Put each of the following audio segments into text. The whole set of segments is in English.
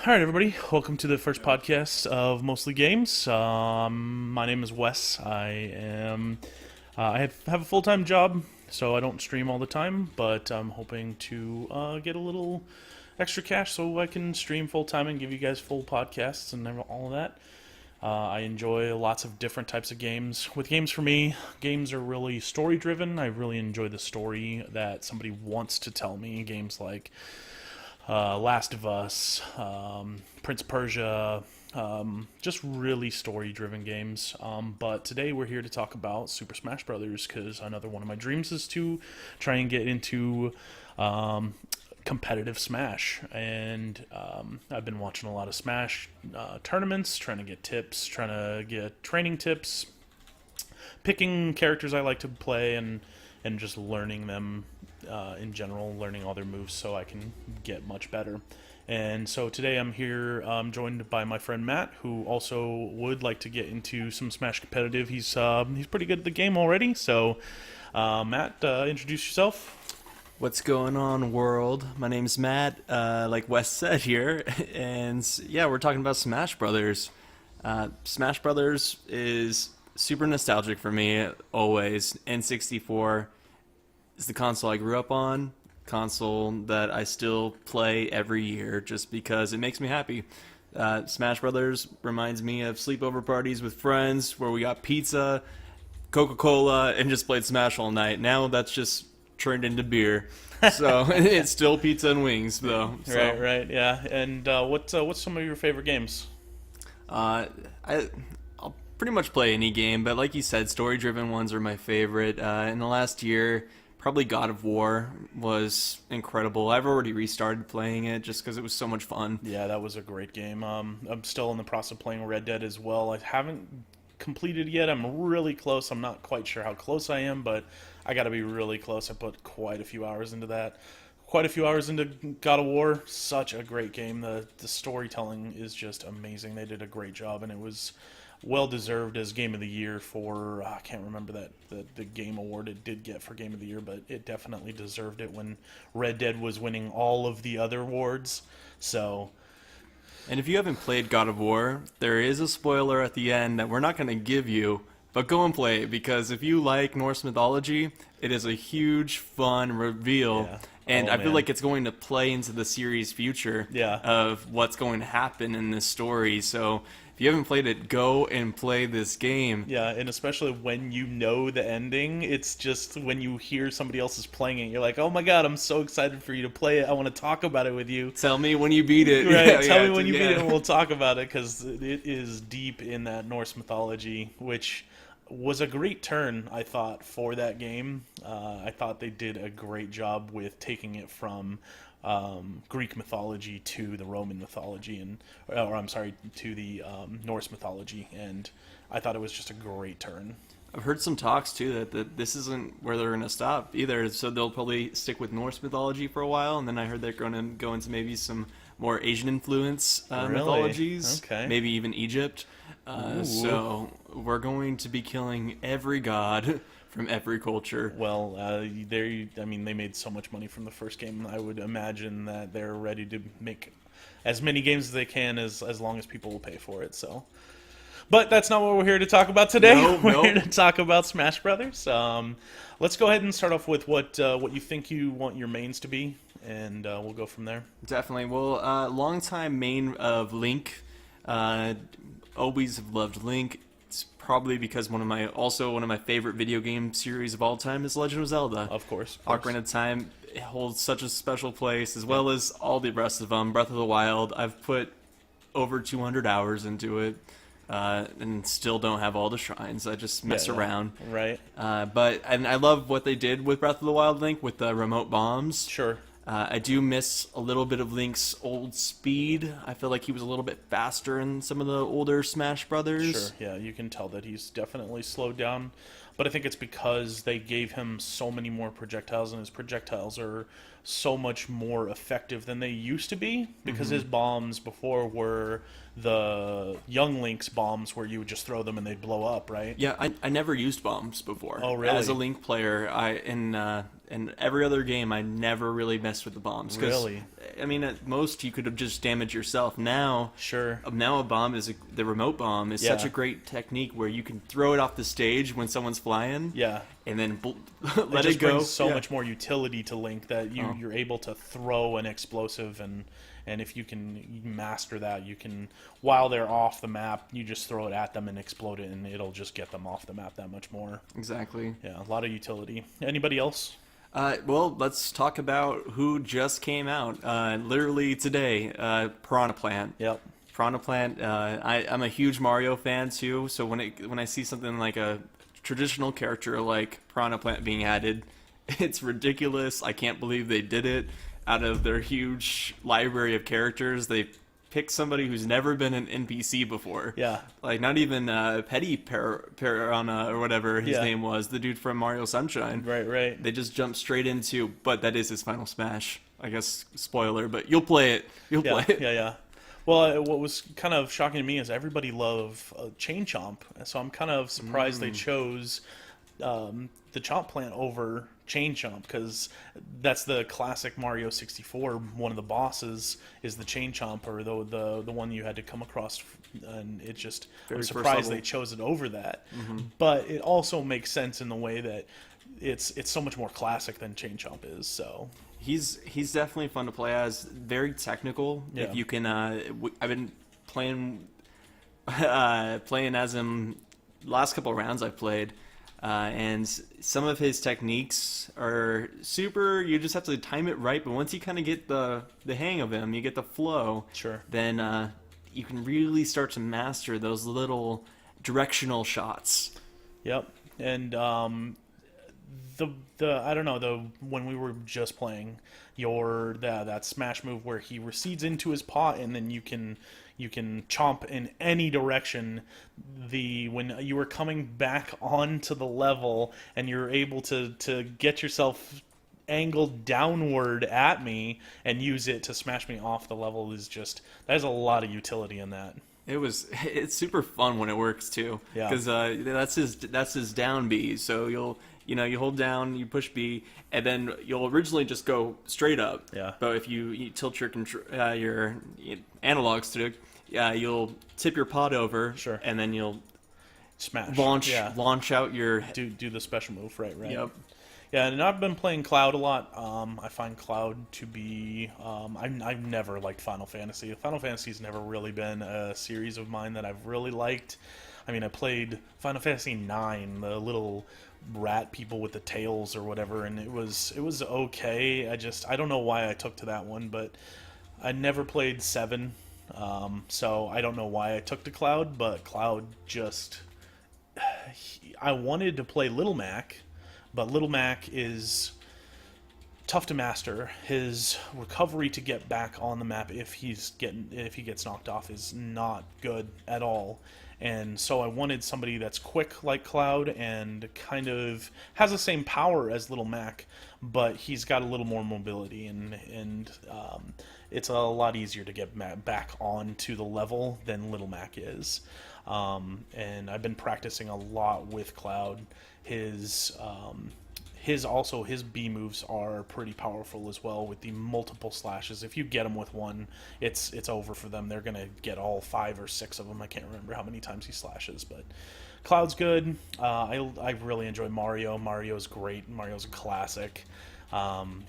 All right, everybody. Welcome to the first podcast of Mostly Games. My name is Wes. I have a full time job, so I don't stream all the time. But I'm hoping to get a little extra cash so I can stream full time and give you guys full podcasts and all of that. I enjoy lots of different types of games. With games, for me, games are really story driven. I really enjoy the story that somebody wants to tell me. Games like Last of Us, Prince of Persia, just really story-driven games. But today we're here to talk about Super Smash Brothers because another one of my dreams is to try and get into competitive Smash. And I've been watching a lot of Smash tournaments, trying to get tips, trying to get training tips, picking characters I like to play, and just learning them in general, learning all their moves so I can get much better. And so today I'm here joined by my friend Matt, who also would like to get into some Smash competitive. He's pretty good at the game already. So Matt, introduce yourself. What's going on, world? My name's Matt, like Wes said here, and yeah, we're talking about Smash Brothers. Smash Brothers is super nostalgic for me, always. N64 is the console I grew up on, console that I still play every year just because it makes me happy. Smash Brothers reminds me of sleepover parties with friends where we got pizza, Coca-Cola, and just played Smash all night. Now that's just turned into beer. So it's still pizza and wings, though. So, Right, yeah. And what's some of your favorite games? I'll pretty much play any game, but like you said, story-driven ones are my favorite. In the last year, probably God of War was incredible. I've already restarted playing it just because it was so much fun. Yeah, that was a great game. I'm still in the process of playing Red Dead as well. I haven't completed yet. I'm really close. I'm not quite sure how close I am, but I got to be really close. I put quite a few hours into that. Quite a few hours into God of War. Such a great game. The storytelling is just amazing. They did a great job, and it was well deserved as Game of the Year for I can't remember the game award it did get for Game of the Year, but it definitely deserved it when Red Dead was winning all of the other awards. So And if you haven't played God of War, there is a spoiler at the end that we're not going to give you, but go and play it because if you like Norse mythology, it is a huge, fun reveal. yeah. And Oh, I feel man. like it's going to play into the series' future Yeah. of what's going to happen in this story. So if you haven't played it, go and play this game. Yeah, and especially when you know the ending, it's just when you hear somebody else is playing it, you're like, "Oh my god, I'm so excited for you to play it. I want to talk about it with you." Tell me when you beat it. Right, Yeah, tell me yeah, when you beat it, yeah. and we'll talk about it because it is deep in that Norse mythology, which was a great turn, I thought, for that game. I thought they did a great job with taking it from Greek mythology to the Roman mythology, or I'm sorry, to the Norse mythology, and I thought it was just a great turn. I've heard some talks too that this isn't where they're going to stop either. So they'll probably stick with Norse mythology for a while, and then I heard they're going to go into maybe some more Asian influence Really? mythologies, Okay. maybe even Egypt. Ooh. So we're going to be killing every god from every culture. Well, I mean, they made so much money from the first game. I would imagine that they're ready to make as many games as they can, as long as people will pay for it. So, but that's not what we're here to talk about today. No, We're no. here to talk about Smash Brothers. Let's go ahead and start off with what you think you want your mains to be, and we'll go from there. Definitely. Well, longtime main of Link. Always have loved Link. It's probably because one of my favorite video game series of all time is Legend of Zelda. Of course. Ocarina of Time holds such a special place, as well as all the rest of them. Breath of the Wild, I've put over 200 hours into it, and still don't have all the shrines. I just mess Yeah, around. right. And I love what they did with Breath of the Wild Link with the remote bombs. Sure. I do miss a little bit of Link's old speed. I feel like he was a little bit faster in some of the older Smash Brothers. Sure, yeah, you can tell that he's definitely slowed down. But I think it's because they gave him so many more projectiles, and his projectiles are so much more effective than they used to be. Because his bombs before were the young Link's bombs, where you would just throw them and they'd blow up, right? Yeah, I never used bombs before. Oh, really? As a Link player, and every other game I never really messed with the bombs. 'Cause, Really? I mean, at most you could have just damaged yourself. Sure. Now a bomb is the remote bomb is such Yeah. a great technique where you can throw it off the stage when someone's flying. Yeah. And then It let just it go. brings so Yeah. much more utility to Link that you're able to throw an explosive, and if you can master that, you can, while they're off the map, you just throw it at them and explode it, and it'll just get them off the map that much more. Exactly. Yeah, a lot of utility. Anybody else? Well, let's talk about who just came out. Literally today, Piranha Plant. Yep. Piranha Plant. I'm a huge Mario fan too, so when I see something like a traditional character like Piranha Plant being added, it's ridiculous. I can't believe they did it. Out of their huge library of characters, they picked somebody who's never been an NPC before. Yeah. Like, not even Petty Piranha or whatever his Yeah. name was, the dude from Mario Sunshine. Right. They just jumped straight into, but that is his final Smash. I guess, spoiler, but you'll play it. You'll Yeah, play it. yeah. Well, what was kind of shocking to me is everybody loved Chain Chomp, so I'm kind of surprised they chose the Chomp Plant over Chain Chomp, because that's the classic Mario 64. One of the bosses is the Chain Chomp, or the one you had to come across, and it just Very I'm first surprised level. they chose it over that. But it also makes sense in the way that it's so much more classic than Chain Chomp is. So He's definitely fun to play as. Very technical. Yeah. If you can, I've been playing playing as him. Last couple of rounds I've played, and some of his techniques are super. You just have to time it right. But once you kind of get the hang of him, you get the flow. Sure. Then you can really start to master those little directional shots. Yep, and the I don't know, when we were just playing that smash move where he recedes into his pot and then you can chomp in any direction. When you were coming back onto the level and you're able to get yourself angled downward at me and use it to smash me off the level, there's a lot of utility in that. It's super fun when it works too. Yeah. Because that's his down B. So you hold down, you push B, and then you'll originally just go straight up. Yeah. But if you tilt your analog stick, you'll tip your pod over. Sure. And then you'll Smash. launch out your. Do the special move, right? Yep. Yeah, and I've been playing Cloud a lot. I find Cloud to be... I've never liked Final Fantasy. Final Fantasy's never really been a series of mine that I've really liked. I mean, I played Final Fantasy IX, the little rat people with the tails or whatever, and it was okay. I don't know why I took to that one, but I never played 7, so I don't know why I took to Cloud, but Cloud just... I wanted to play Little Mac, but Little Mac is tough to master. His recovery to get back on the map if he gets knocked off is not good at all. And so I wanted somebody that's quick like Cloud and kind of has the same power as Little Mac, but he's got a little more mobility, and it's a lot easier to get back onto the level than Little Mac is. And I've been practicing a lot with Cloud. His B moves are pretty powerful as well, with the multiple slashes. If you get them with one, it's over for them. They're gonna get all 5 or 6 of them. I can't remember how many times he slashes, but Cloud's good. I really enjoy Mario. Mario's great. Mario's a classic.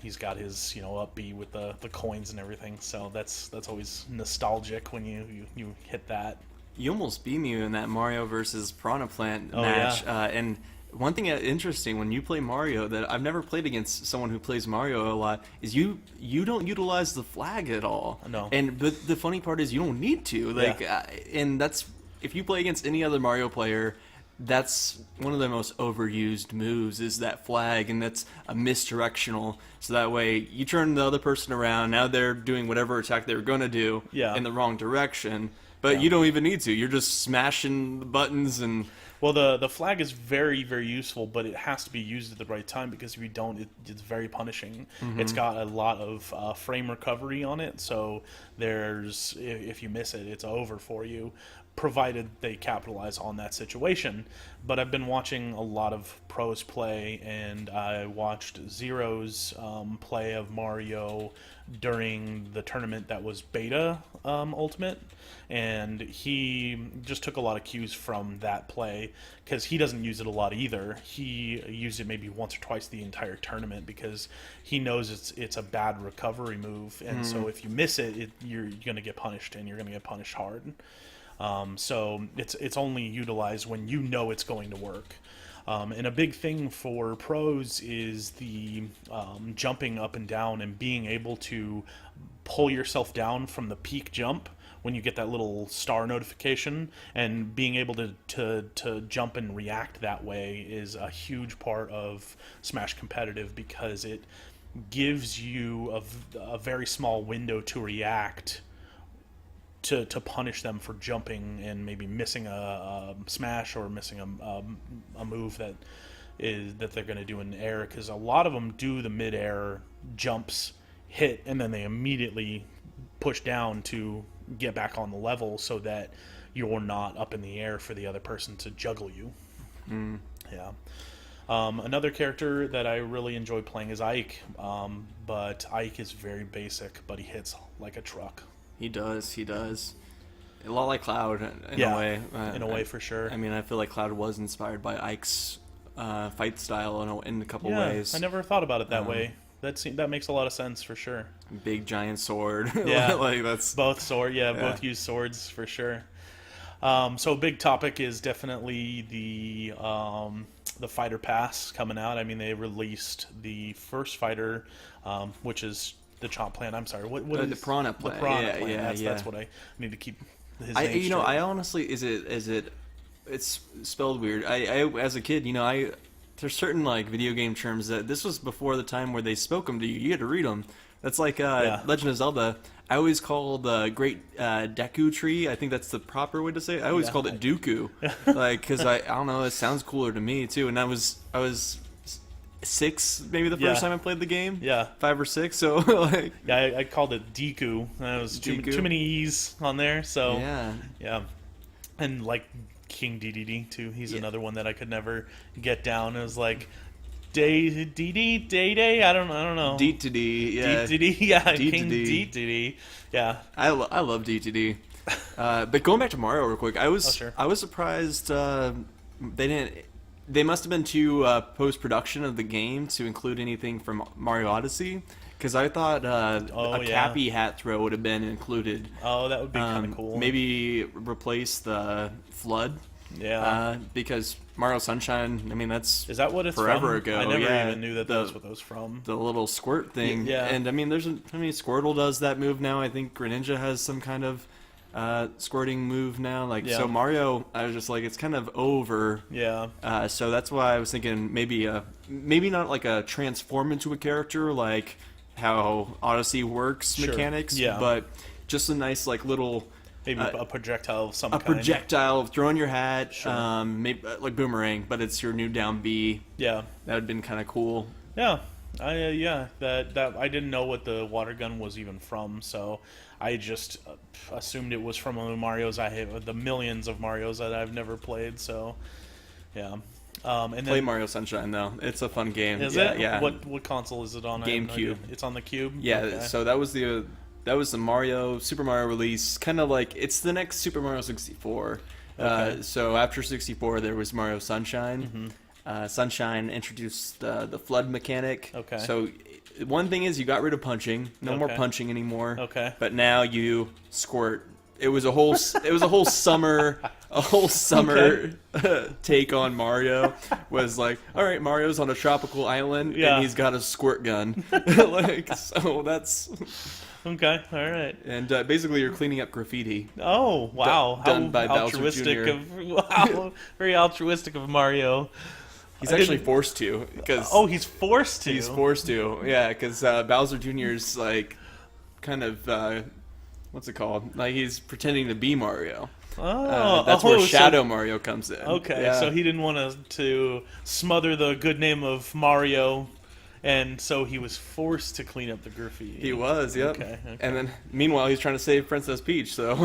He's got his up B with the coins and everything, so that's always nostalgic when you hit that. You almost beat me in that Mario versus Piranha Plant Oh, match. yeah. And one thing interesting when you play Mario that I've never played against someone who plays Mario a lot is you don't utilize the flag at all. No. But the funny part is you don't need to. And that's if you play against any other Mario player, that's one of the most overused moves is that flag, and that's a misdirectional. So that way you turn the other person around. Now they're doing whatever attack they were going to do Yeah. in the wrong direction. But Yeah. you don't even need to. You're just smashing the buttons and... Well, the flag is very, very useful, but it has to be used at the right time, because if you don't, it's very punishing. It's got a lot of frame recovery on it, so if you miss it, it's over for you. provided they capitalize on that situation. But I've been watching a lot of pros play, and I watched Zero's play of Mario during the tournament that was beta Ultimate, and he just took a lot of cues from that play because he doesn't use it a lot either. He used it maybe once or twice the entire tournament because he knows it's a bad recovery move, and so if you miss it, you're going to get punished, and you're going to get punished hard. So it's only utilized when you know it's going to work. And a big thing for pros is the jumping up and down and being able to pull yourself down from the peak jump when you get that little star notification, and being able to jump and react that way is a huge part of Smash Competitive because it gives you a very small window to react to punish them for jumping and maybe missing a smash or missing a move that they're going to do in the air, because a lot of them do the mid-air jumps, hit, and then they immediately push down to get back on the level so that you're not up in the air for the other person to juggle you. Yeah. Another character that I really enjoy playing is Ike, but Ike is very basic, but he hits like a truck. He does. A lot like Cloud in a way. In a way, for sure. I mean, I feel like Cloud was inspired by Ike's fight style in a couple Yeah, ways. I never thought about it that way. That makes a lot of sense for sure. Big giant sword. Yeah, like that's both sword. Yeah, both use swords for sure. So a big topic is definitely the fighter pass coming out. I mean, they released the first fighter, which is the Chomp Plan. I'm sorry. What is the Piranha Plan? The Piranha Plan. Yeah, That's what I need to keep. His I name you know straight. I honestly it's spelled weird. I as a kid, there's certain like video game terms that this was before the time where they spoke them to you. You had to read them. That's like Legend of Zelda. I always called the Great Deku Tree. I think that's the proper way to say it. I always called it Dooku, like because I don't know. It sounds cooler to me too. And I was 6 maybe the first time I played the game. Yeah, 5 or 6. So like I called it Deku. That was too many E's on there. So yeah, and like King DDD too. He's another one that I could never get down. It was like Day. I don't know. D to D, yeah. D to D, yeah. D to King D. D to D, yeah. I love D to D. But going back to Mario real quick, I was surprised they must have been too post production of the game to include anything from Mario Odyssey, because I thought a Cappy hat throw would have been included. Oh, that would be kind of cool. Maybe replace the flood. Yeah. Because Mario Sunshine, I mean, is that what it's forever from? ago. I never even knew that was what that was from. The little squirt thing. Yeah. And I mean, Squirtle does that move now. I think Greninja has some kind of squirting move now. So Mario, I was just like, it's kind of over. Yeah. So that's why I was thinking maybe not like a transform into a character like how Odyssey works mechanics, but just a nice like little. Maybe a projectile of some kind. A projectile, throwing your hat, maybe like Boomerang, but it's your new down B. Yeah. That would have been kind of cool. Yeah. That I didn't know what the water gun was even from, so I just assumed it was from the Marios I have, the millions of Marios that I've never played, so yeah. And Play Mario Sunshine though. It's a fun game. Is it? Yeah. What console is it on? GameCube. It's on the Cube? Yeah, okay. So that was the Super Mario release, kind of like it's the next Super Mario 64. Okay. So after 64, there was Mario Sunshine. Mm-hmm. Sunshine introduced the flood mechanic. Okay. So one thing is you got rid of punching, no more punching anymore. Okay. But now you squirt. It was a whole summer take on Mario. Was like, all right, Mario's on a tropical island and he's got a squirt gun. So that's. Okay, all right. And basically, you're cleaning up graffiti. Oh, wow! Done by Bowser altruistic Jr. Very altruistic of Mario. He's actually forced to, because he's forced to. He's forced to, yeah, because Bowser Jr.'s like kind of what's it called? Like he's pretending to be Mario. That's where Shadow Mario comes in. Okay, yeah. so he didn't want to smother the good name of Mario And so he was forced to clean up the graffiti. He was, yep. Okay. And then, meanwhile, he's trying to save Princess Peach, so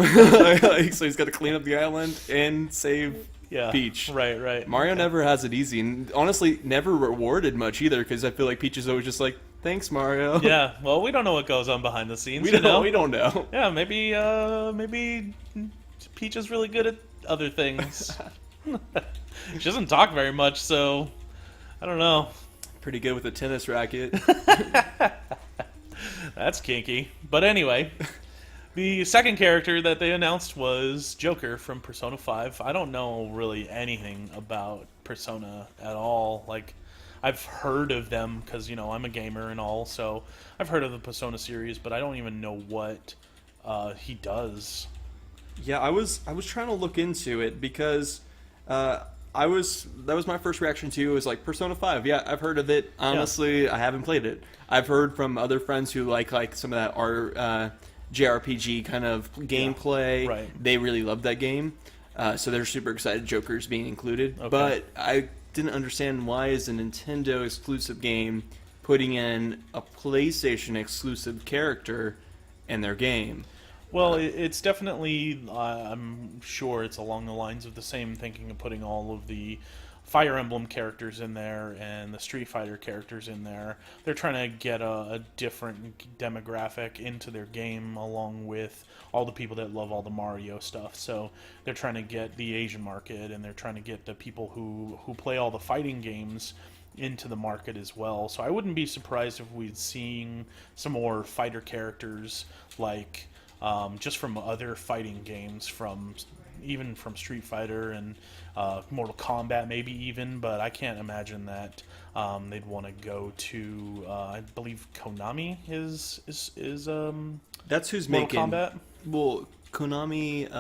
so he's got to clean up the island and save Peach. Right. Mario Okay. never has it easy, and honestly, never rewarded much either, because I feel like Peach is always just like, thanks, Mario. Yeah, well, we don't know what goes on behind the scenes. we you know? don't know. Yeah, maybe Peach is really good at other things. She doesn't talk very much, so I don't know. Pretty good with a tennis racket. That's kinky. But anyway, the second character that they announced was Joker from Persona 5. I don't know really anything about Persona at all. Like, I've heard of them because, I'm a gamer and all, so I've heard of the Persona series, but I don't even know what he does. Yeah, I was trying to look into it because that was my first reaction to it, was like Persona 5. Yeah, I've heard of it. Honestly, I haven't played it. I've heard from other friends who like some of that JRPG kind of gameplay. Yeah, right. They really love that game. So they're super excited Joker's being included. Okay. But I didn't understand, why is a Nintendo exclusive game putting in a PlayStation exclusive character in their game? Well, it's definitely, I'm sure it's along the lines of the same thinking of putting all of the Fire Emblem characters in there and the Street Fighter characters in there. They're trying to get a different demographic into their game, along with all the people that love all the Mario stuff. So they're trying to get the Asian market, and they're trying to get the people who play all the fighting games into the market as well. So I wouldn't be surprised if we'd seen some more fighter characters, like just from other fighting games, even from Street Fighter and Mortal Kombat, maybe even. But I can't imagine that they'd want to go to. I believe Konami is That's who's Mortal making. Kombat. Well, Konami.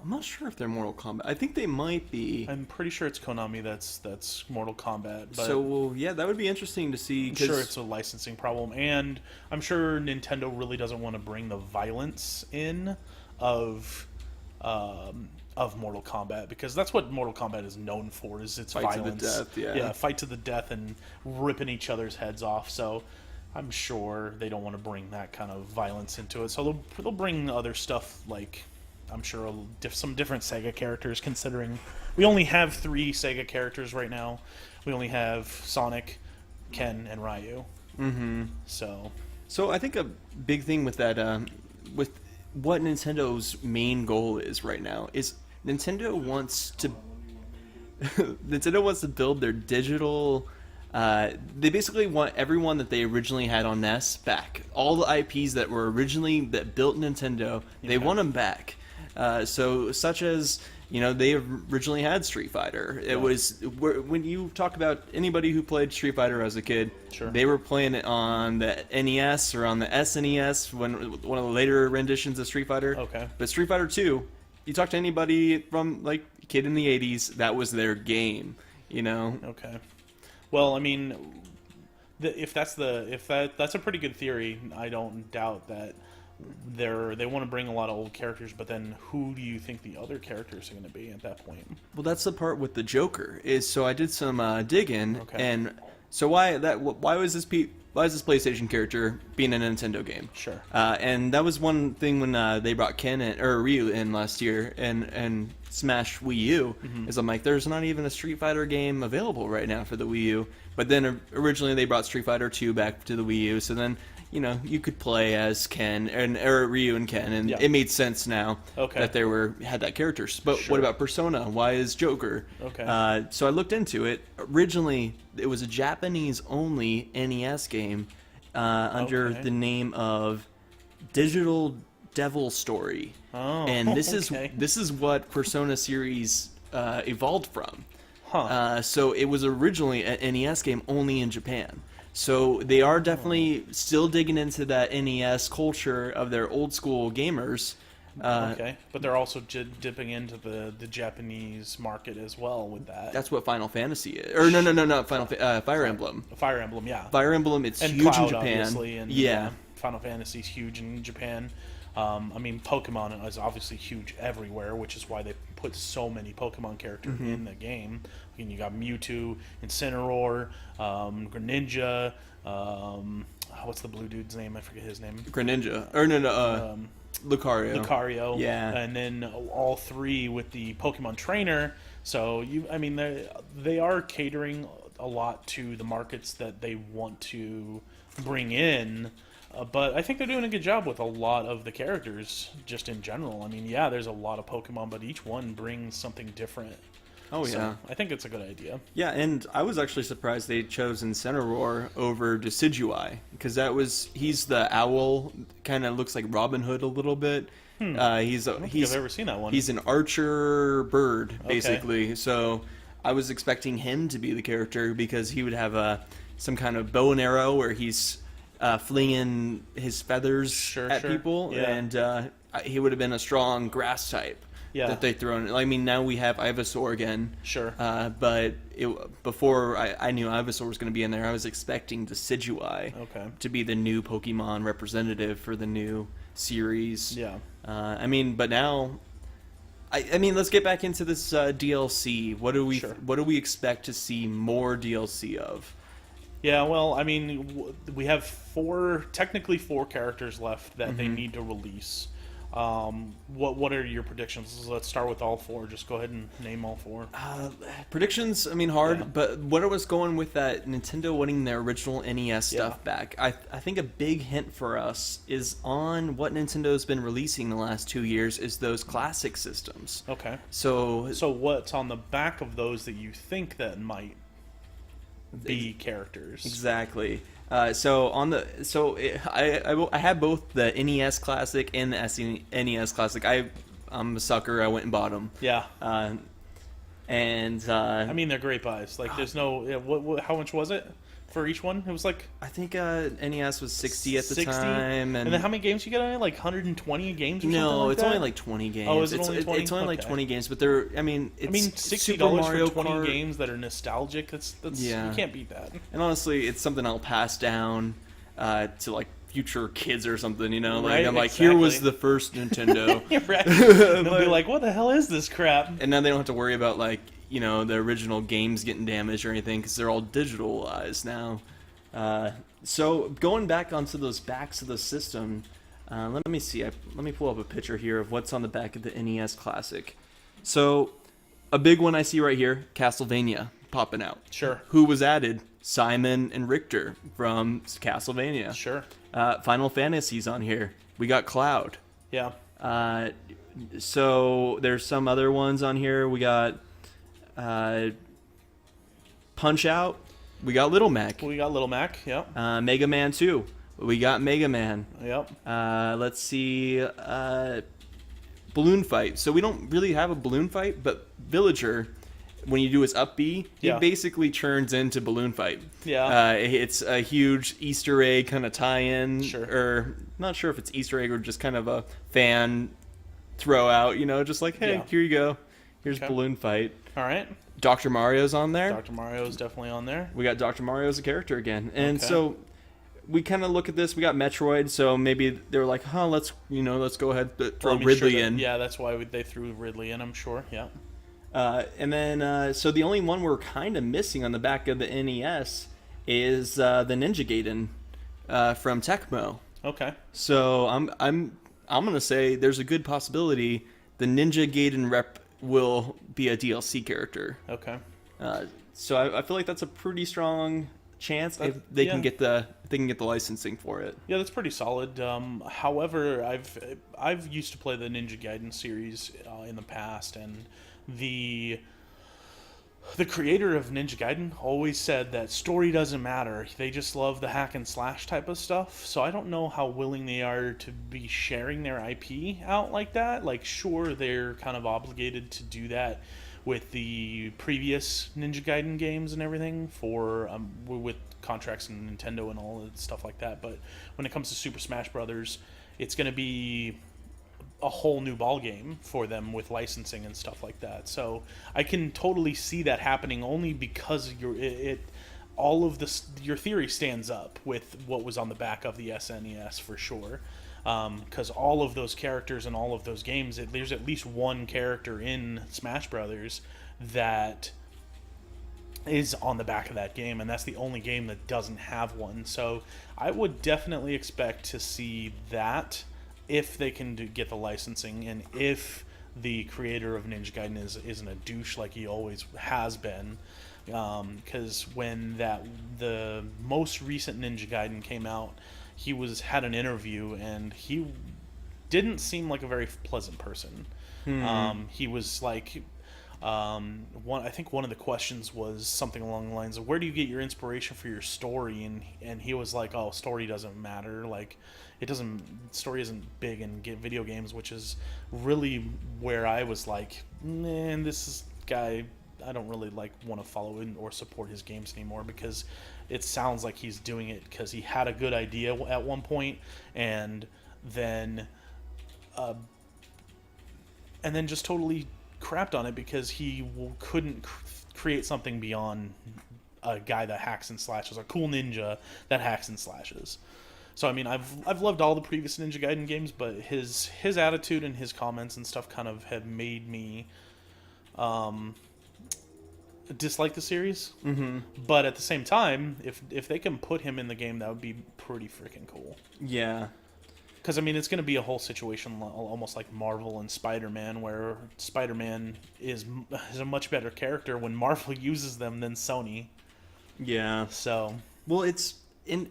I'm not sure if they're Mortal Kombat. I think they might be. I'm pretty sure it's Konami that's Mortal Kombat. But So, well, yeah, that would be interesting to see. I'm sure it's a licensing problem, and I'm sure Nintendo really doesn't want to bring the violence in of Mortal Kombat, because that's what Mortal Kombat is known for, is its Fight to the violence. death, yeah. Fight to the death and ripping each other's heads off. So I'm sure they don't want to bring that kind of violence into it. So they'll bring other stuff, like, I'm sure some different Sega characters, considering we only have 3 Sega characters right now. We only have Sonic, Ken, and Ryu. Mm-hmm. So I think a big thing with that, with what Nintendo's main goal is right now, is Nintendo wants to build their digital. They basically want everyone that they originally had on NES back. All the IPs that were originally that built Nintendo, they want them back. So such as, they originally had Street Fighter. It was, when you talk about anybody who played Street Fighter as a kid, Sure. They were playing it on the NES or on the SNES, one of the later renditions of Street Fighter. Okay. But Street Fighter 2, you talk to anybody from, like, a kid in the 80s, that was their game, Okay. Well, I mean, if that's a pretty good theory. I don't doubt that they want to bring a lot of old characters, but then who do you think the other characters are going to be at that point? Well, that's the part with the Joker. So I did some digging, Okay. and so why was this PlayStation character being a Nintendo game? Sure. And that was one thing when they brought Ryu in last year and Smash Wii U. Is I'm like, there's not even a Street Fighter game available right now for the Wii U. But then originally they brought Street Fighter 2 back to the Wii U. So then, you could play as Ryu and Ken, and Yeah. it made sense now Okay. that they had that character. But Sure. what about Persona? Why is Joker? Okay. So I looked into it. Originally, it was a Japanese-only NES game under Okay. the name of Digital Devil Story. Oh, And this okay. is what Persona series evolved from. Huh. So it was originally an NES game only in Japan. So they are definitely still digging into that NES culture of their old school gamers. Okay, but they're also dipping into the Japanese market as well with that. That's what Final Fantasy is. Or no, Fire Emblem. Fire Emblem, yeah. Fire Emblem, it's And huge Cloud, in Japan. obviously, and yeah. Final Fantasy's huge in Japan. I mean, Pokemon is obviously huge everywhere, which is why they put so many Pokemon characters in the game. And you got Mewtwo, Incineroar, Greninja. What's the blue dude's name? I forget his name. Greninja. Or Lucario. Lucario. Yeah. And then all three with the Pokemon Trainer. So they are catering a lot to the markets that they want to bring in. But I think they're doing a good job with a lot of the characters, just in general. I mean, yeah, there's a lot of Pokemon, but each one brings something different. Oh, So yeah. I think it's a good idea. Yeah, and I was actually surprised they chose Incineroar over Decidueye, because he's the owl, kind of looks like Robin Hood a little bit. I don't think He's I've ever seen that one. He's an archer bird, basically. So I was expecting him to be the character because he would have some kind of bow and arrow where he's flinging his feathers at people, Yeah. and he would have been a strong grass type that they throw in. I mean, now we have Ivysaur again. Sure. But before I knew Ivysaur was going to be in there, I was expecting Decidueye to be the new Pokemon representative for the new series. Yeah. I mean, but now, I mean, let's get back into this DLC. What do we expect to see more DLC of? Yeah, well, I mean, we have technically four characters left that they need to release. What are your predictions? Let's start with all four. Just go ahead and name all four. Predictions, I mean, hard, Yeah. but what I was going with that Nintendo wanting their original NES stuff back, I think a big hint for us is on what Nintendo's been releasing the last 2 years is those classic systems. Okay. So what's on the back of those that you think that might be characters? exactly. I have both the NES Classic and the SNES Classic. I'm a sucker. I went and bought them. Yeah. I mean, they're great buys. Like, there's no. How much was it for each one? It was like. I think NES was 60 at the 60? time, And then how many games you get on it? Like 120 games or something no, like it's that? only like 20 games. Oh, is it only 20? It's only like Okay. 20 games, but they're. I mean, it's $60 Super Mario for 20 Kart. games that are nostalgic. That's Yeah. You can't beat that. And honestly, it's something I'll pass down to like future kids or something. You know, like Right, I'm like, here was exactly. the first Nintendo. Right. And they'll be like, "What the hell is this crap?" And now they don't have to worry about like the original games getting damaged or anything because they're all digitalized now. So going back onto those backs of the system, let me see. Let me pull up a picture here of what's on the back of the NES Classic. So a big one I see right here, Castlevania popping out. Sure. Who was added? Simon and Richter from Castlevania. Sure. Final Fantasy's on here. We got Cloud. Yeah. So there's some other ones on here. We got Punch Out. We got Little Mac. We got Little Mac. Yep. Mega Man 2. We got Mega Man. Yep. Let's see. Balloon Fight. So we don't really have a balloon fight, but Villager, when you do his up B, he Yeah. basically turns into Balloon Fight. Yeah. It's a huge Easter egg kind of tie-in. Sure. Or not sure if it's Easter egg or just kind of a fan throw out, just like, hey, Yeah. here you go. Here's Okay. Balloon Fight. All right. Dr. Mario's on there. Dr. Mario is definitely on there. We got Dr. Mario as a character again. And Okay. so we kind of look at this. We got Metroid, so maybe they were like, let's go ahead and throw Well, I mean, Ridley sure in. Yeah, that's why they threw Ridley in, I'm sure. Yeah. And then, so the only one we're kind of missing on the back of the NES is the Ninja Gaiden from Tecmo. Okay. So I'm gonna say there's a good possibility the Ninja Gaiden rep will be a DLC character. Okay. So I feel like that's a pretty strong chance if they can get the licensing for it. Yeah, that's pretty solid. However, I've used to play the Ninja Gaiden series in the past, and the creator of Ninja Gaiden always said that story doesn't matter. They just love the hack and slash type of stuff. So I don't know how willing they are to be sharing their IP out like that. Like, sure, they're kind of obligated to do that with the previous Ninja Gaiden games and everything for with contracts and Nintendo and all that stuff like that. But when it comes to Super Smash Brothers, it's going to be a whole new ball game for them with licensing and stuff like that. So I can totally see that happening only because all of this, your theory stands up with what was on the back of the SNES for sure. Because all of those characters and all of those games, there's at least one character in Smash Brothers that is on the back of that game, and that's the only game that doesn't have one. So I would definitely expect to see that if they can get the licensing, and if the creator of Ninja Gaiden isn't a douche like he always has been. Because when the most recent Ninja Gaiden came out, he had an interview, and he didn't seem like a very pleasant person. He was like, I think one of the questions was something along the lines of, where do you get your inspiration for your story? And he was like, oh, story doesn't matter. Like, story isn't big in video games, which is really where I was like, man, this guy, I don't really want to follow in or support his games anymore, because it sounds like he's doing it because he had a good idea at one point, and then just totally crapped on it because he couldn't create something beyond a guy that hacks and slashes, a cool ninja that hacks and slashes. So I mean, I've loved all the previous Ninja Gaiden games, but his attitude and his comments and stuff kind of had made me dislike the series. But at the same time, if they can put him in the game, that would be pretty freaking cool. Yeah. Because, I mean, it's going to be a whole situation almost like Marvel and Spider-Man, where Spider-Man is a much better character when Marvel uses them than Sony. Yeah. So, well, and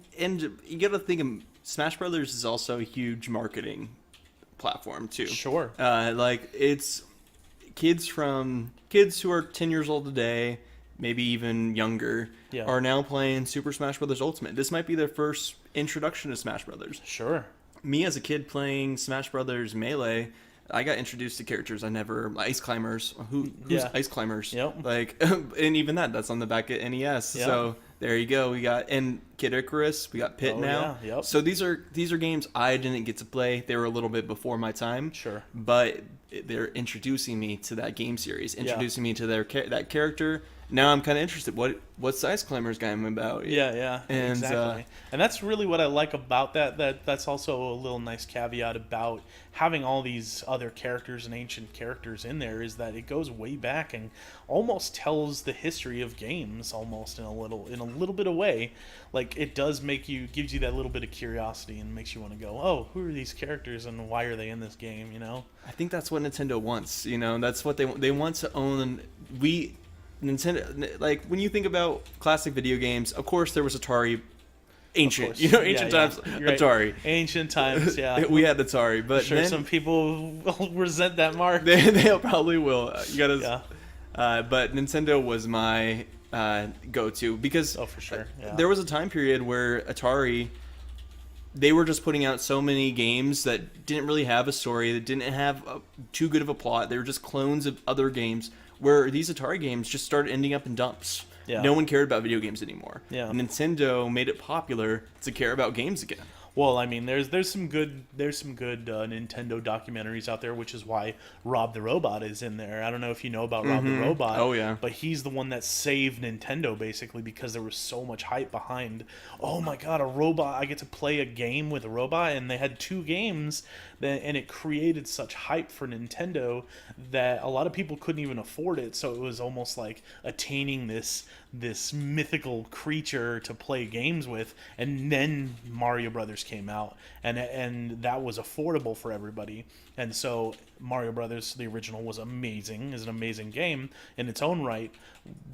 you got to think of Smash Brothers is also a huge marketing platform too. Sure. Like, it's kids who are 10 years old today, maybe even younger, are now playing Super Smash Brothers Ultimate. This might be their first introduction to Smash Brothers. Sure. Me as a kid playing Smash Brothers Melee, I got introduced to characters I never... Ice Climbers. Who's Ice Climbers? Yep. Like, and even that's on the back of NES. Yep. So there you go. We got Kid Icarus. We got Pit now. Yeah. Yep. So these are games I didn't get to play. They were a little bit before my time. Sure. But they're introducing me to that game series, introducing me to that character. Now I'm kind of interested. What's the Ice Climbers game about? Yeah, and, exactly. And that's really what I like about that. That's also a little nice caveat about having all these other characters and ancient characters in there, is that it goes way back and almost tells the history of games almost in a little bit of way. Like, it does gives you that little bit of curiosity and makes you want to go, oh, who are these characters and why are they in this game? You know. I think that's what Nintendo wants. You know, that's what they want to own. Nintendo, like, when you think about classic video games, of course there was Atari, ancient times, right. Atari. Ancient times, yeah. We had Atari, but sure, some people will resent that mark. They probably will. You gotta. But Nintendo was my go-to, because for sure. Yeah. There was a time period where Atari, they were just putting out so many games that didn't really have a story, that didn't have too good of a plot. They were just clones of other games, where these Atari games just started ending up in dumps. Yeah. No one cared about video games anymore. Yeah. Nintendo made it popular to care about games again. Well, I mean, there's some good Nintendo documentaries out there, which is why Rob the Robot is in there. I don't know if you know about Rob the Robot. Oh yeah. But he's the one that saved Nintendo, basically, because there was so much hype behind. Oh my God, a robot! I get to play a game with a robot, and they had 2 games, and it created such hype for Nintendo that a lot of people couldn't even afford it. So it was almost like attaining this mythical creature to play games with, and then Mario Brothers came out, and that was affordable for everybody. And so Mario Brothers, the original, was amazing. Is an amazing game in its own right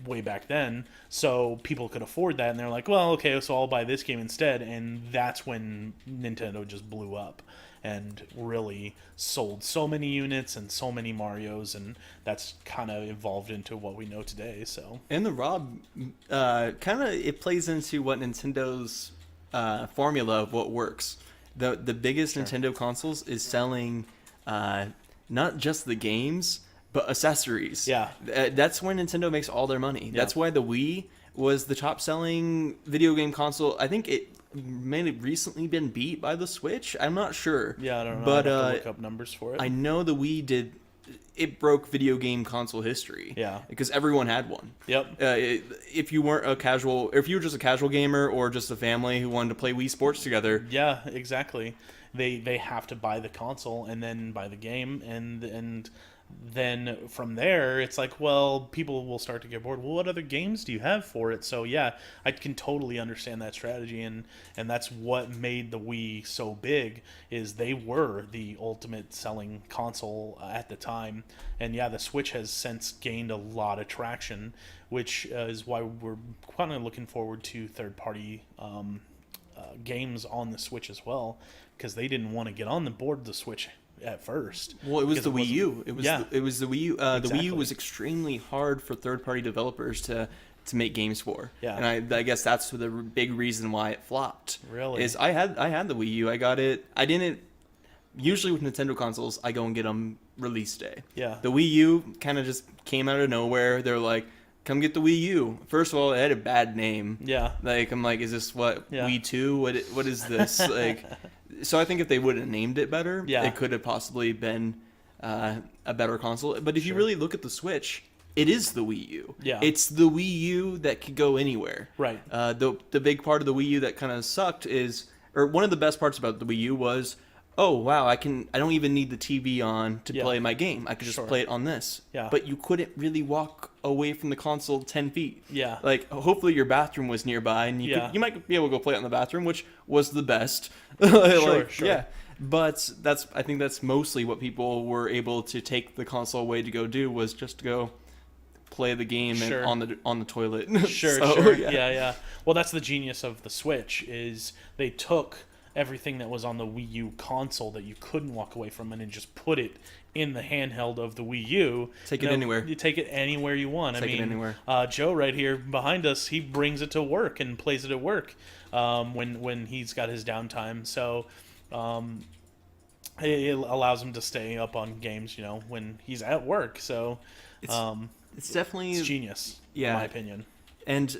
way back then. So people could afford that, and they're like, well, okay, so I'll buy this game instead. And that's when Nintendo just blew up and really sold so many units and so many Marios, and that's kind of evolved into what we know today. So, and the Rob kind of, it plays into what Nintendo's formula of what works. The biggest Nintendo consoles is selling not just the games, but accessories. Yeah, that's where Nintendo makes all their money. Yeah. That's why the Wii was the top selling video game console. I think may have recently been beat by the Switch. I'm not sure. Yeah, I don't know. But I'd have to look up numbers for it. I know the Wii did. It broke video game console history. Yeah. Because everyone had one. Yep. If you weren't a casual, if you were just a casual gamer or just a family who wanted to play Wii Sports together. Yeah, exactly. They have to buy the console and then buy the game, and then from there it's like, well, people will start to get bored. Well, what other games do you have for it? So yeah, I can totally understand that strategy, and that's what made the Wii so big, is they were the ultimate selling console at the time. And yeah, the Switch has since gained a lot of traction, which is why we're kind of looking forward to third party games on the Switch as well, because they didn't want to get on the board the Switch at first. Well, it was because the Wii U. It was yeah. it was the Wii U. The Wii Exactly. U was extremely hard for third-party developers to make games for. Yeah. And I guess that's the big reason why it flopped. Really? Is I had the Wii U. I got it. I didn't. Usually with Nintendo consoles, I go and get them release day. Yeah. The Wii U kind of just came out of nowhere. They're like, "Come get the Wii U." First of all, it had a bad name. Yeah. Like, I'm like, is this what Yeah. Wii 2? What is this? Like, so I think if they would have named it better, Yeah. it could have possibly been a better console. But if you Sure. really look at the Switch, it is the Wii U. Yeah. It's the Wii U that could go anywhere. Right. The big part of the Wii U that kind of sucked is, or one of the best parts about the Wii U was, oh wow, I don't even need the TV on to Yeah. play my game. I could just Sure. play it on this. Yeah. But you couldn't really walk away from the console 10 feet. Yeah. Like, hopefully your bathroom was nearby, and Yeah. you might be able to go play it in the bathroom, which was the best. Sure. Yeah. But I think that's mostly what people were able to take the console away to go do, was just to go play the game Sure. and on the toilet. Sure, So, sure. yeah. Yeah. Well, that's the genius of the Switch, is they took everything that was on the Wii U console that you couldn't walk away from, and then just put it in the handheld of the Wii U. Take it You know, anywhere. You take it anywhere you want. Take it anywhere. Joe right here behind us, he brings it to work and plays it at work when he's got his downtime. So it allows him to stay up on games, when he's at work. So It's definitely it's genius, Yeah. in my opinion. and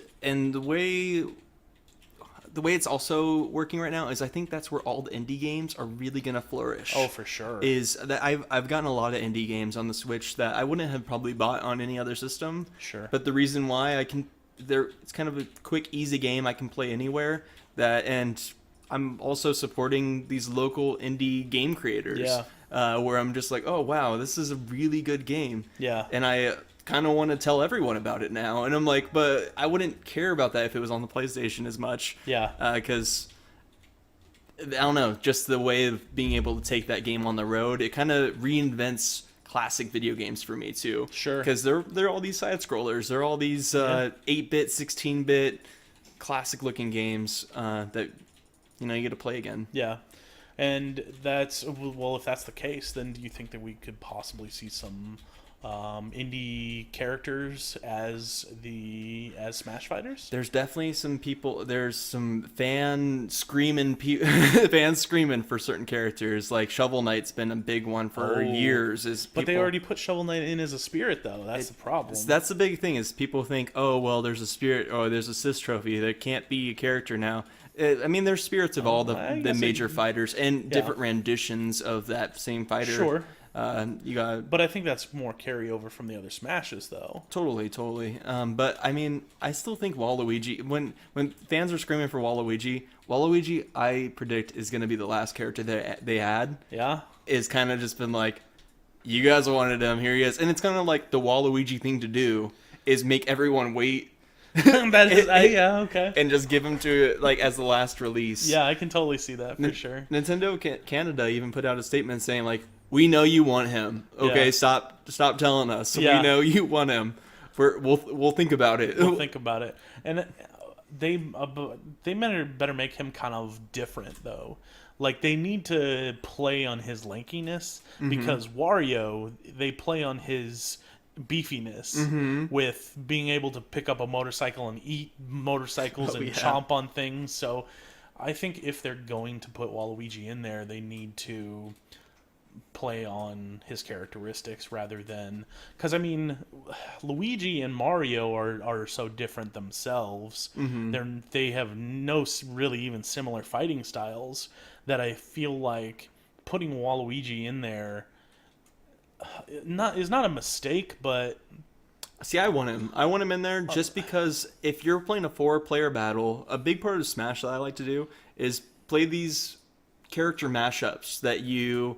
the way it's also working right now is, I think that's where all the indie games are really gonna flourish. Oh, for sure. Is that I've gotten a lot of indie games on the Switch that I wouldn't have probably bought on any other system. Sure. But the reason why it's kind of a quick, easy game I can play anywhere. And I'm also supporting these local indie game creators. Yeah. Where I'm just like, oh wow, this is a really good game. Yeah. And I kind of want to tell everyone about it now. And I'm like, but I wouldn't care about that if it was on the PlayStation as much. Yeah. Because I don't know, just the way of being able to take that game on the road, it kind of reinvents classic video games for me too. Sure. Because they're all these side scrollers, they're all these 8-bit, 16-bit classic looking games that you get to play again. Yeah. And if that's the case, then do you think that we could possibly see some indie characters as Smash Fighters? There's definitely some people. There's some fans screaming for certain characters. Like Shovel Knight's been a big one for years. But they already put Shovel Knight in as a spirit, though. That's the problem. That's the big thing, is people think, oh well, there's a spirit, or there's a Sys trophy. There can't be a character now. I mean, there's spirits of all the major fighters and different renditions of that same fighter. Sure. You got. But I think that's more carryover from the other Smashes, though. Totally. But I mean, I still think Waluigi. When fans are screaming for Waluigi, I predict is going to be the last character that they add. Yeah. Is kind of just been like, you guys wanted him, here he is, and it's kind of like the Waluigi thing to do is make everyone wait. Yeah, okay. And just give him to as the last release. Yeah, I can totally see that for sure. Nintendo Canada even put out a statement saying like, we know you want him. Okay, Yeah. stop telling us. Yeah. We know you want him. We'll think about it. We'll think about it. And they better make him kind of different, though. Like, they need to play on his lankiness, because Wario, they play on his beefiness with being able to pick up a motorcycle and eat motorcycles and chomp on things. So I think if they're going to put Waluigi in there, they need to play on his characteristics rather than, because I mean, Luigi and Mario are so different themselves. They have no really even similar fighting styles that I feel like putting Waluigi in there is not a mistake, but See, I want him. I want him in there just because if you're playing a 4-player battle, a big part of Smash that I like to do is play these character mashups that you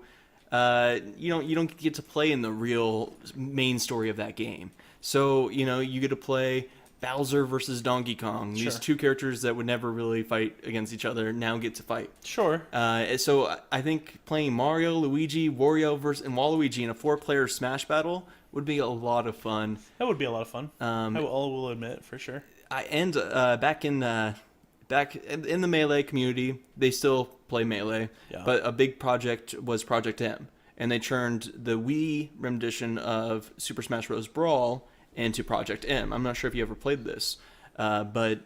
don't get to play in the real main story of that game. So you get to play Bowser versus Donkey Kong. These Sure. two characters that would never really fight against each other now get to fight. sure. So I think playing Mario, Luigi, Wario versus and Waluigi in a 4-player Smash battle would be a lot of fun. That would be a lot of fun. I will admit, for sure. Back in the Melee community, they still play Melee, Yeah. but a big project was Project M, and they turned the Wii rendition of Super Smash Bros. Brawl into Project M. I'm not sure if you ever played this, but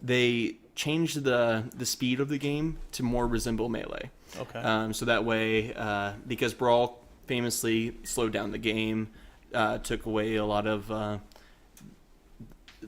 they changed the speed of the game to more resemble Melee. Okay. So that way, because Brawl famously slowed down the game, took away a lot of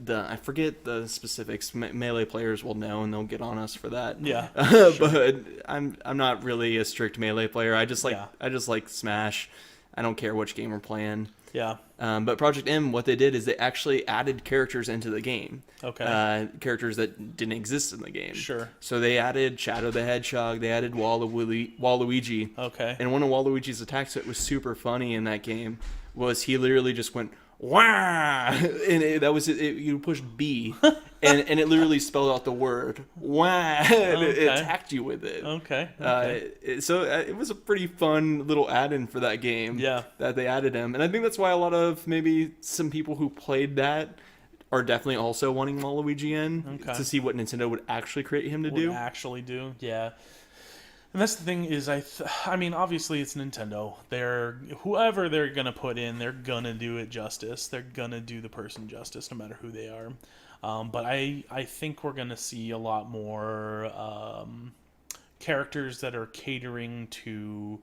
I forget the specifics. Melee players will know, and they'll get on us for that. Yeah. But I'm not really a strict Melee player. I just like Smash. I don't care which game we're playing. Yeah. But Project M, what they did is they actually added characters into the game. Okay. Characters that didn't exist in the game. Sure. So they added Shadow the Hedgehog. They added Waluigi. Okay. And one of Waluigi's attacks that was super funny in that game was he literally just went wah, and that was it. You pushed B, and it literally spelled out the word wah, and it attacked you with it. Okay. So it was a pretty fun little add-in for that game. Yeah. That they added him, and I think that's why a lot of maybe some people who played that are definitely also wanting Waluigi in to see what Nintendo would actually create him to do. Actually do. Yeah. And that's the thing is, I mean, obviously it's Nintendo. Whoever they're gonna put in, they're gonna do it justice. They're gonna do the person justice, no matter who they are. But I think we're gonna see a lot more characters that are catering to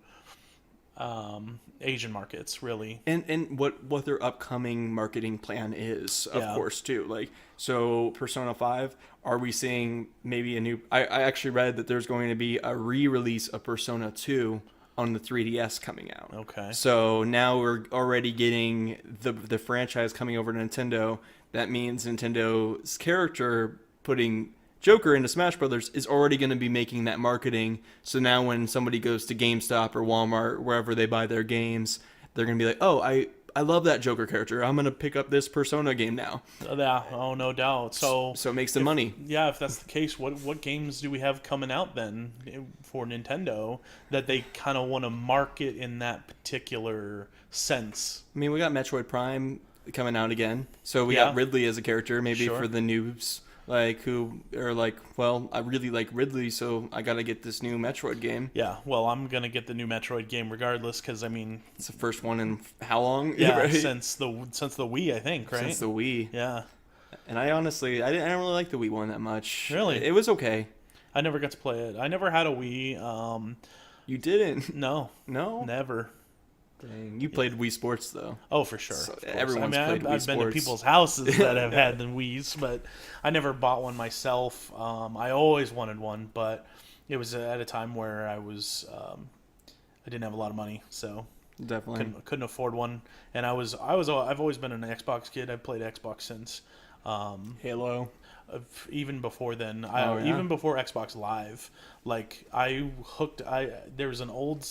Asian markets, really. And what their upcoming marketing plan is, of course, too. Like, so Persona 5, are we seeing maybe a new... I actually read that there's going to be a re-release of Persona 2 on the 3DS coming out. Okay. So now we're already getting the franchise coming over to Nintendo. That means Nintendo's character putting Joker into Smash Brothers is already going to be making that marketing. So now when somebody goes to GameStop or Walmart, wherever they buy their games, they're going to be like, oh, I love that Joker character. I'm going to pick up this Persona game now. Yeah, oh, no doubt. So it makes them money. Yeah, if that's the case, what games do we have coming out then for Nintendo that they kind of want to market in that particular sense? I mean, we got Metroid Prime coming out again. So we got Ridley as a character, maybe for the noobs. Like, who are like, well, I really like Ridley, so I gotta get this new Metroid game. Yeah, well, I'm gonna get the new Metroid game regardless, because I mean, it's the first one in how long? Yeah, right? since the Wii, I think, right? Since the Wii. Yeah. And I honestly, I didn't really like the Wii one that much. Really? It was okay. I never got to play it. I never had a Wii. You didn't? No. No? Never. Dang. You played Wii Sports, though. Oh, for sure. So everyone's played Wii I've Sports. been to people's houses that have had the Wiis, but I never bought one myself. I always wanted one, but it was at a time where I didn't have a lot of money, so definitely couldn't afford one. And I've always been an Xbox kid. I've played Xbox since Halo. Even before then, yeah? even before Xbox Live. Like there was an old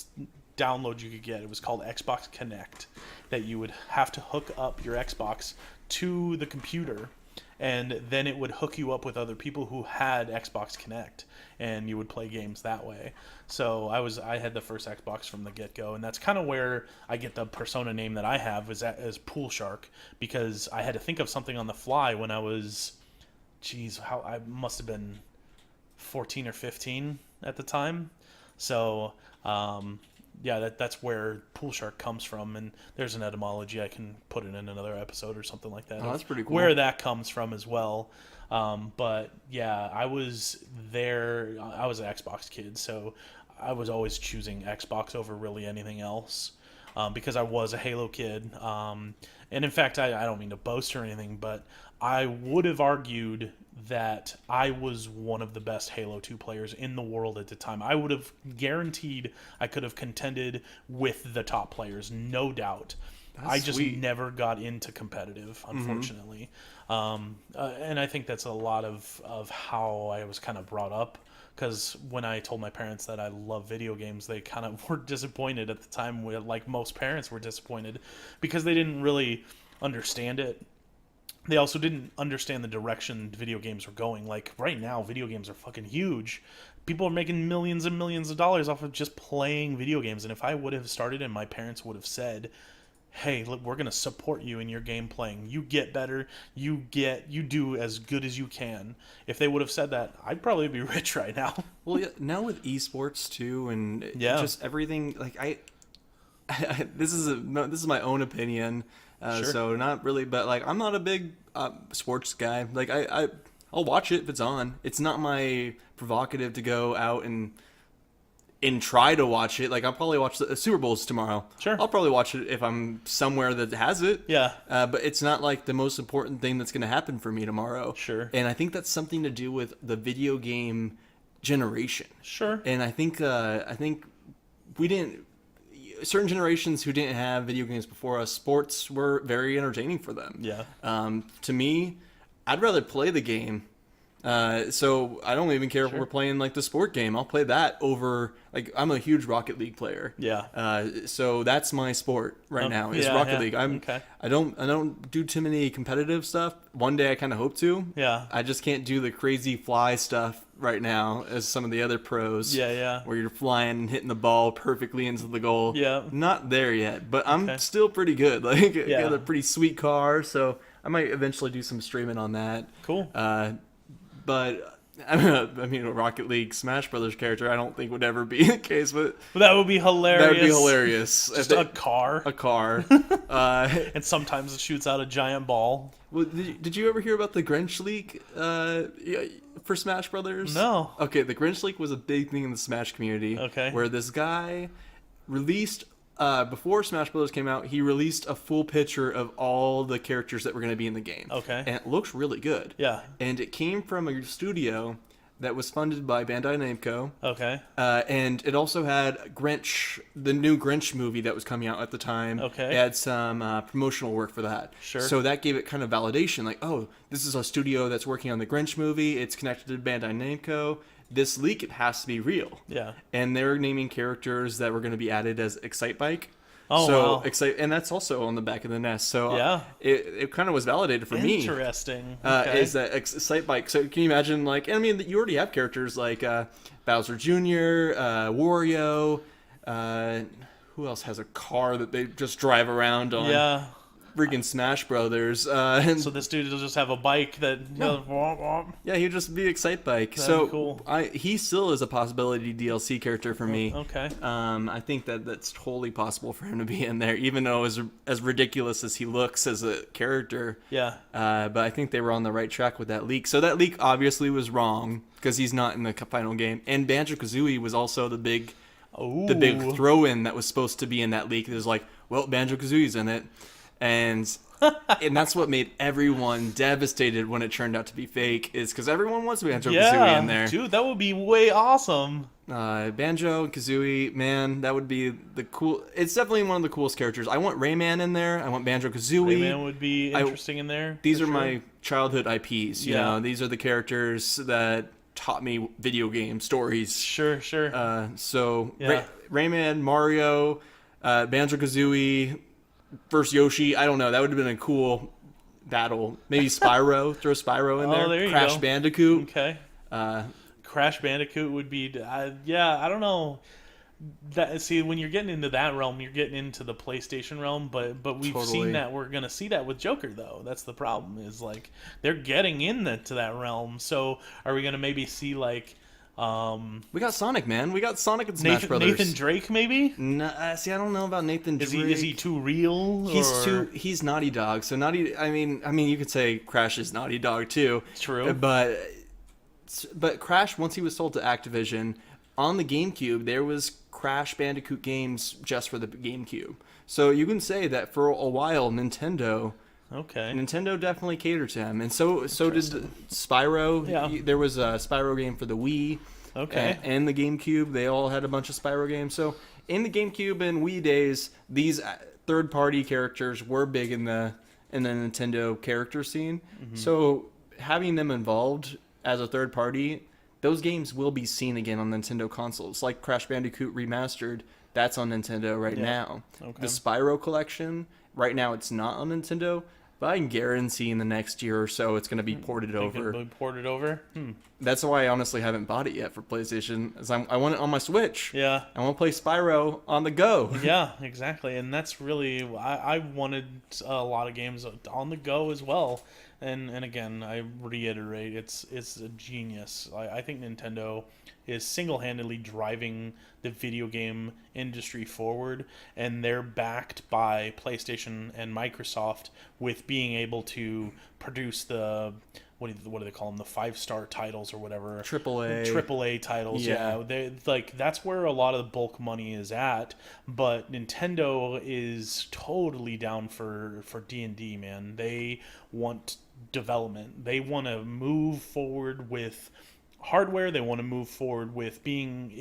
download you could get. It was called Xbox Connect, that you would have to hook up your Xbox to the computer, and then it would hook you up with other people who had Xbox Connect, and you would play games that way. So I had the first Xbox from the get-go, and that's kind of where I get the Persona name that I have as Pool Shark, because I had to think of something on the fly when I was, I must have been 14 or 15 at the time. So yeah, that's where Pool Shark comes from, and there's an etymology. I can put it in another episode or something like that. Oh, that's pretty cool. Where that comes from as well. But yeah, I was there. I was an Xbox kid, so I was always choosing Xbox over really anything else, because I was a Halo kid. And in fact, I don't mean to boast or anything, but I would have argued that I was one of the best Halo 2 players in the world at the time. I would have guaranteed I could have contended with the top players, no doubt. I just sweet. never got into competitive, unfortunately. And I think that's a lot of how I was kind of brought up. Because when I told my parents that I love video games, they kind of were disappointed at the time. Like most parents were disappointed because they didn't really understand it. They also didn't understand the direction video games were going. Like right now, video games are fucking huge. People are making millions and millions of dollars off of just playing video games. And if I would have started and my parents would have said, hey, look, we're going to support you in your game playing. You get better. You do as good as you can. If they would have said that, I'd probably be rich right now. Well, yeah, now with esports too, and Yeah. just everything. Like this is my own opinion, Sure. so not really. But like, I'm not a big sports guy. Like I'll watch it if it's on. It's not my prerogative to go out and try to watch it. Like I'll probably watch the Super Bowls tomorrow. Sure. I'll probably watch it if I'm somewhere that has it. Yeah. But it's not like the most important thing that's going to happen for me tomorrow. Sure. And I think that's something to do with the video game generation. Sure. And I think we didn't. Certain generations who didn't have video games before us, sports were very entertaining for them. Yeah. To me, I'd rather play the game. So I don't even care if Sure. we're playing like the sport game. I'll play that over, like, I'm a huge Rocket League player. Yeah. So that's my sport right now is yeah, Rocket yeah. League. Okay. I don't do too many competitive stuff. One day I kind of hope to. Yeah. I just can't do the crazy fly stuff right now as some of the other pros. Yeah, yeah. Where you're flying and hitting the ball perfectly into the goal. Yeah. Not there yet, but I'm Okay. still pretty good. Like, I Yeah. got a pretty sweet car, so I might eventually do some streaming on that. Cool. But I mean, a Rocket League Smash Brothers character, I don't think would ever be the case, but But that would be hilarious. that would be hilarious. Just If a they- car. a car. And sometimes it shoots out a giant ball. Well, did you ever hear about the Grinch leak for Smash Brothers? No. Okay, the Grinch leak was a big thing in the Smash community. Okay. Where this guy released, before Smash Brothers came out, he released a full picture of all the characters that were going to be in the game. Okay. And it looks really good. Yeah. And it came from a studio that was funded by Bandai Namco. Okay. And it also had Grinch, the new Grinch movie that was coming out at the time. Okay. It had some promotional work for that. Sure. So that gave it kind of validation, like, oh, this is a studio that's working on the Grinch movie. It's connected to Bandai Namco. This leak, it has to be real. Yeah. And they're naming characters that were going to be added as Excitebike. Oh, so wow. And that's also on the back of the nest. So Yeah. it kind of was validated for me. Interesting. Okay. Is that Excitebike? So can you imagine, like, I mean, you already have characters like Bowser Jr., Wario. Who else has a car that they just drive around on? Yeah. Freaking Smash Brothers. And So this dude will just have a bike that goes womp womp. yeah, he'd just be Excitebike. That'd So be cool. he still is a possibility DLC character for me. Okay. I think that's totally possible for him to be in there, even though as ridiculous as he looks as a character. Yeah. But I think they were on the right track with that leak. So that leak obviously was wrong because he's not in the final game. And Banjo-Kazooie was also the big Ooh. throw-in that was supposed to be in that leak. It was like, well, Banjo-Kazooie's in it. And that's what made everyone devastated when it turned out to be fake, is because everyone wants Banjo-Kazooie Yeah. in there. Dude, that would be way awesome. Banjo-Kazooie, man, that would be the cool... It's definitely one of the coolest characters. I want Rayman in there. I want Banjo-Kazooie. Rayman would be interesting in there. These for are sure. my childhood IPs, you Yeah. know. These are the characters that taught me video game stories. Sure, sure. So Yeah. Rayman, Mario, Banjo-Kazooie versus Yoshi. I don't know. That would have been a cool battle. Maybe Spyro. Throw Spyro in Oh, there you Crash go. Bandicoot. Okay. Uh, Crash Bandicoot would be, yeah, I don't know. See, when you're getting into that realm, you're getting into the PlayStation realm, but we've Totally. seen that. We're gonna see that with Joker, though. That's the problem. Is like they're getting into that realm. So are we gonna maybe see like we got Sonic, man. We got Sonic and Smash Brothers. Nathan Drake? Maybe See, I don't know about Nathan is Drake. he too real? He's Naughty Dog. So I mean you could say Crash is Naughty Dog too. True. But Crash, once he was sold to Activision, on the GameCube, there was Crash Bandicoot games just for the GameCube. So you can say that for a while, Nintendo definitely catered to him, and so did Spyro. Yeah. There was a Spyro game for the Wii. Okay. And the GameCube, they all had a bunch of Spyro games. So in the GameCube and Wii days, these third-party characters were big in the Nintendo character scene. Mm-hmm. So having them involved as a third party, those games will be seen again on Nintendo consoles. Like Crash Bandicoot Remastered, that's on Nintendo right now. Okay. The Spyro collection, right now it's not on Nintendo, but I can guarantee in the next year or so it's going to be ported over. It'll be ported over? That's why I honestly haven't bought it yet for PlayStation. As I want it on my Switch. Yeah. I want to play Spyro on the go. Yeah, exactly. And that's really, I wanted a lot of games on the go as well. And again, I reiterate, it's a genius. I think Nintendo is single-handedly driving the video game industry forward, and they're backed by PlayStation and Microsoft with being able to produce the what do they call them, the 5-star titles or whatever, AAA titles. Yeah, they like that's where a lot of the bulk money is at. But Nintendo is totally down for D&D, man. They want development. They want to move forward with hardware. They want to move forward with being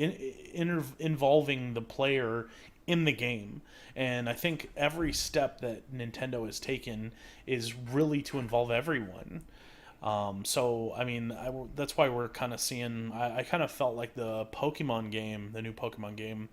involving the player in the game. And I think every step that Nintendo has taken is really to involve everyone. So I mean, that's why we're kind of seeing. I kind of felt like the Pokemon game, the new Pokemon game,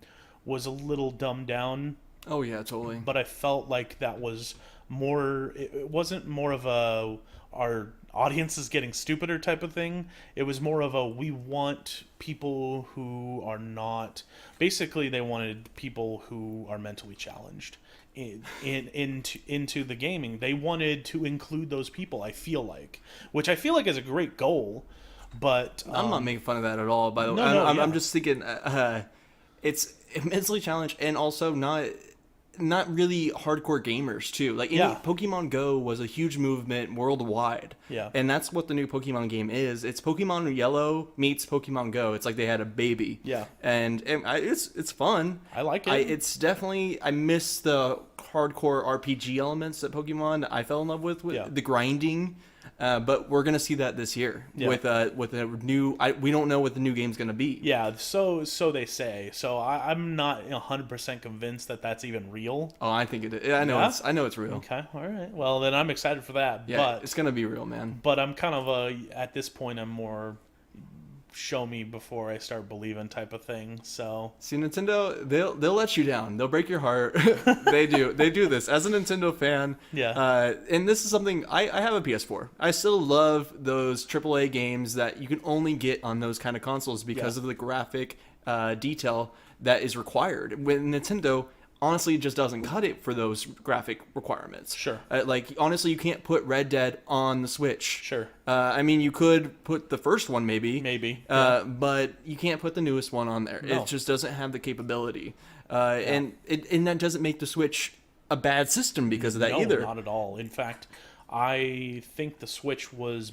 was a little dumbed down. Oh yeah, totally. But I felt like that was more. It wasn't more of a our audience is getting stupider type of thing. It was more of a we want people who are not. Basically, they wanted people who are mentally challenged into the gaming. They wanted to include those people. I feel like, which I feel like is a great goal. But I'm not making fun of that at all. By the way, I'm just thinking it's mentally challenged and also not really hardcore gamers too. Like Pokemon Go was a huge movement worldwide. Yeah. And that's what the new Pokemon game is. It's Pokemon Yellow meets Pokemon Go. It's like they had a baby. Yeah. And it's fun. I like it. It's definitely, I miss the hardcore RPG elements that Pokemon I fell in love with the grinding. But we're gonna see that this year with a new. We don't know what the new game's gonna be. Yeah, so they say. So I'm not 100% convinced that that's even real. Oh, I think it is. I know it's real. Okay, all right. Well, then I'm excited for that. Yeah, but it's gonna be real, man. But I'm kind of at this point I'm more show me before I start believing type of thing. So see, Nintendo, they'll let you down. They'll break your heart. They do this as a Nintendo fan. Yeah. And this is something I have a PS4. I still love those AAA games that you can only get on those kind of consoles because of the graphic detail that is required. When Nintendo honestly just doesn't cut it for those graphic requirements. Sure. Like honestly, you can't put Red Dead on the Switch. Sure. I mean, you could put the first one maybe. But you can't put the newest one on there. No. It just doesn't have the capability. And that doesn't make the Switch a bad system because of that either. No, not at all. In fact, I think the Switch was,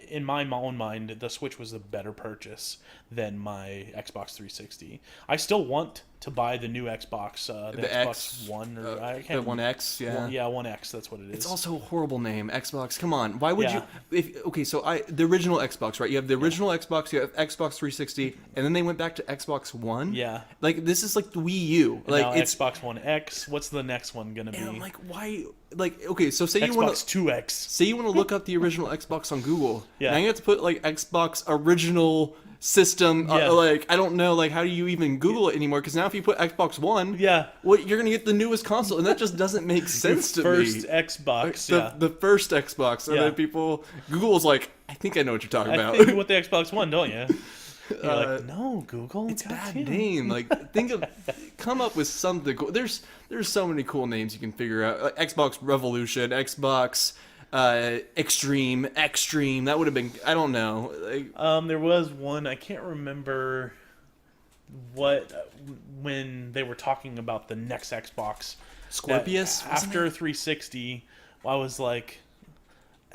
in my own mind, the Switch was a better purchase than my Xbox 360. I still want to buy the new Xbox, the Xbox One, or I can't. The One X, yeah. One X. That's what it is. It's also a horrible name, Xbox. Come on, why would you? The original Xbox, right? You have the original Xbox, you have Xbox 360, and then they went back to Xbox One. Yeah. Like this is like the Wii U. And now it's Xbox One X. What's the next one gonna be? And I'm like, why? Like, okay, so say Xbox you want 2X. Say you want to look up the original Xbox on Google. Yeah. Now you have to put like Xbox original system. Like I don't know, like how do you even Google it anymore? Because now if you put Xbox One, well, you're gonna get the newest console, and that just doesn't make sense to me. First Xbox, the first Xbox, and then people Google's like, I think I know what you're talking about. I think you want the Xbox One, don't you? You're like, no, Google. It's a bad name. Like, come up with something cool. There's so many cool names you can figure out. Like Xbox Revolution, Xbox Extreme. That would have been. I don't know. Like, there was one. I can't remember when they were talking about the next Xbox. Scorpius after 360. I was like,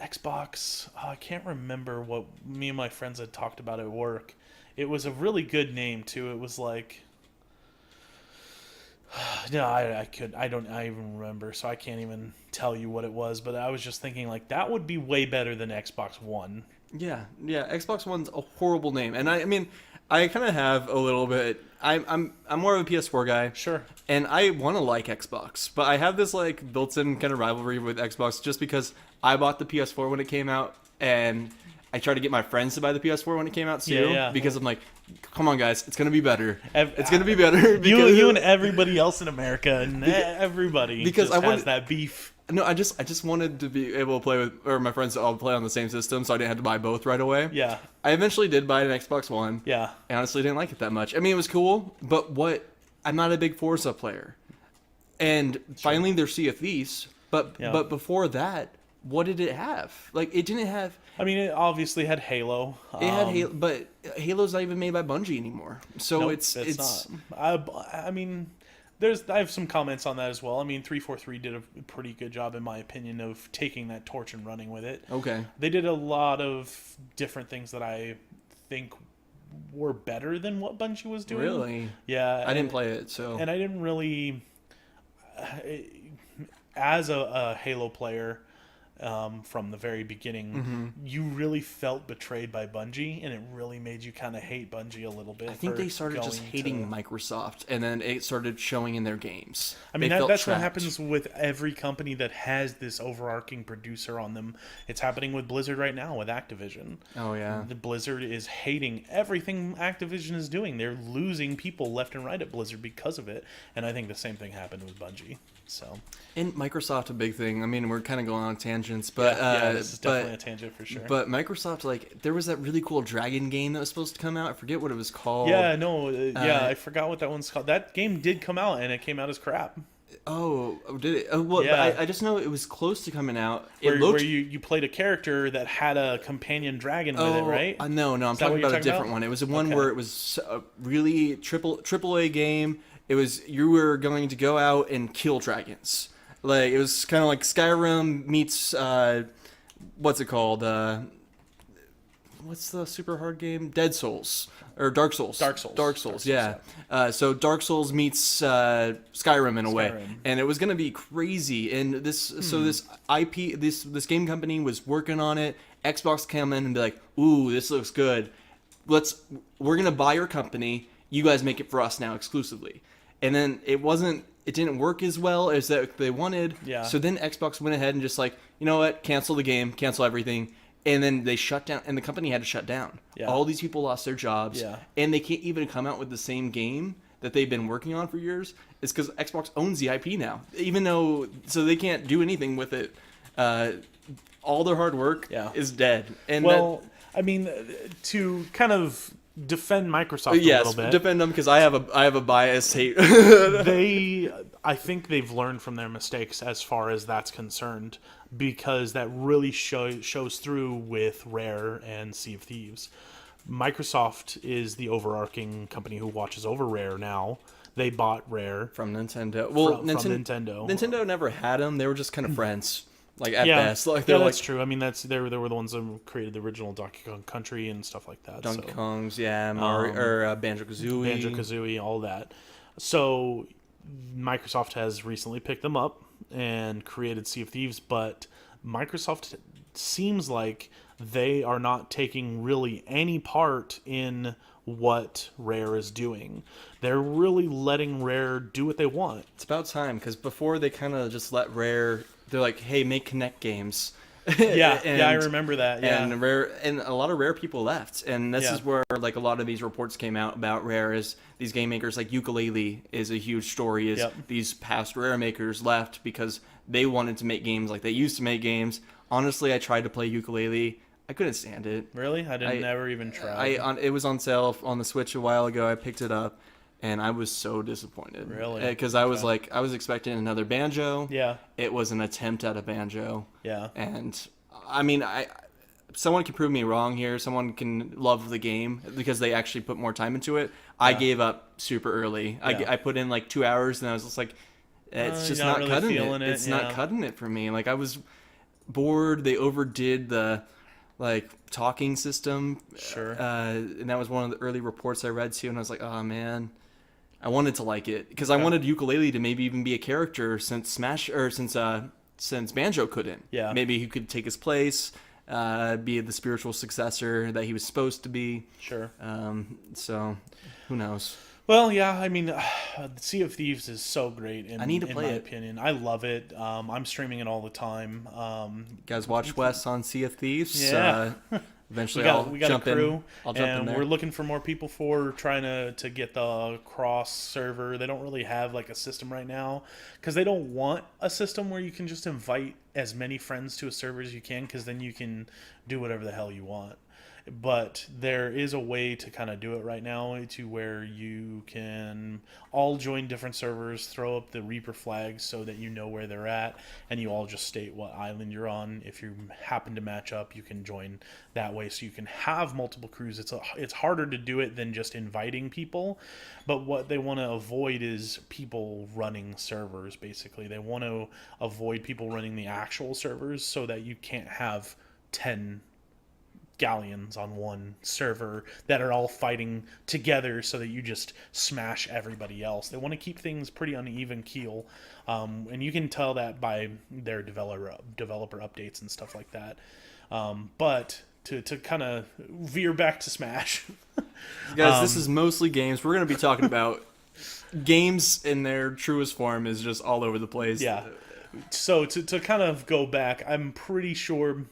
Xbox. I can't remember what me and my friends had talked about at work. It was a really good name too. It was like, no, I don't, I even remember, so I can't even tell you what it was. But I was just thinking like that would be way better than Xbox One. Yeah, yeah. Xbox One's a horrible name, and I mean, I kind of have a little bit. I'm more of a PS4 guy. Sure. And I want to like Xbox, but I have this like built-in kind of rivalry with Xbox just because I bought the PS4 when it came out, and I tried to get my friends to buy the PS4 when it came out too. Yeah. Because I'm like, come on, guys, it's gonna be better. Ev- It's gonna be better. Because, You and everybody else in America and everybody because just I wanted- has that beef. No, I just wanted to be able to play with, or my friends to all play on the same system, so I didn't have to buy both right away. Yeah. I eventually did buy an Xbox One. Yeah. I honestly didn't like it that much. I mean, it was cool, but I'm not a big Forza player. And finally, there's Sea of Thieves, but Yeah. but before that, what did it have? Like, it didn't have. I mean, it obviously had Halo. It had Halo, but Halo's not even made by Bungie anymore. So Nope, it's not. I mean, I have some comments on that as well. I mean, 343 did a pretty good job, in my opinion, of taking that torch and running with it. okay. They did a lot of different things that I think were better than what Bungie was doing. Really, Yeah. I didn't play it, so And I didn't really, as a Halo player, from the very beginning, you really felt betrayed by Bungie, and it really made you kind of hate Bungie a little bit. I think for they started just going hating to- Microsoft, and then it started showing in their games. I mean, They felt that's what trapped. happens with every company that has this overarching producer on them. It's happening with Blizzard right now with Activision. Oh yeah. The Blizzard is hating everything Activision is doing. They're losing people left and right at Blizzard because of it, and I think the same thing happened with Bungie. So And Microsoft, a big thing. I mean, we're kind of going on tangents, but this is definitely a tangent for sure. But Microsoft, like, there was that really cool dragon game that was supposed to come out. I forget what it was called. Yeah, no, I forgot what that one's called. That game did come out, and it came out as crap. Oh, did it? Oh, well, Yeah. but I just know it was close to coming out. Where, It looked. where you played a character that had a companion dragon with it, right? No, I'm that talking what you're about a talking different about? one. It was one Okay. where it was a really triple A game. It was you were going to go out and kill dragons. Like it was kind of like Skyrim meets what's it called? What's the super hard game? Dead Souls or Dark Souls? Dark Souls. Dark Souls. Yeah. So Dark Souls meets Skyrim in a way, Skyrim. and it was gonna be crazy. And so this IP, this game company was working on it. Xbox came in and be like, "Ooh, this looks good. We're gonna buy your company. You guys make it for us now exclusively." And then it didn't work as well as that they wanted. Yeah. So then Xbox went ahead and just like, you know what, cancel the game, cancel everything. And then they shut down, and the company had to shut down. Yeah. All these people lost their jobs. Yeah. And they can't even come out with the same game that they've been working on for years. It's because Xbox owns the IP now. Even though, so they can't do anything with it. All their hard work is dead. And Well, I mean, to kind of defend Microsoft yes, a little bit, defend them because I have a bias hate. I think they've learned from their mistakes as far as that's concerned, because that really shows through with Rare and Sea of Thieves. Microsoft is the overarching company who watches over Rare now. They bought Rare From Nintendo. Well, from Nintendo. Nintendo never had them. They were just kind of friends, like at Yeah, best. Like yeah, they're that's like true. I mean, they were the ones that created the original Donkey Kong Country and stuff like that. Donkey so. Kongs, yeah, Mario or Banjo Kazooie. Banjo-Kazooie, all that. So Microsoft has recently picked them up and created Sea of Thieves, but Microsoft seems like they are not taking really any part in what Rare is doing. They're really letting Rare do what they want. It's about time because before they kind of just let Rare. They're like, hey, make Kinect games. Yeah, And- yeah, I remember that. Yeah, And Rare and a lot of Rare people left, and this Yeah. is where like a lot of these reports came out about Rare. Is these game makers like Yooka-Laylee is a huge story. Is Yep. these past Rare makers left because they wanted to make games like they used to make games. Honestly, I tried to play Yooka-Laylee. I couldn't stand it. really, I didn't never even try. It was on sale on the Switch a while ago. I picked it up, and I was so disappointed. Really? Because I was like, I was expecting another Banjo. Yeah, It was an attempt at a Banjo. yeah, And I mean, someone can prove me wrong here. Someone can love the game because they actually put more time into it. I gave up super early. Yeah. I put in like 2 hours, and I was just like, it's just you're not not really cutting feeling it, It's yeah. not cutting it for me. Like I was bored. They overdid the like talking system. Sure. And that was one of the early reports I read too, and I was like, oh man, I wanted to like it because I wanted ukulele to maybe even be a character since since Banjo couldn't. Yeah. Maybe he could take his place, be the spiritual successor that he was supposed to be. Sure. So who knows? Well, yeah, I mean, Sea of Thieves is so great I need to in play my it. opinion. I love it. I'm streaming it all the time. You guys watch Wes on Sea of Thieves? Yeah. Eventually, we got a crew, I'll jump in and there. we're looking for more people for trying to get the cross server. They don't really have like a system right now because they don't want a system where you can just invite as many friends to a server as you can, because then you can do whatever the hell you want. But there is a way to kind of do it right now to where you can all join different servers, throw up the Reaper flags so that you know where they're at, and you all just state what island you're on. If you happen to match up, you can join that way, so you can have multiple crews. It's harder to do it than just inviting people, but what they want to avoid is people running servers. Basically, they want to avoid people running the actual servers so that you can't have 10 galleons on one server that are all fighting together so that you just smash everybody else. They want to keep things pretty uneven keel, and you can tell that by their developer updates and stuff like that. But to kind of veer back to Smash, Guys, this is mostly games. We're going to be talking about games in their truest form is just all over the place. yeah. So to kind of go back, I'm pretty sure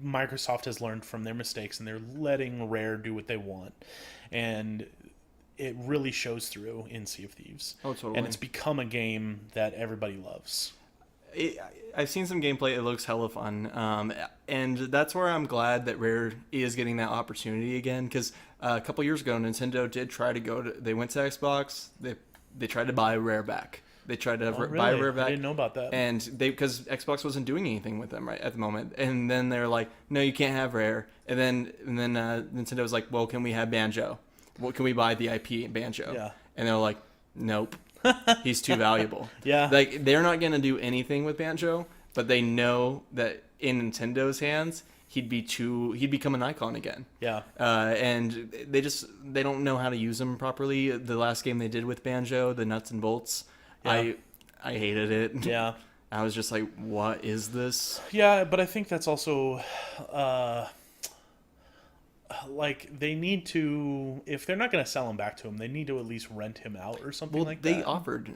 Microsoft has learned from their mistakes, and they're letting Rare do what they want, and it really shows through in Sea of Thieves. Oh, totally. And it's become a game that everybody loves. I've seen some gameplay. It looks hella fun. And that's where I'm glad that Rare is getting that opportunity again, because a couple years ago, Nintendo did try to they went to Xbox. They tried to buy Rare back. They tried to buy Rare back. I didn't know about that. And because Xbox wasn't doing anything with them right at the moment, and then they're like, "No, you can't have Rare." And then Nintendo was like, "Well, can we have Banjo? What can we buy the IP in Banjo?" Yeah. And they're like, "Nope, he's too valuable." Yeah. Like they're not gonna do anything with Banjo, but they know that in Nintendo's hands, he'd become an icon again. Yeah. And they don't know how to use him properly. The last game they did with Banjo, the nuts and bolts. Yeah. I hated it. Yeah. I was just like, what is this? Yeah, but I think that's also like they need to, if they're not going to sell him back to him, they need to at least rent him out or something Well, like they that. offered,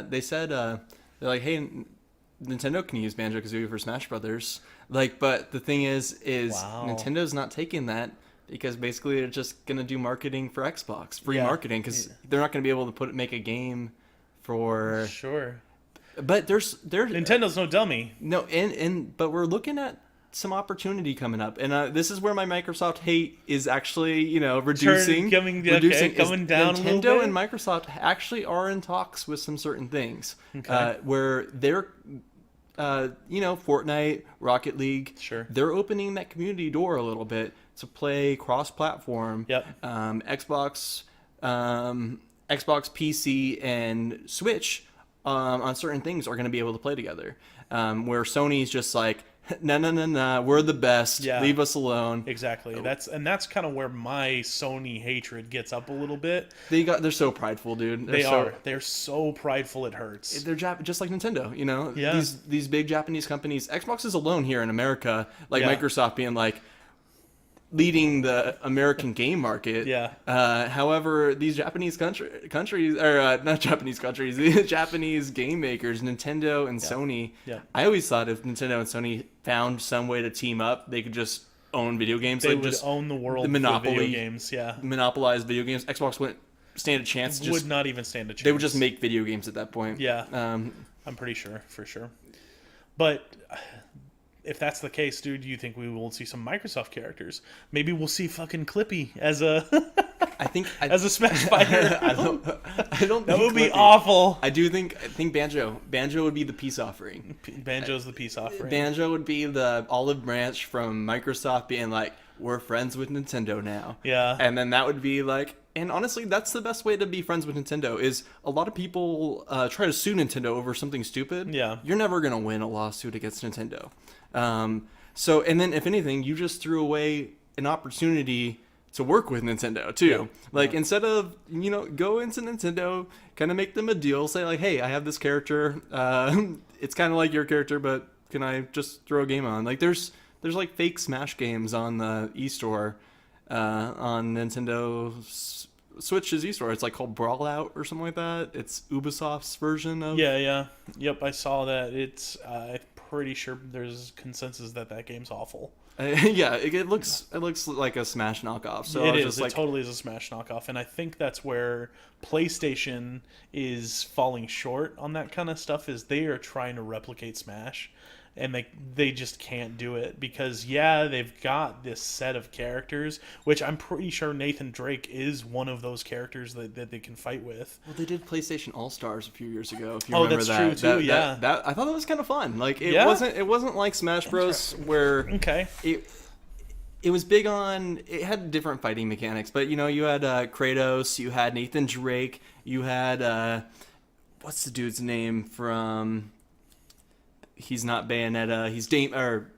they said, they're like, hey, Nintendo can use Banjo-Kazooie for Smash Brothers. Like, but the thing is Wow. Nintendo's not taking that because basically they're just going to do marketing for Xbox, free marketing, because they're not going to be able to make a game for... Sure. But there's Nintendo's no dummy. No, but we're looking at some opportunity coming up, and this is where my Microsoft hate is actually, reducing. Coming is down a little Nintendo bit? and Microsoft actually are in talks with some certain things, Okay. where they're, Fortnite, Rocket League. Sure. They're opening that community door a little bit to play cross-platform. Yep. Xbox, PC, and Switch. On certain things are going to be able to play together, where Sony's just like, no, we're the best. Yeah. Leave us alone. Exactly. That's kind of where my Sony hatred gets up a little bit. They're so prideful, dude. They're so prideful it hurts. They're just like Nintendo, Yeah. These big Japanese companies. Xbox is alone here in America, like Yeah. Microsoft being like leading the American game market. Yeah. However, these Japanese countries, or not Japanese countries, the Japanese game makers, Nintendo and Sony. Yeah. I always thought if Nintendo and Sony found some way to team up, they could just own video games. They like would just own the world the with monopoly. video games. Yeah. monopolize video games. Xbox wouldn't stand a chance. Would not even stand a chance. They would just make video games at that point. Yeah. I'm pretty sure, for sure. But if that's the case, dude, do you think we will see some Microsoft characters? Maybe we'll see fucking Clippy as a I think as a Smash fighter. I don't. That would be Clippy. awful. I think Banjo. Banjo would be the peace offering. Banjo's the peace offering. Banjo would be the olive branch from Microsoft being like, we're friends with Nintendo now. Yeah. And then that would be like, and honestly, that's the best way to be friends with Nintendo is a lot of people try to sue Nintendo over something stupid. Yeah. You're never going to win a lawsuit against Nintendo. So, and then if anything, you just threw away an opportunity to work with Nintendo too. Yeah. Like instead of go into Nintendo, kind of make them a deal, say like, hey, I have this character. It's kind of like your character, but can I just throw a game on? Like there's like fake Smash games on the eStore, on Nintendo Switch's eStore. It's like called Brawl Out or something like that. It's Ubisoft's version of. Yeah. Yep, I saw that. It's I'm pretty sure there's consensus that game's awful. Yeah, it looks like a Smash knockoff. So It I was is. just It like, totally is a Smash knockoff, and I think that's where PlayStation is falling short on that kind of stuff. Is they are trying to replicate Smash, and they just can't do it because they've got this set of characters, which I'm pretty sure Nathan Drake is one of those characters that they can fight with. well, they did PlayStation All Stars a few years ago. If you Oh, remember that's that, true, too, that I thought that was kind of fun. Like Yeah? it wasn't like Smash Bros. Where Okay. it was big on. It had different fighting mechanics, but you had Kratos, you had Nathan Drake, you had what's the dude's name from? He's not Bayonetta. He's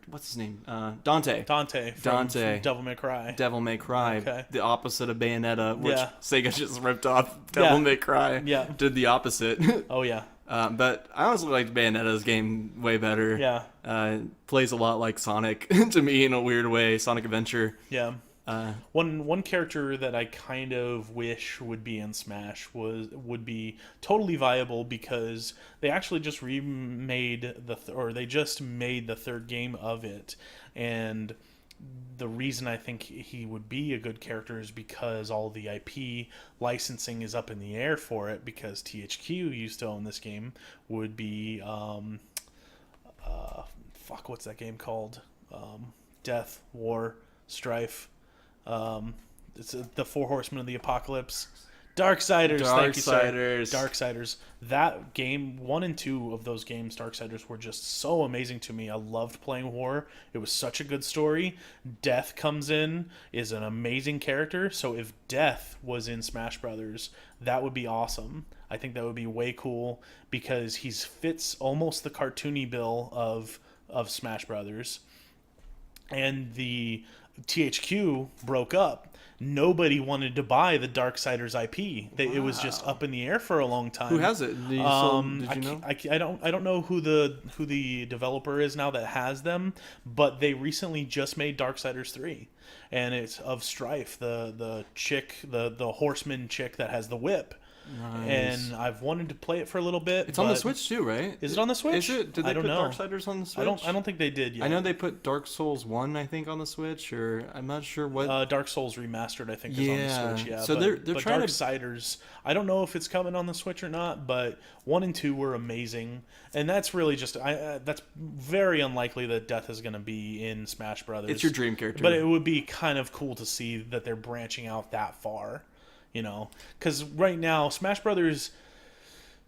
what's his name? Dante. Dante from Devil May Cry. Devil May Cry. Okay. The opposite of Bayonetta, which Yeah. Sega just ripped off. Devil May Cry. Yeah. Did the opposite. Oh yeah. But I honestly liked Bayonetta's game way better. Yeah. Plays a lot like Sonic to me in a weird way. Sonic Adventure. Yeah. One character that I kind of wish would be in Smash would be totally viable because they actually just remade they just made the third game of it, and the reason I think he would be a good character is because all the IP licensing is up in the air for it, because THQ used to own this game. Would be what's that game called? Death, War, Strife. It's the Four Horsemen of the Apocalypse. Darksiders. Thank you, sir. Darksiders. That game, 1 and 2 of those games, Darksiders, were just so amazing to me. I loved playing War. It was such a good story. Death comes in, is an amazing character. So if Death was in Smash Brothers, that would be awesome. I think that would be way cool because he fits almost the cartoony bill of Smash Brothers. And the THQ broke up. Nobody wanted to buy the Darksiders IP. It was just up in the air for a long time. Who has it? Did you know? I don't know who the developer is now that has them, but they recently just made Darksiders 3, and it's of Strife, the chick, the horseman chick that has the whip. Nice. And I've wanted to play it for a little bit. It's on the Switch too, right? Is it on the Switch? Is it? Did they I don't put know. Darksiders on the Switch? I don't think they did yet. I know they put Dark Souls 1, I think, on the Switch, or I'm not sure what. Dark Souls Remastered, I think, is Yeah. on the Switch. Yeah, So they're trying to- Darksiders, I don't know if it's coming on the Switch or not, but 1 and 2 were amazing, and that's really just that's very unlikely that Death is going to be in Smash Brothers. It's your dream character. But it would be kind of cool to see that they're branching out that far, because right now Smash Brothers,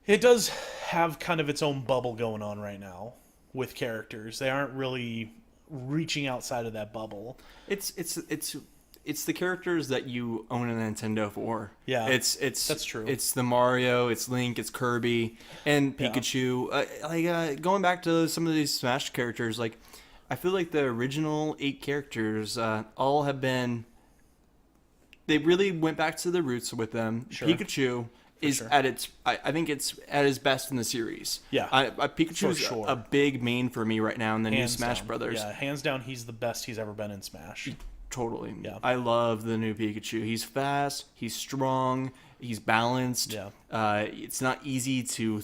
it does have kind of its own bubble going on right now with characters. They aren't really reaching outside of that bubble. It's the characters that you own a Nintendo for. Yeah, it's that's true. It's the Mario, it's Link, it's Kirby, and Pikachu. Going back to some of these Smash characters, like I feel like the original 8 characters all have been. They really went back to the roots with them. Sure. Pikachu is at its. I think it's at his best in the series. Yeah, Pikachu is a big main for me right now in the new Smash Brothers. Yeah, hands down, he's the best he's ever been in Smash. Totally. Yeah. I love the new Pikachu. He's fast. He's strong. He's balanced. Yeah. It's not easy to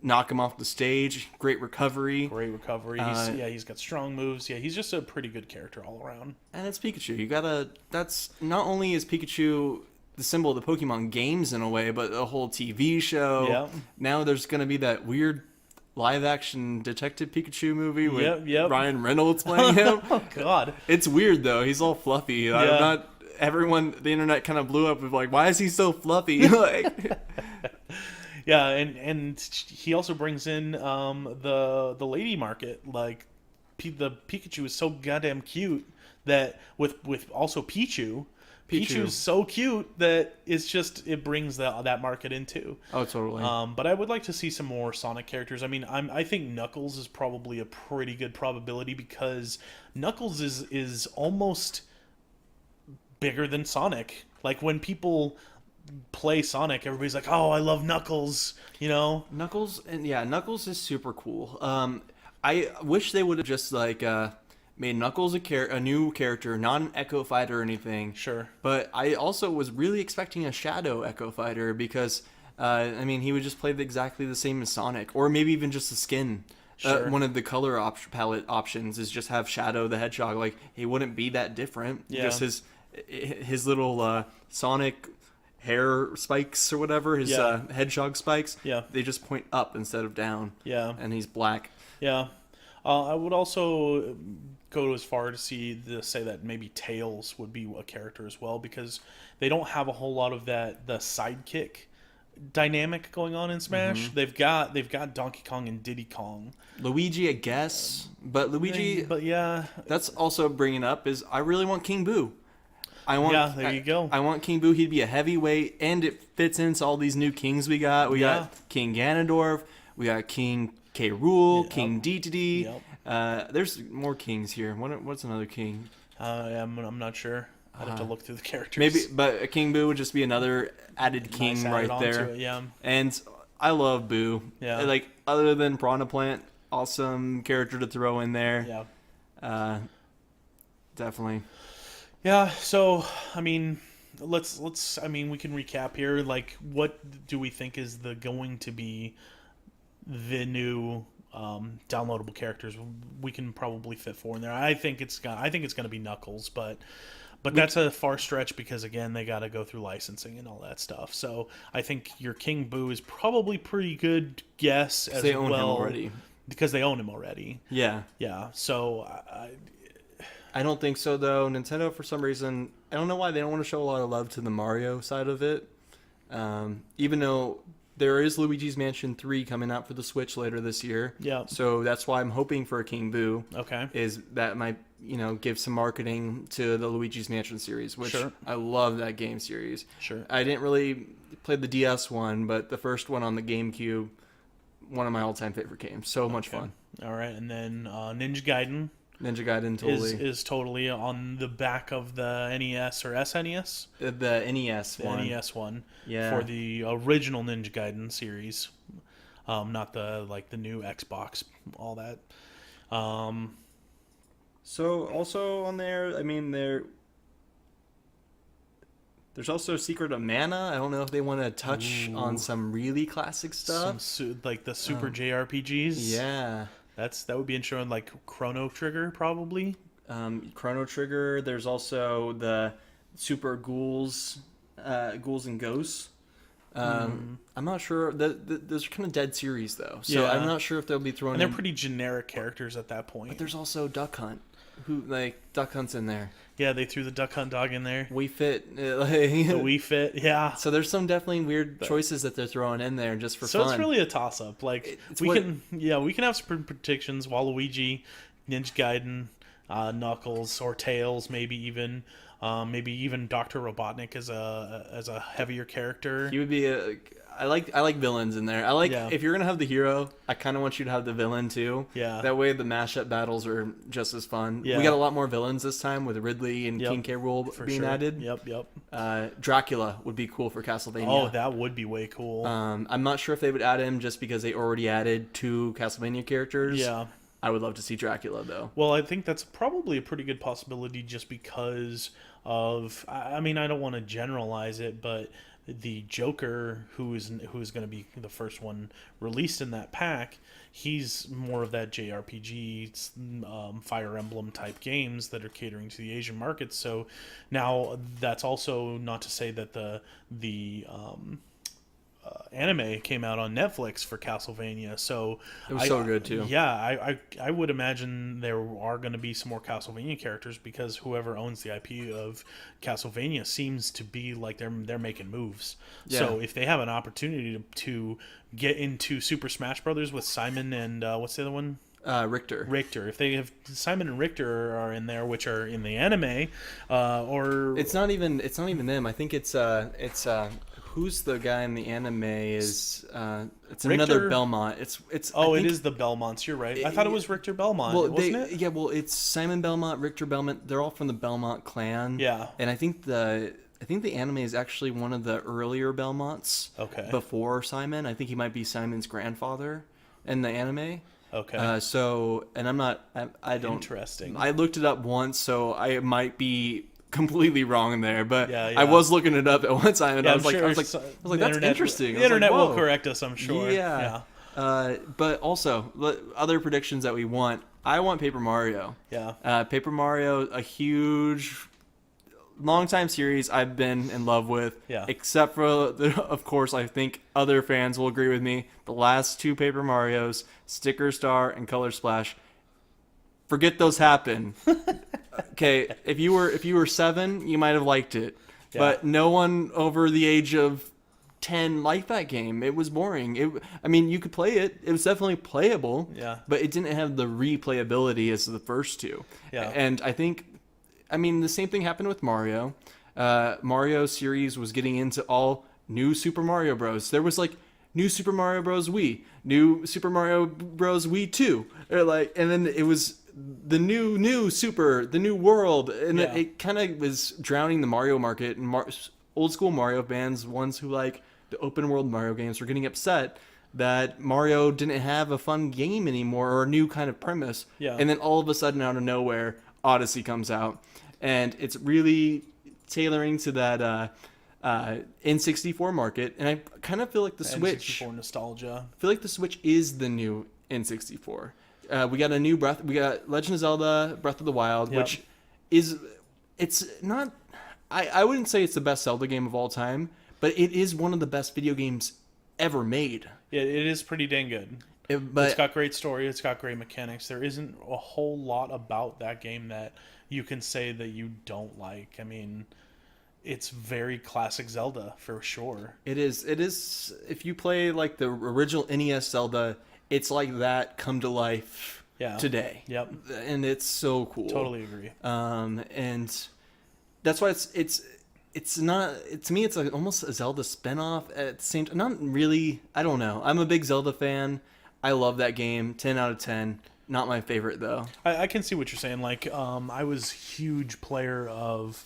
knock him off the stage. Great recovery. He's got strong moves. Yeah, he's just a pretty good character all around. And it's Pikachu. That's not only is Pikachu the symbol of the Pokemon games in a way, but a whole TV show. Yeah. Now there's going to be that weird live-action Detective Pikachu movie with Ryan Reynolds playing him. Oh, God. It's weird, though. He's all fluffy. Yeah. The internet kind of blew up with like, why is he so fluffy? Like, yeah, and he also brings in the lady market. Like, the Pikachu is so goddamn cute that with also Pichu. Pichu. Pichu's so cute that it brings that market in too. Oh, totally. But I would like to see some more Sonic characters. I mean, I think Knuckles is probably a pretty good probability because Knuckles is almost bigger than Sonic. Like when people play Sonic, everybody's like, "Oh, I love Knuckles," you know? Knuckles is super cool. I wish they would have just like made Knuckles a new character, not an Echo Fighter or anything. Sure. But I also was really expecting a Shadow Echo Fighter because I mean he would just play exactly the same as Sonic, or maybe even just the skin. Sure. One of the color palette options is just have Shadow the Hedgehog. Like he wouldn't be that different. Yeah. Just his little Sonic hair spikes or whatever, his Yeah. hedgehog spikes. Yeah. They just point up instead of down. Yeah. And he's black. Yeah. I would also go as far to say that maybe Tails would be a character as well because they don't have a whole lot of the sidekick dynamic going on in Smash. They've got Donkey Kong and Diddy Kong. Luigi, I guess, but Luigi. But yeah, That's also bringing up is I really want King Boo. There you go. I want King Boo. He'd be a heavyweight, and it fits into all these new kings we got. We got King Ganondorf. We got King K. Rool. Yep. King Dedede. Yep. There's more kings here. What's another king? I'm not sure. I'd have to look through the characters. Maybe, but a King Boo would just be another added king Nice right added there. onto it, yeah. And I love Boo. Yeah. Like other than Piranha Plant, awesome character to throw in there. Yeah. Definitely. Yeah, so I mean, let's I mean, we can recap here. Like, what do we think is going to be the new downloadable characters? We can probably fit 4 in there. I think it's gonna be Knuckles, but that's a far stretch because again, they got to go through licensing and all that stuff. So I think your King Boo is probably pretty good guess as They own well him already. because they own him already. Yeah. Yeah, so I don't think so though. Nintendo, for some reason, I don't know why they don't want to show a lot of love to the Mario side of it. Even though there is Luigi's Mansion 3 coming out for the Switch later this year. Yeah. So that's why I'm hoping for a King Boo. Okay. Is that might give some marketing to the Luigi's Mansion series, which Sure. I love that game series. Sure. I didn't really play the DS one, but the first one on the GameCube, one of my all-time favorite games. So much fun. All right, and then Ninja Gaiden. Ninja Gaiden totally. Is totally on the back of the NES or SNES? The NES The one. NES one. Yeah. For the original Ninja Gaiden series. Not the new Xbox, all that. So also on there, I mean, there's also Secret of Mana. I don't know if they want to touch on some really classic stuff. Like the Super JRPGs. Yeah. That would be interesting. Like Chrono Trigger, probably. Chrono Trigger. There's also the Super Ghouls and Ghosts. I'm not sure. Those are kind of dead series though, so Yeah. I'm not sure if they'll be thrown. And they're in. pretty generic characters at that point. But there's also Duck Hunt. Duck Hunt's in there. Yeah, they threw the Duck Hunt dog in there. We Fit. The Wii Fit, yeah. So there's some definitely weird choices that they're throwing in there just for So fun. it's really a toss-up. Like we can have some predictions. Waluigi, Ninja Gaiden, Knuckles, or Tails, maybe even Dr. Robotnik as a heavier character. He would be I like villains in there. If you're gonna have the hero, I kind of want you to have the villain too. Yeah. That way the mashup battles are just as fun. Yeah. We got a lot more villains this time with Ridley and Yep. King K. Rool For being sure. added. Yep. Dracula would be cool for Castlevania. Oh, that would be way cool. I'm not sure if they would add him just because they already added 2 Castlevania characters. Yeah. I would love to see Dracula though. Well, I think that's probably a pretty good possibility just because of, I mean, I don't want to generalize it, but the Joker, who is going to be the first one released in that pack, he's more of that JRPG, Fire Emblem type games that are catering to the Asian market. So now that's also not to say that the anime came out on Netflix for Castlevania, so It was so good too. Yeah, I would imagine there are going to be some more Castlevania characters because whoever owns the IP of Castlevania seems to be like they're making moves. Yeah. So if they have an opportunity to get into Super Smash Brothers with Simon and what's the other one? Richter. Richter. If they have Simon and Richter are in there, which are in the anime, or It's not even them. I think it's who's the guy in the anime is it's Richter? another Belmont. It's oh, I it think, is the Belmonts. You're right. I thought it was Richter Belmont, well wasn't it? yeah, well it's Simon Belmont, Richter Belmont. They're all from the Belmont clan. Yeah. And I think the anime is actually one of the earlier Belmonts. Okay. Before Simon, I think he might be Simon's grandfather in the anime. Okay. So, and I don't. Interesting. I looked it up once, so I might be completely wrong there, but Yeah, I yeah. was looking it up at one time, and Yeah, I was I'm like, sure that's the internet- interesting. The I was like, internet will whoa. correct us, I'm sure. Yeah. But also other predictions that we want. I want Paper Mario. Yeah. Paper Mario, a huge, long-time series I've been in love with. Yeah. Except for, of course, I think other fans will agree with me. The last two Paper Marios, Sticker Star and Color Splash. Forget those happen. Okay, if you were 7, you might have liked it, Yeah. but no one over the age of 10 liked that game. It was boring. I mean, you could play it. It was definitely playable. Yeah. But it didn't have the replayability as the first two. Yeah. And I mean, the same thing happened with Mario. Mario series was getting into all new Super Mario Bros. There was like new Super Mario Bros. Wii, new Super Mario Bros. Wii 2, and then it was the new Super, the new world, and Yeah. it kind of was drowning the Mario market. And old school Mario fans, ones who like the open world Mario games, were getting upset that Mario didn't have a fun game anymore or a new kind of premise. Yeah. And then all of a sudden, out of nowhere, Odyssey comes out, and it's really tailoring to that N64 market. And I kind of feel like the Switch. N64 nostalgia. I feel like the Switch is the new N64. We got a new We got Legend of Zelda: Breath of the Wild, Yep. which it's not. I wouldn't say it's the best Zelda game of all time, but it is one of the best video games ever made. Yeah, it is pretty dang good. But It's got great story. It's got great mechanics. There isn't a whole lot about that game that you can say that you don't like. I mean, it's very classic Zelda for sure. it is. If you play like the original NES Zelda, it's like that come to life Yeah. today. Yep. And it's so cool. Totally agree. And that's why it's not, to me it's like almost a Zelda spinoff at the same time. Not really. I don't know. I'm a big Zelda fan. I love that game. 10 out of 10. Not my favorite though. I can see what you're saying. Like, I was huge player of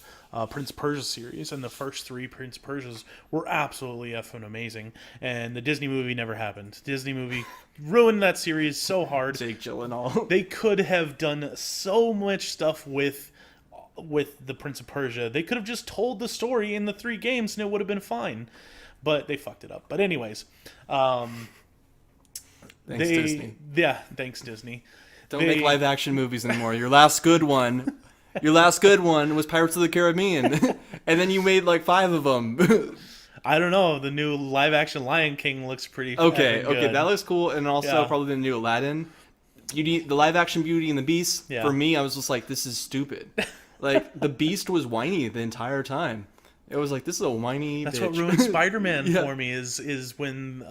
Prince Persia series, and the first 3 Prince Persias were absolutely effing amazing. And the Disney movie never happened. Disney movie ruined that series so hard. Jake Gyllenhaal. They could have done so much stuff with the Prince of Persia. They could have just told the story in the 3 games, and it would have been fine. But they fucked it up. But anyways, Thanks, Disney. Yeah, thanks Disney. Don't make live action movies anymore. Your last good one was Pirates of the Caribbean. And then you made like 5 of them. I don't know. The new live action Lion King looks pretty Okay, effing good. that looks cool. And also Yeah. probably the new Aladdin. The live action Beauty and the Beast. Yeah. For me, I was just like, this is stupid. Like, the Beast was whiny the entire time. It was like, this is a whiny That's bitch. what ruined Spider-Man Yeah. for me is when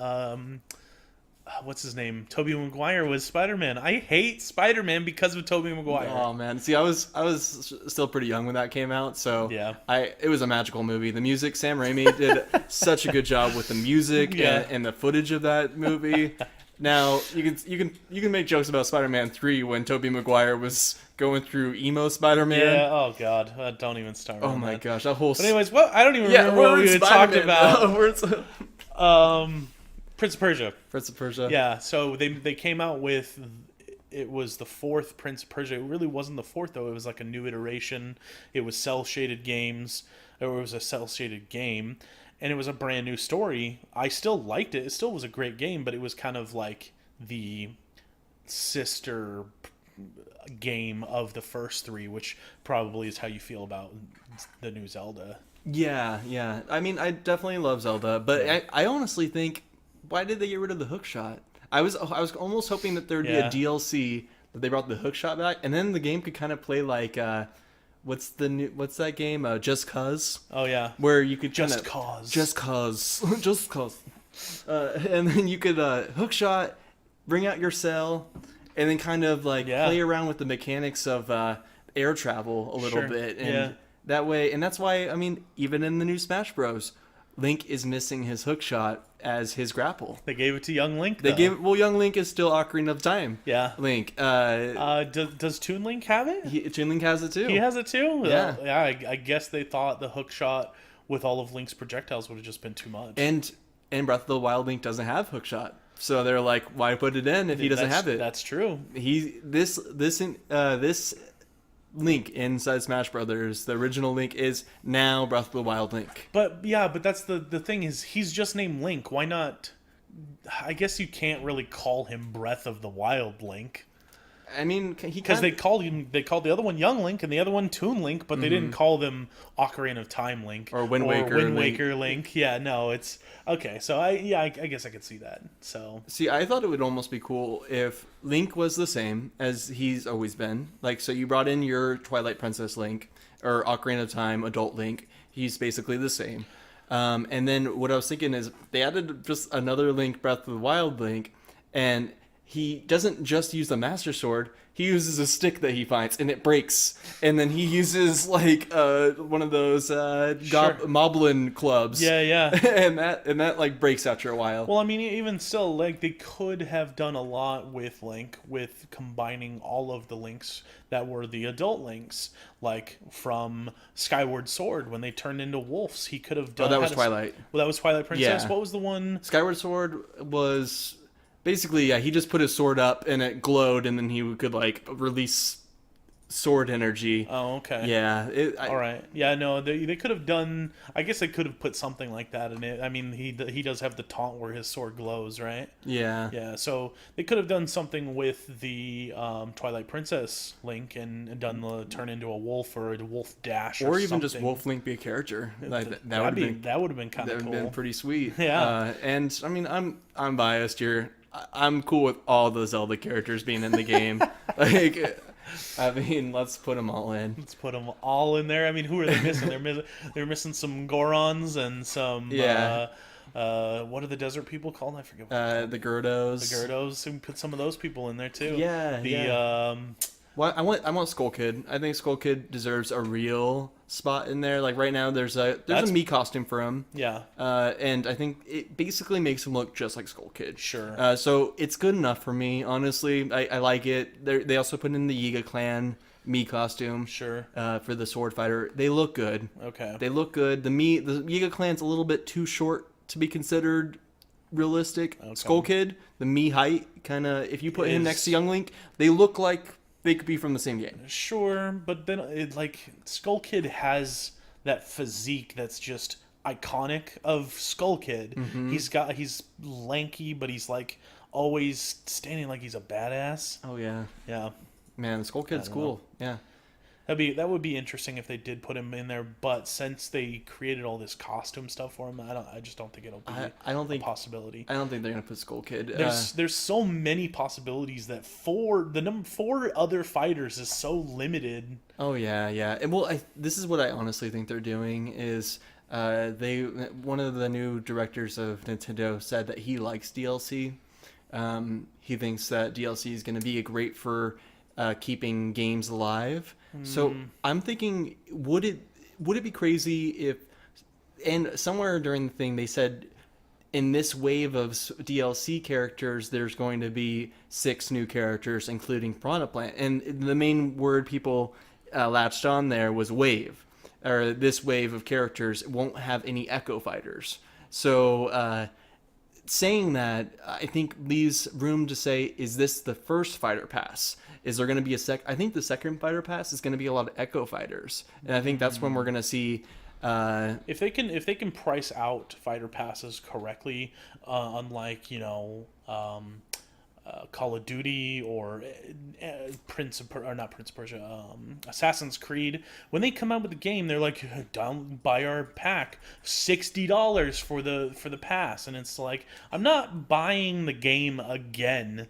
what's his name? Tobey Maguire was Spider-Man. I hate Spider-Man because of Tobey Maguire. Oh man, see, I was still pretty young when that came out, so Yeah. it was a magical movie. The music, Sam Raimi did such a good job with the music Yeah. and the footage of that movie. Now you can make jokes about Spider-Man 3 when Tobey Maguire was going through emo Spider-Man. Yeah. Oh God. Don't even start. Oh on my that. gosh, that whole. But anyways, I don't even remember what we had talked about. Prince of Persia. Prince of Persia. Yeah. So they came out with. It was the 4th Prince of Persia. It really wasn't the 4th though. It was like a new iteration. It was cell shaded games. Or it was a cell shaded game, and it was a brand new story. I still liked it. It still was a great game, but it was kind of like the sister game of the first 3, which probably is how you feel about the new Zelda. Yeah. I mean, I definitely love Zelda, but I honestly think, why did they get rid of the hook shot? I was almost hoping that there would Yeah. be a DLC that they brought the hook shot back, and then the game could kind of play like what's that game? Just Cause, Oh yeah. where you could Just kinda, Cause. Just Cause, Just Cause, and then you could hook shot, bring out your cell, and then kind of like Yeah. play around with the mechanics of air travel a little Sure. bit, and Yeah. that way, and that's why I mean, even in the new Smash Bros, Link is missing his hook shot as his grapple. They gave it to young Link. They though. give well, young Link is still Ocarina of Time. Yeah. Link, Does Toon Link have it? Toon Link has it too. He has it too. Yeah. Yeah. I guess they thought the hook shot with all of Link's projectiles would have just been too much. And Breath of the Wild Link doesn't have hookshot, so they're like, why put it in if he doesn't have it? That's true. This Link inside Smash Brothers, the original Link, is now Breath of the Wild Link. But that's the thing is he's just named Link. Why not? I guess you can't really call him Breath of the Wild Link. I mean, he Because kind they called the other one Young Link and the other one Toon Link, but they didn't call them Ocarina of Time Link Or Wind Waker Link. Yeah, no, it's okay. So I guess I could see that. So See, I thought it would almost be cool if Link was the same as he's always been. Like, so you brought in your Twilight Princess Link or Ocarina of Time adult Link. He's basically the same. And then what I was thinking is they added just another Link, Breath of the Wild Link, and he doesn't just use the Master Sword. He uses a stick that he finds, and it breaks. And then he uses like one of those Moblin clubs. yeah. and that like breaks after a while. Well, I mean, even still, like they could have done a lot with Link, with combining all of the Links that were the adult Links, like from Skyward Sword when they turned into wolves. He could have done. that was Twilight. Well, that was Twilight Princess. Yeah. What was the one? Skyward Sword was basically, yeah, he just put his sword up and it glowed, and then he could like release sword energy. Oh, okay. Yeah. All right. Yeah, no, they could have done. I guess they could have put something like that in it. I mean, he does have the taunt where his sword glows, right? Yeah. Yeah. So they could have done something with the Twilight Princess Link and done the turn into a wolf or a wolf dash, Or even just something. Wolf Link be a character. Like, that would That'd have be been that would have been kind that of would cool. have been pretty sweet. Yeah. And I mean, I'm biased here. I'm cool with all the Zelda characters being in the game. Like, I mean, let's put them all in. Let's put them all in there. I mean, who are they missing? They're missing some Gorons and some. Yeah. What are the desert people called? I forget. What The Gyarados. the Gyarados. We put some of those people in there too. Yeah, The yeah. Well, I want Skull Kid. I think Skull Kid deserves a real spot in there. Like right now, there's a Mii costume for him. yeah. And I think it basically makes him look just like Skull Kid. Sure. So it's good enough for me, honestly. I like it. They also put in the Yiga Clan Mii costume. Sure. For the sword fighter, they look good. Okay. They look good. The Yiga Clan's a little bit too short to be considered realistic. Okay. Skull Kid, the Mii height, kind of. If you put him Is- next to Young Link, they look like they could be from the same game. Sure, but then Skull Kid has that physique that's just iconic of Skull Kid. Mm-hmm. He's lanky, but he's like always standing like he's a badass. Oh yeah, Yeah. man, Skull Kid's don't cool. Yeah. That would be interesting if they did put him in there, but since they created all this costume stuff for him, I just don't think it'll be I don't think a possibility. I don't think they're gonna put Skull Kid. There's so many possibilities that the number 4 other fighters is so limited. Oh yeah, yeah. And well, this is what I honestly think they're doing is one of the new directors of Nintendo said that he likes DLC. He thinks that DLC is going to be great for keeping games alive. So I'm thinking, would it be crazy if? And somewhere during the thing they said, in this wave of DLC characters, there's going to be 6 new characters, including Piranha Plant. And the main word people latched on there was wave, or this wave of characters won't have any Echo Fighters. So saying that, I think leaves room to say, is this the first Fighter Pass? Is there going to be I think the second Fighter Pass is going to be a lot of Echo Fighters, and I think that's when we're going to see. If they can price out fighter passes correctly, unlike Call of Duty or not Prince of Persia, Assassin's Creed, when they come out with the game, they're like, buy our pack, $60 for the pass, and it's like, I'm not buying the game again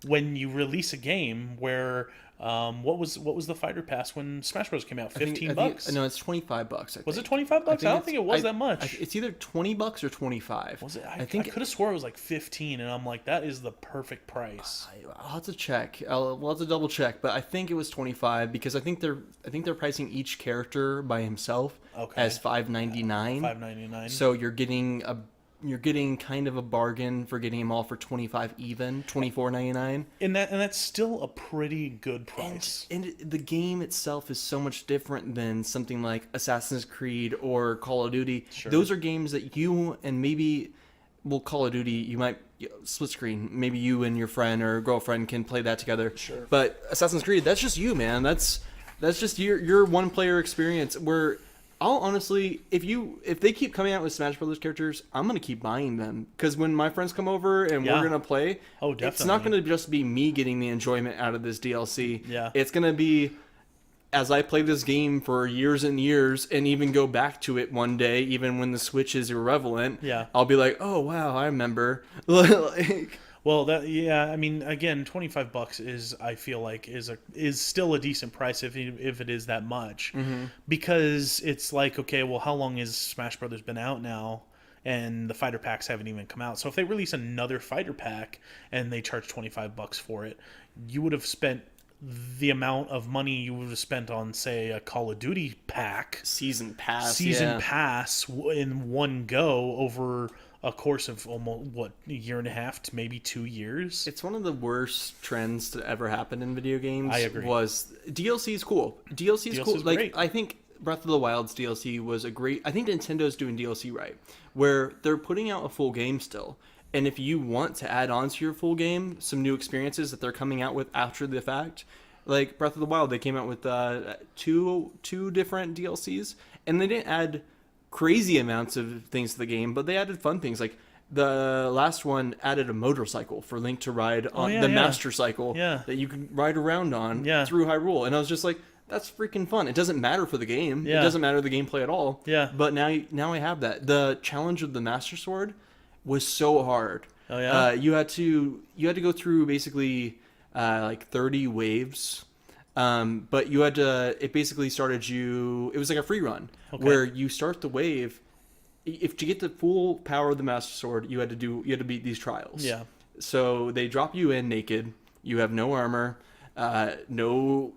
when you release a game where what was the fighter pass when Smash Bros came out? $15? No, it's $25. I Was it think. 25 bucks? I don't think it was that much. It's either $20 or 25. Was it? I think I could have swore it was like 15, and I'm like, that is the perfect price. I'll have to check. We'll have to double check, but I think it was 25 because I think they're pricing each character by himself as $5.99. $5.99. So you're getting kind of a bargain for getting them all for 25 even, $24.99. And that's still a pretty good price. And the game itself is so much different than something like Assassin's Creed or Call of Duty. Sure. Those are games that you and maybe, well, Call of Duty, you might split screen. Maybe you and your friend or girlfriend can play that together. Sure. But Assassin's Creed, that's just you, man. That's just your one player experience. Where I'll honestly, if they keep coming out with Smash Brothers characters, I'm gonna keep buying them because when my friends come over and we're gonna play, it's not gonna just be me getting the enjoyment out of this DLC. Yeah, it's gonna be as I play this game for years and years, and even go back to it one day, even when the Switch is irrelevant. Yeah, I'll be like, oh wow, I remember. Like, well, I mean, again, $25 is, I feel like, is still a decent price if it is that much, because it's like, okay, well, how long has Smash Brothers been out now, and the fighter packs haven't even come out. So if they release another fighter pack and they charge $25 for it, you would have spent the amount of money you would have spent on, say, a Call of Duty pack, season pass in one go over a course of almost a year and a half to maybe 2 years. It's one of the worst trends to ever happen in video games. I agree. Was DLC is cool. DLC is cool. Like great. I think Breath of the Wild's DLC was a great. I think Nintendo's doing DLC right, where they're putting out a full game still. And if you want to add on to your full game some new experiences that they're coming out with after the fact, like Breath of the Wild, they came out with two different DLCs, and they didn't add crazy amounts of things to the game, but they added fun things. Like the last one added a motorcycle for Link to ride on Master Cycle that you can ride around on through Hyrule. And I was just like, that's freaking fun. It doesn't matter for the game. It doesn't matter the gameplay at all. But now I have that. The challenge of the Master Sword was so hard. You had to go through basically like 30 waves. But you had to, it basically started you, it was like a free run where you start the wave. If to get the full power of the Master Sword, you had to beat these trials. So they drop you in naked. You have no armor, no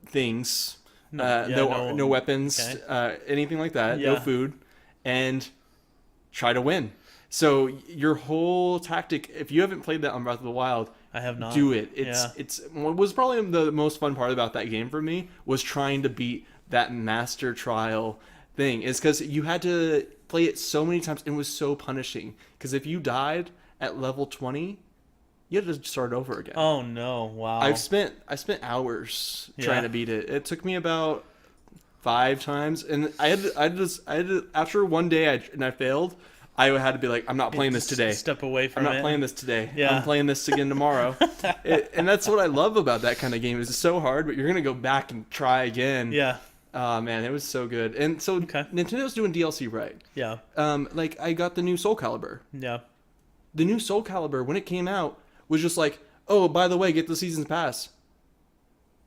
things, no weapons, anything like that, no food, and try to win. So your whole tactic, if you haven't played that on Breath of the Wild, I have not. Do it. It's what was probably the most fun part about that game for me was trying to beat that master trial thing. Is because you had to play it so many times and it was so punishing. Because if you died at level 20, you had to start over again. Oh no! Wow. I spent hours trying to beat it. It took me about 5 times, and I had to after one day I failed. I had to be like, I'm not playing this today. Step away from it. I'm not playing this today. Yeah. I'm playing this again tomorrow. And that's what I love about that kind of game. It's so hard, but you're going to go back and try again. Yeah. Oh, man, it was so good. And so Nintendo's doing DLC right. Yeah. Like, I got the new Soul Calibur. Yeah. The new Soul Calibur, when it came out, was just like, oh, by the way, get the Season's Pass.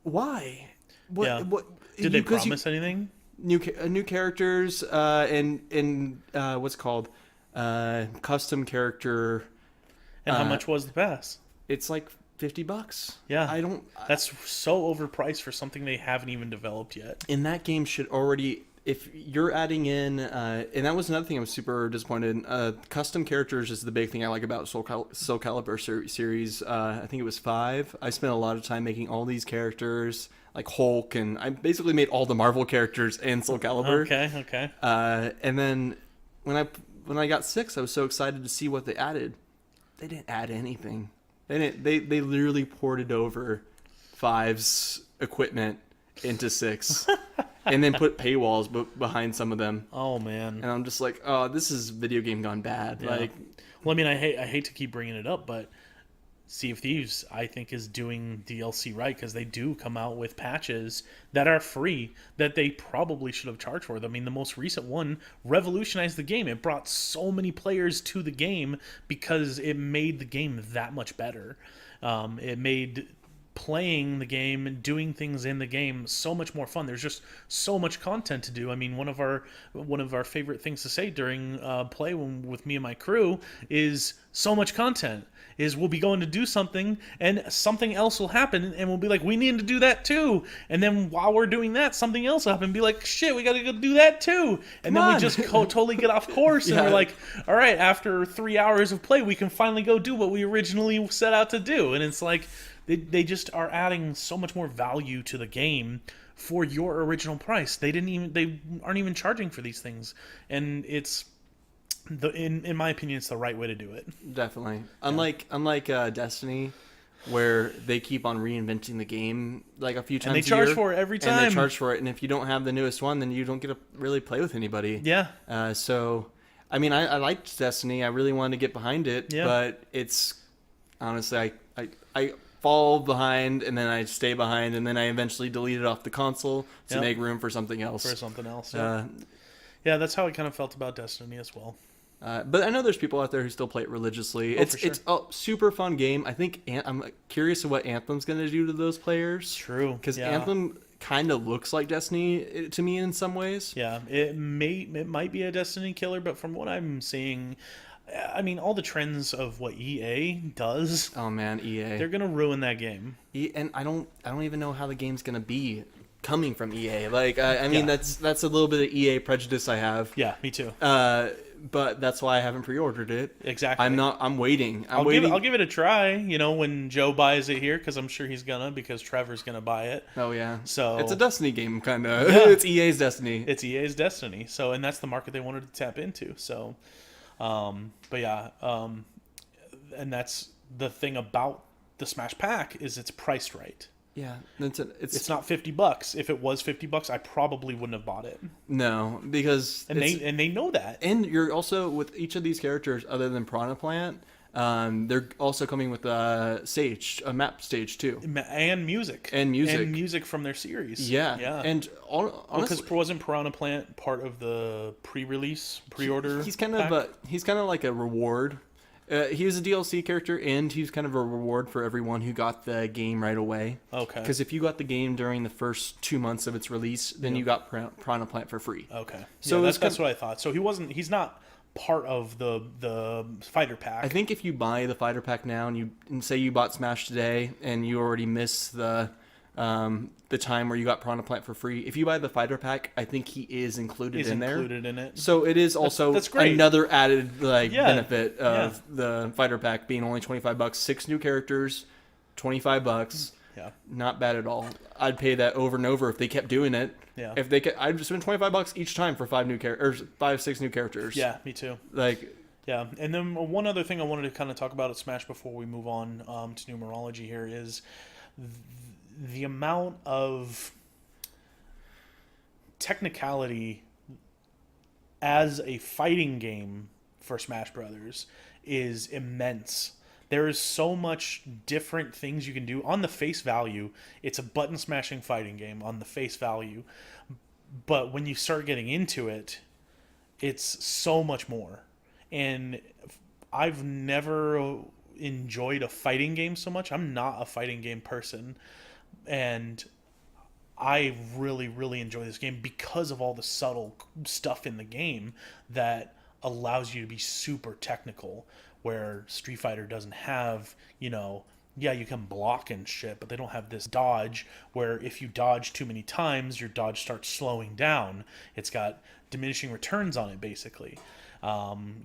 Why? What? Did they promise anything? New characters and what's it called? Custom character. And how much was the pass? It's like $50. Yeah. That's so overpriced for something they haven't even developed yet. And that game should already, if you're adding in, and that was another thing I was super disappointed in. Custom characters is the big thing I like about Soul Calibur series. I think it was 5. I spent a lot of time making all these characters, like Hulk, and I basically made all the Marvel characters in Soul Calibur. Okay. And then when I got 6, I was so excited to see what they added. They didn't add anything. They literally ported over 5's equipment into 6, and then put paywalls behind some of them. Oh man! And I'm just like, oh, this is video game gone bad. Yeah. Like, well, I mean, I hate to keep bringing it up, but Sea of Thieves, I think, is doing DLC right because they do come out with patches that are free that they probably should have charged for. I mean, the most recent one revolutionized the game. It brought so many players to the game because it made the game that much better. It made playing the game and doing things in the game so much more fun. There's just so much content to do. I mean, one of our favorite things to say during play with me and my crew is so much content. Is we'll be going to do something and something else will happen and we'll be like, we need to do that too. And then while we're doing that, something else will happen and be like, shit, we got to go do that too. And then we just totally get off course and we're like, all right, after 3 hours of play, we can finally go do what we originally set out to do. And it's like, they just are adding so much more value to the game for your original price. They aren't even charging for these things. And it's, in my opinion, it's the right way to do it. Definitely. Unlike Destiny, where they keep on reinventing the game like a few times. And they charge for it every time. And they charge for it. And if you don't have the newest one, then you don't get to really play with anybody. Yeah. So, I mean, I liked Destiny. I really wanted to get behind it. Yeah. But it's honestly, I fall behind and then I stay behind and then I eventually delete it off the console to make room for something else. Yeah. Yeah, that's how I kind of felt about Destiny as well. But I know there's people out there who still play it religiously. It's a super fun game. I think I'm curious of what Anthem's going to do to those players. True. Because Anthem kind of looks like Destiny to me in some ways. Yeah, it might be a Destiny killer, but from what I'm seeing, I mean, all the trends of what EA does. Oh man, EA. They're going to ruin that game. And I don't even know how the game's going to be coming from EA. Like I mean that's a little bit of EA prejudice I have. Yeah, me too. But that's why I haven't pre-ordered it. Exactly. I'm waiting. I'll give it a try, when Joe buys it here, because I'm sure he's gonna, because Trevor's gonna buy it. Oh yeah. So it's a Destiny game, kind of. Yeah. It's EA's Destiny. It's EA's Destiny. So, and that's the market they wanted to tap into. So, but yeah, and that's the thing about the Smash Pack is it's priced right. Yeah, it's not $50. If it was $50, I probably wouldn't have bought it. No, because they know that. And you're also with each of these characters, other than Piranha Plant, they're also coming with a map stage too, and music from their series. Yeah. And honestly, because wasn't Piranha Plant part of the pre-order? He's kind of like a reward. He was a DLC character, and he's kind of a reward for everyone who got the game right away. Okay. Because if you got the game during the first 2 months of its release, then you got Piranha Plant for free. Okay. So that's what I thought. So he's not part of the fighter pack. I think if you buy the fighter pack now, and say you bought Smash today, and you already missed the time where you got Piranha Plant for free. If you buy the fighter pack, I think he is included in there. Included in it. So it is also that's great. Another added benefit of the fighter pack being only $25. 6 new characters, $25. Yeah. Not bad at all. I'd pay that over and over if they kept doing it. Yeah. If they I'd spend $25 each time for 6 new characters. Yeah, me too. Yeah, and then one other thing I wanted to kind of talk about at Smash before we move on to numerology here is the amount of technicality as a fighting game for Smash Brothers is immense. There is so much different things you can do. On the face value, it's a button smashing fighting game on the face value. But when you start getting into it, it's so much more. And I've never enjoyed a fighting game so much. I'm not a fighting game person. And I really, really enjoy this game because of all the subtle stuff in the game that allows you to be super technical, where Street Fighter doesn't have, you can block and shit, but they don't have this dodge where if you dodge too many times, your dodge starts slowing down. It's got diminishing returns on it, basically.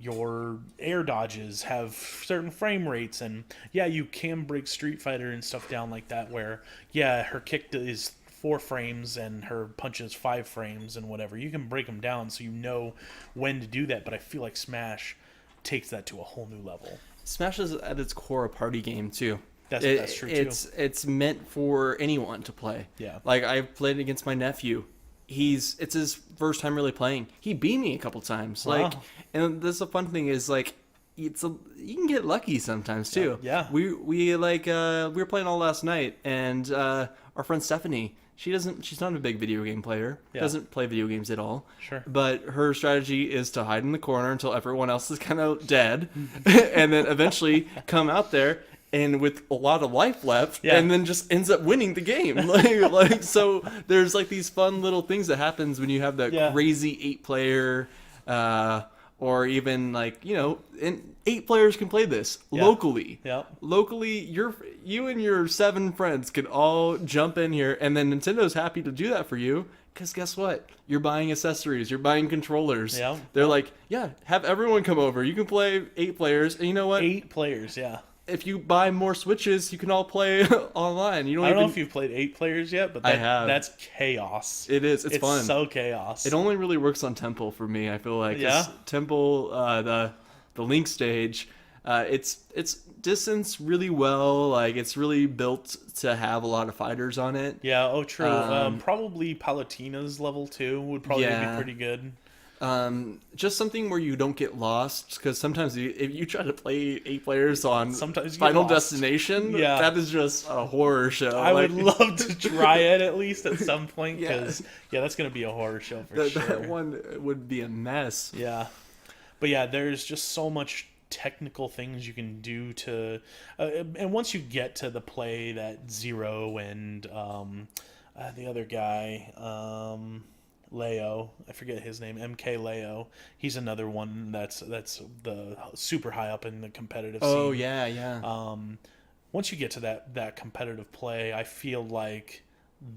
Your air dodges have certain frame rates, and you can break Street Fighter and stuff down like that, where her kick is 4 frames and her punch is 5 frames and whatever. You can break them down so you know when to do that, but I feel like Smash takes that to a whole new level. Smash is at its core a party game too. That's true too. It's meant for anyone to play. Yeah. Like I've played against my nephew. It's his first time really playing. He beat me a couple times. Wow. And this is a fun thing is you can get lucky sometimes too. Yeah. We were playing all last night, and our friend Stephanie, she's not a big video game player. Yeah. Doesn't play video games at all. Sure. But her strategy is to hide in the corner until everyone else is kind of dead, and then eventually come out there and with a lot of life left, Yeah. and then just ends up winning the game. So there's like these fun little things that happens when you have that Yeah. crazy 8-player, or even like, and 8 players can play this Yeah. locally. Yep. Locally, you and your 7 friends can all jump in here, and then Nintendo's happy to do that for you. Because guess what? You're buying accessories. You're buying controllers. Yeah. They're like, yeah, have everyone come over. You can play 8 players. And you know what? 8 players, yeah. If you buy more Switches, you can all play online. You don't I don't even... know if you've played 8 players yet, but I have. that's chaos. It is. It's fun. so chaos. It only really works on Temple for me, I feel like. 'Cause Yeah? Temple, the Link stage, it's distanced really well. Like, it's really built to have a lot of fighters on it. Yeah, true. Probably Palutena's level 2 would probably Yeah. be pretty good. Just something where you don't get lost, because sometimes if you try to play 8 players on Sometimes you get Final lost. Destination, Yeah. that is just a horror show. I would love to try it at least at some point, Yeah. because, that's going to be a horror show for that, sure. that one would be a mess. Yeah. But yeah, there's just so much technical things you can do to... and once you get to the play that Zero and the other guy... Leo, I forget his name, MK Leo. He's another one that's the super high up in the competitive scene. Oh, yeah. Once you get to that competitive play, I feel like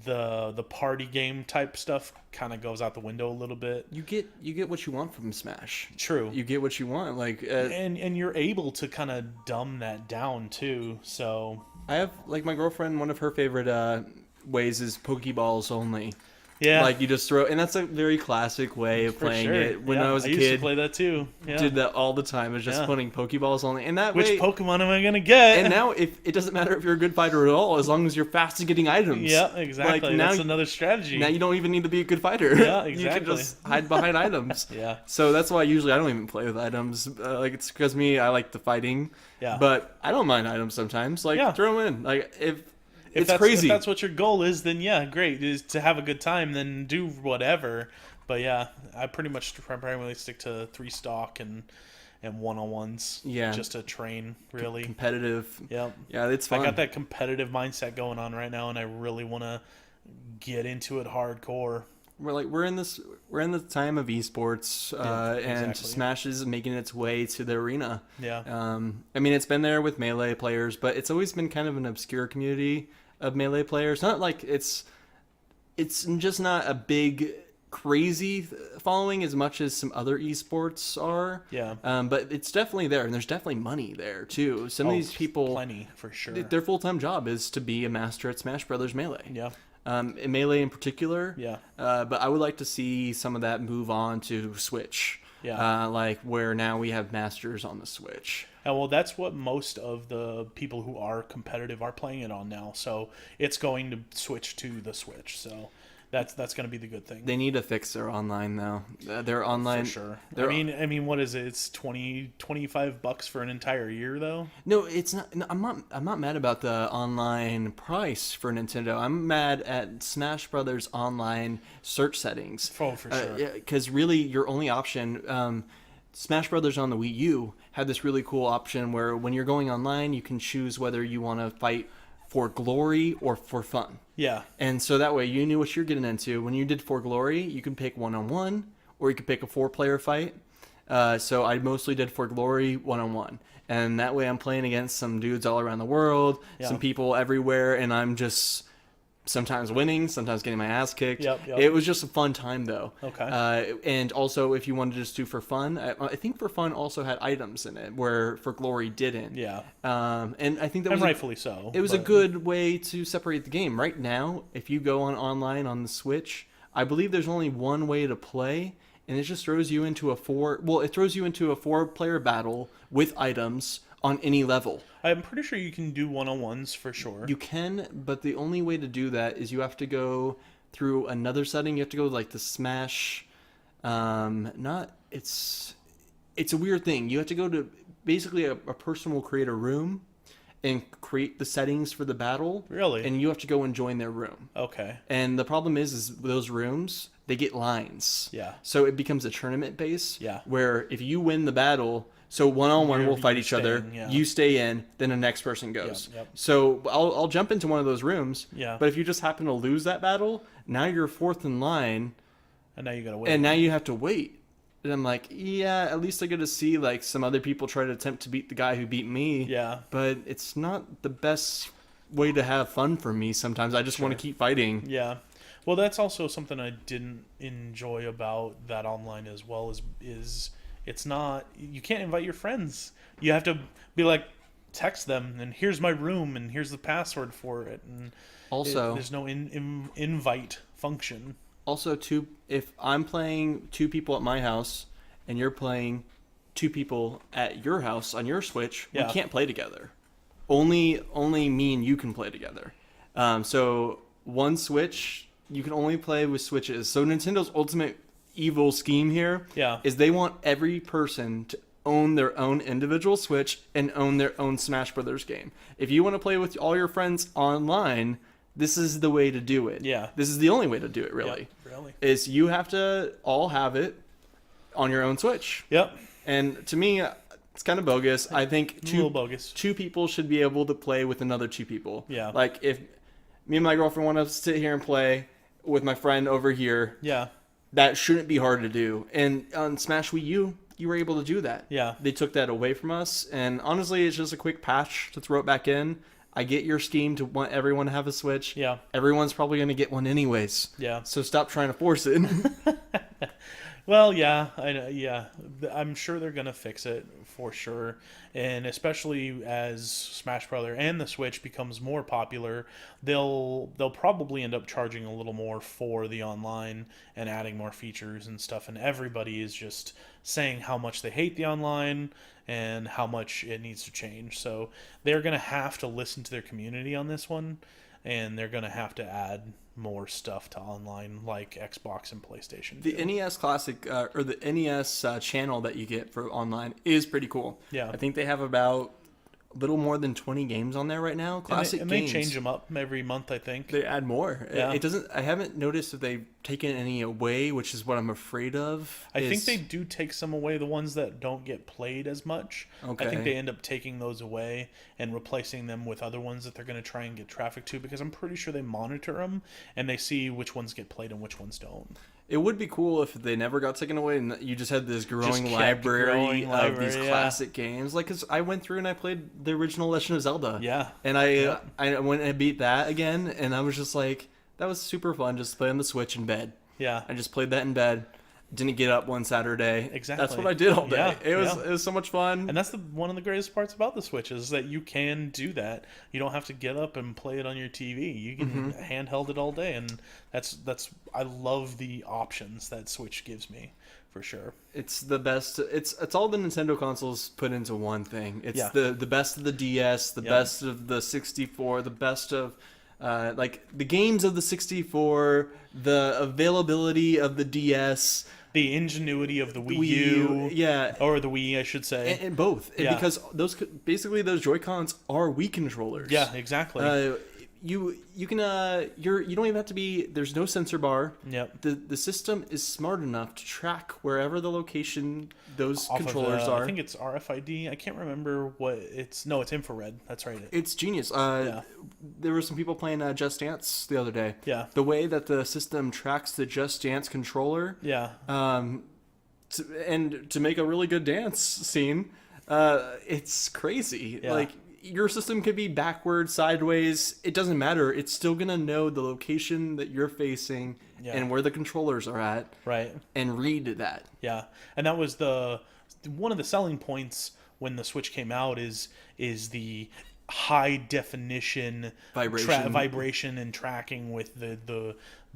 the party game type stuff kind of goes out the window a little bit. You get what you want from Smash. True. You get what you want. Like, And you're able to kind of dumb that down too. So I have, like, my girlfriend, one of her favorite ways is Pokeballs only. yeah, Like, you just throw, and that's a very classic way of for playing sure. it. When Yeah, I was a used kid, to play that too. Yeah. did that all the time. It's just Yeah. putting Pokeballs only, and that Which way. Pokemon am I gonna get? And now, if it doesn't matter if you're a good fighter at all, as long as you're fast at getting items. yeah, exactly. Like, now, That's another strategy. now you don't even need to be a good fighter. Yeah, You exactly. can just hide behind items. Yeah, So that's why usually I don't even play with items. Like, it's because I like the fighting. yeah. But I don't mind items sometimes. Like, Yeah. throw them in. Like, If it's that's, crazy. If that's what your goal is, then yeah, great. Is to have a good time, then do whatever. But yeah, I pretty much primarily stick to 3 stock and 1-on-1s. Yeah. Just to train, really. competitive. Yep. Yeah, it's fun. I got that competitive mindset going on right now, and I really want to get into it hardcore. We're in the time of esports, and exactly. Smash is making its way to the arena. Yeah. I mean, it's been there with Melee players, but it's always been kind of an obscure community of Melee players. Not like it's just not a big crazy following as much as some other esports are. Yeah. But it's definitely there, and there's definitely money there too. Some of these people, Plenty, for sure. their full-time job is to be a master at Smash Brothers Melee. Yeah. In Melee in particular. Yeah. But I would like to see some of that move on to Switch. Yeah. Like where now we have masters on the Switch. Well, that's what most of the people who are competitive are playing it on now. So it's going to switch to the Switch. So that's going to be the good thing. They need to fix their online though. Their online For sure. they're- I mean, what is it? It's $25 for an entire year, though. No, it's not. No, I'm not mad about the online price for Nintendo. I'm mad at Smash Brothers online search settings. Oh, for sure. Because really, your only option. Smash Brothers on the Wii U had this really cool option where when you're going online, you can choose whether you want to fight for glory or for fun. Yeah. And so that way you knew what you're getting into. When you did For Glory, you can pick 1-on-1 or you could pick a 4-player fight. So I mostly did For Glory 1-on-1. And that way I'm playing against some dudes all around the world, Yeah. some people everywhere, and I'm just sometimes winning, sometimes getting my ass kicked. Yep. It was just a fun time though. Okay. And also if you wanted to just do For Fun, I think For Fun also had items in it where For Glory didn't. Yeah. And I think that And was rightfully so. it was a but- good way to separate the game. Right now, if you go on online on the Switch, I believe there's only one way to play, and it just throws you into a 4-player battle with items on any level. I'm pretty sure you can do 1-on-1s for sure. You can, but the only way to do that is you have to go through another setting. You have to go like the Smash. It's a weird thing. You have to go to basically a person will create a room and create the settings for the battle. Really? And you have to go and join their room. Okay. And the problem is those rooms, they get lines. Yeah. So it becomes a tournament base. Yeah. Where if you win the battle, so one-on-one we'll fight each other. Yeah. You stay in, then the next person goes. Yep. So I'll jump into one of those rooms. Yeah. But if you just happen to lose that battle, now you're fourth in line. And now you gotta wait. And now you have to wait. And I'm like, yeah, at least I get to see like some other people try to attempt to beat the guy who beat me. Yeah. But it's not the best way to have fun for me sometimes. I just want to keep fighting. Yeah. Well, that's also something I didn't enjoy about that online as well is it's not, you can't invite your friends. You have to be like, text them and here's my room and here's the password for it. And Also, there's no invite function. Also, if I'm playing 2 people at my house and you're playing 2 people at your house on your Switch, we can't play together. Only me and you can play together. So one Switch, you can only play with Switches. So Nintendo's ultimate evil scheme here is they want every person to own their own individual Switch and own their own Smash Brothers game. If you want to play with all your friends online, this is the way to do it. Yeah. This is the only way to do it, really. Yeah, really. Is you have to all have it on your own Switch. Yep. And to me, it's kind of bogus. I think A little bogus. 2 people should be able to play with another 2 people. Yeah. Like if me and my girlfriend want to sit here and play with my friend over here, Yeah. that shouldn't be hard to do. And on Smash Wii U, you were able to do that. Yeah. They took that away from us. And honestly, it's just a quick patch to throw it back in. I get your scheme to want everyone to have a Switch. Yeah. Everyone's probably going to get one anyways. Yeah. So stop trying to force it. Well, yeah, I know, yeah. I'm sure they're gonna fix it for sure, and especially as Smash Brother and the Switch becomes more popular, they'll probably end up charging a little more for the online and adding more features and stuff. And everybody is just saying how much they hate the online and how much it needs to change. So they're gonna have to listen to their community on this one, and they're gonna have to add more stuff to online like Xbox and PlayStation. The NES Classic or the NES channel that you get for online is pretty cool. Yeah. I think they have about a little more than 20 games on there right now. Classic and games. they change them up every month, I think. They add more. Yeah. It doesn't. I haven't noticed if they've taken any away, which is what I'm afraid of. I think they do take some away, the ones that don't get played as much. Okay. I think they end up taking those away and replacing them with other ones that they're going to try and get traffic to, because I'm pretty sure they monitor them and they see which ones get played and which ones don't. It would be cool if they never got taken away and you just had this growing kept library growing of these yeah. classic games. Like, cause I went through and I played the original Legend of Zelda. Yeah. And I went and beat that again, and I was just like, that was super fun just to play on the Switch in bed. Yeah. I just played that in bed. Didn't get up one Saturday. Exactly. That's what I did all day. Yeah, It was so much fun. And that's one of the greatest parts about the Switch is that you can do that. You don't have to get up and play it on your TV. You can handheld it all day, and that's I love the options that Switch gives me, for sure. It's the best. It's all the Nintendo consoles put into one thing. It's Yeah. the best of the DS, the Yep. best of the 64, the best of like the games of the 64, the availability of the DS, The ingenuity of the Wii Wii U, yeah, or the Wii, I should say. and both. Yeah. Because those Joy-Cons are Wii controllers. Yeah, exactly. You can you don't even have to be. There's no sensor bar. Yep. The system is smart enough to track wherever the location those Off of controllers the- are. I think it's RFID. I can't remember what it's. No, it's infrared. That's right. It's genius. Yeah. There were some people playing Just Dance the other day. Yeah. The way that the system tracks the Just Dance controller, Yeah. to make a really good dance scene, it's crazy. Yeah. Like your system could be backward, sideways. It doesn't matter. It's still gonna know the location that you're facing Yeah. and where the controllers are at, Right. and read that. Yeah, and that was one of the selling points when the Switch came out is the high definition Vibration. vibration and tracking with the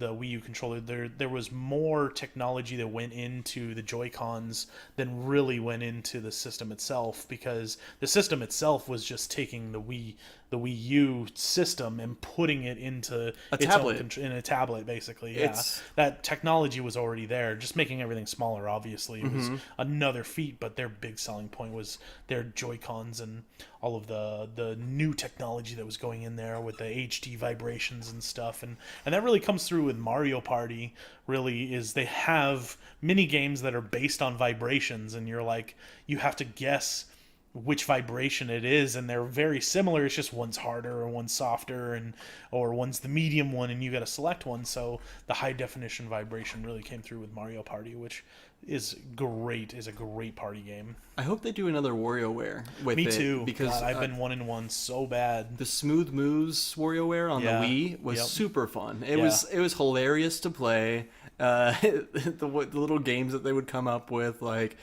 Wii U controller, there was more technology that went into the Joy-Cons than really went into the system itself, because the system itself was just taking the Wii U system and putting it into A its tablet. in a tablet, basically. Yeah, It's- that technology was already there, just making everything smaller. Obviously, it was another feat, but their big selling point was their Joy-Cons and all of the new technology that was going in there with the HD vibrations and stuff, and that really comes through with Mario Party. Really, is they have mini games that are based on vibrations, and you're like, you have to guess which vibration it is, and they're very similar. It's just one's harder or one's softer, and or one's the medium one, and you got to select one. So the high definition vibration really came through with Mario Party, which is great. Is a great party game. I hope they do another WarioWare with Me it. too, Because God, I've been wanting one so bad. the Smooth Moves WarioWare on Yeah. the Wii was Yep. super fun. It Yeah. was hilarious to play. The little games that they would come up with, like